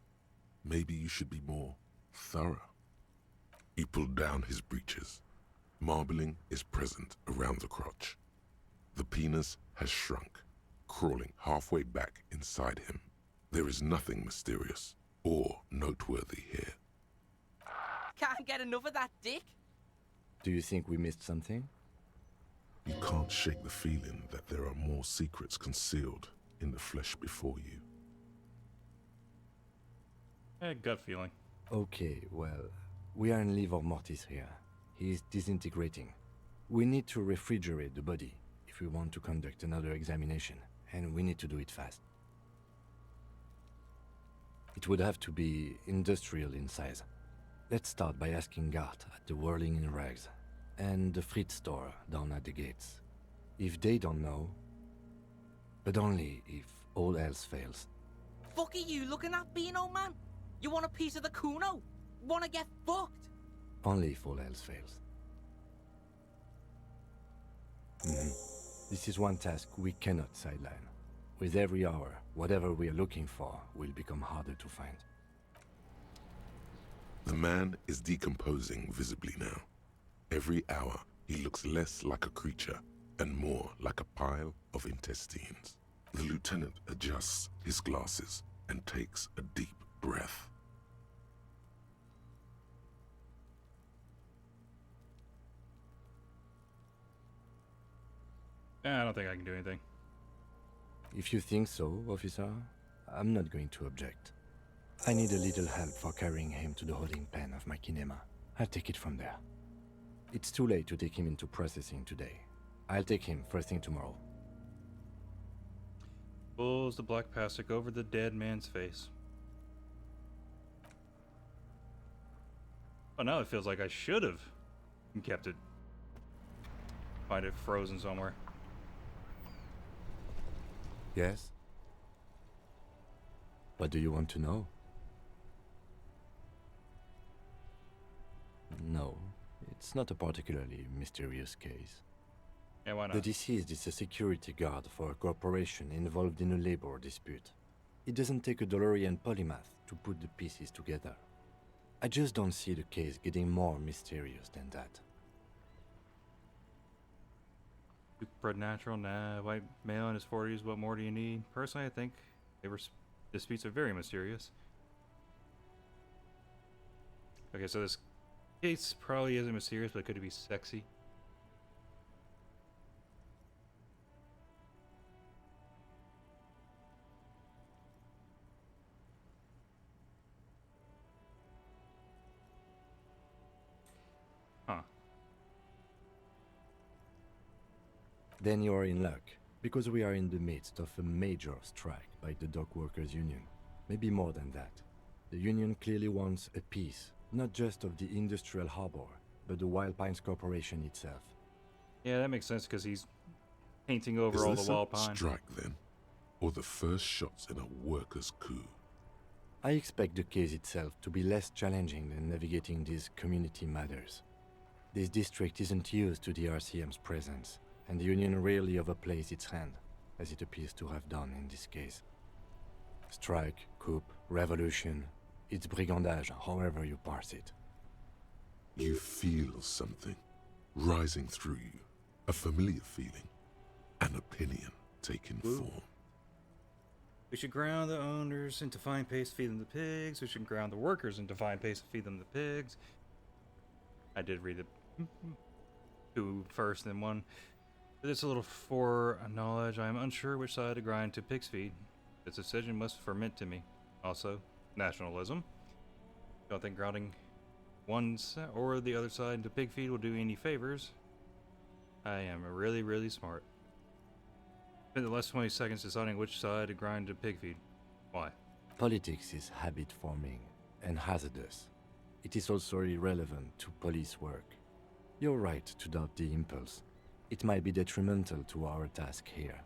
Maybe you should be more thorough. You pull down his breeches. Marbling is present around the crotch. The penis has shrunk, crawling halfway back inside him. There is nothing mysterious or noteworthy here. Can't get enough of that dick. Do you think we missed something? You can't shake the feeling that there are more secrets concealed in the flesh before you. Gut feeling. Okay, well, we are in livor mortis here. He is disintegrating. We need to refrigerate the body if we want to conduct another examination, and we need to do it fast. It would have to be industrial in size. Let's start by asking Gart at the Whirling in Rags and the Fritz store down at the gates. If they don't know, but only if all else fails. Fuck are you looking at, being old man? You want a piece of the Kuno? Wanna get fucked? Only if all else fails. This is one task we cannot sideline. With every hour, whatever we are looking for will become harder to find. The man is decomposing visibly now. Every hour, he looks less like a creature and more like a pile of intestines. The lieutenant adjusts his glasses and takes a deep breath. I don't think I can do anything. If you think so, officer, I'm not going to object. I need a little help for carrying him to the holding pen of my kinema. I'll take it from there. It's too late to take him into processing today. I'll take him first thing tomorrow. Pulls the black plastic over the dead man's face. Oh, now it feels like I should have kept it. Find it frozen somewhere. Yes? What do you want to know? No, it's not a particularly mysterious case. Yeah, why not? The deceased is a security guard for a corporation involved in a labor dispute. It doesn't take a DeLorean polymath to put the pieces together. I just don't see the case getting more mysterious than that. Supernatural, nah. White male in his 40s, what more do you need? Personally, I think disputes are very mysterious. Okay, so this case probably isn't mysterious, but could it be sexy? Huh. Then you are in luck, because we are in the midst of a major strike by the dock workers union. Maybe more than that. The union clearly wants a piece, not just of the industrial harbor, but the Wild Pines Corporation itself. Yeah, that makes sense because he's painting over all the Is Wild this a Pine. strike then? Or the first shots in a workers' coup? I expect the case itself to be less challenging than navigating these community matters. This district isn't used to the RCM's presence, and the Union rarely overplays its hand, as it appears to have done in this case. Strike, coup, revolution, it's brigandage, however you parse it. You feel something rising through you, a familiar feeling, an opinion taking form. We should ground the owners into fine paste, feed them the pigs. We should ground the workers into fine paste, feed them the pigs. I did read the two first, then one. But it's a little foreknowledge. I am unsure which side to grind to pig's feed. This decision must ferment to me. Also, nationalism. Don't think grounding one or the other side into pig feed will do any favors. I am really, really smart. Spent the last 20 seconds deciding which side to grind to pig feed. Why? Politics is habit forming and hazardous. It is also irrelevant to police work. You're right to doubt the impulse. It might be detrimental to our task here.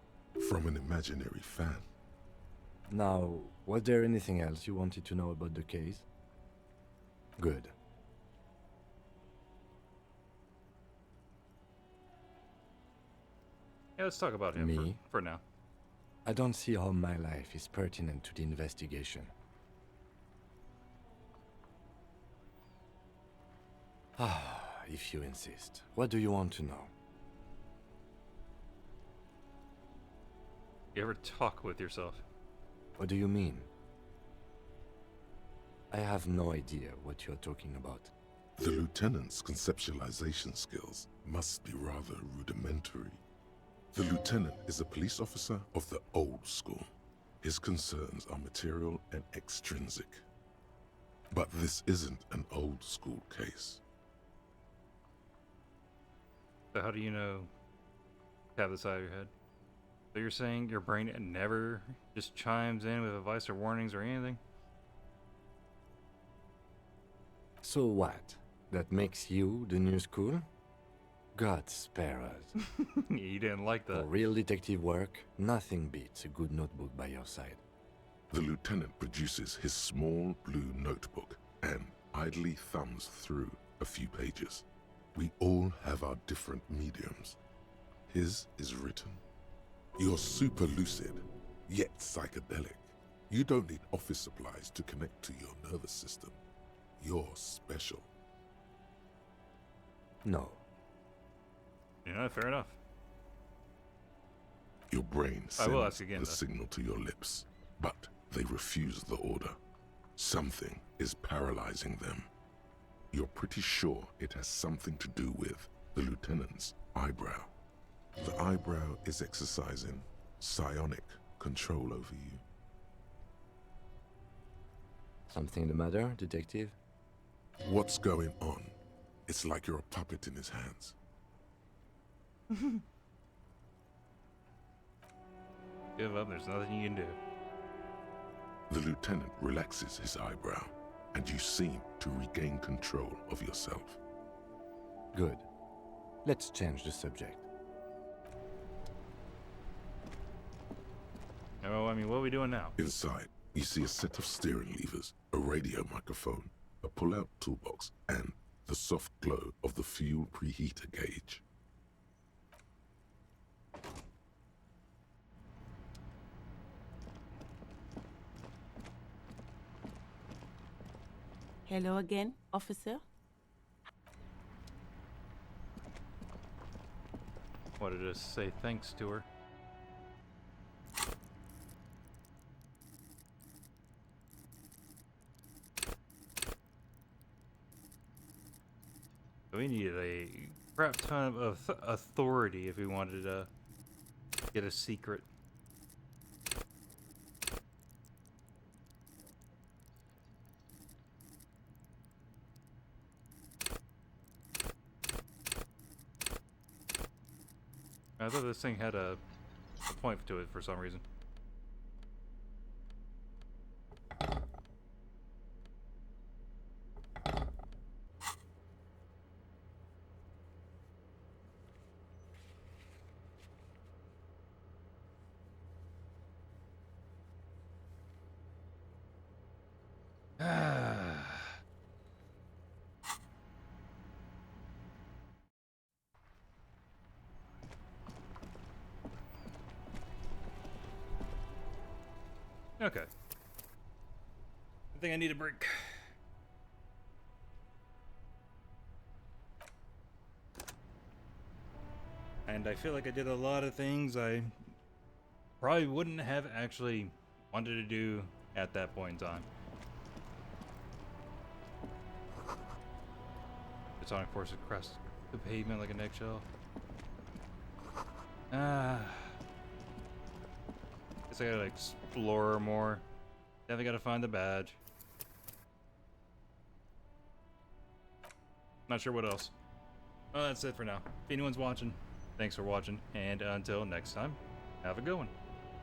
From an imaginary fan. Now, was there anything else you wanted to know about the case? Good. Yeah, let's talk about him Me? for now. I don't see how my life is pertinent to the investigation. If you insist. What do you want to know? You ever talk with yourself? What do you mean? I have no idea what you're talking about. The lieutenant's conceptualization skills must be rather rudimentary. The lieutenant is a police officer of the old school. His concerns are material and extrinsic. But this isn't an old school case. So how do you know to have this out of your head? So you're saying your brain never just chimes in with advice or warnings or anything? So what? That makes you the new school? God spare us. You didn't like that. For real detective work, nothing beats a good notebook by your side. The lieutenant produces his small blue notebook and idly thumbs through a few pages. We all have our different mediums. His is written. You're super lucid, yet psychedelic. You don't need office supplies to connect to your nervous system. You're special. No. Yeah, fair enough. Your brain I will sends ask again, the though. signal to your lips, but they refuse the order. Something is paralyzing them. You're pretty sure it has something to do with the lieutenant's eyebrow. The eyebrow is exercising psionic control over you. Something the matter, detective? What's going on? It's like you're a puppet in his hands. Give up, there's nothing you can do. The lieutenant relaxes his eyebrow, and you seem to regain control of yourself. Good. Let's change the subject. Oh, I mean, what are we doing now? Inside, you see a set of steering levers, a radio microphone, a pull-out toolbox, and the soft glow of the fuel preheater gauge. Hello again, officer. Wanted to say thanks to her. We needed a crap ton of authority if we wanted to get a secret. I thought this thing had a point to it for some reason. Okay. I think I need a break. And I feel like I did a lot of things I probably wouldn't have actually wanted to do at that point in time. The sonic force across the pavement like an eggshell. Guess I gotta explore more. Definitely gotta find the badge. Not sure what else. Well, that's it for now. If anyone's watching, thanks for watching, and until next time, have a good one.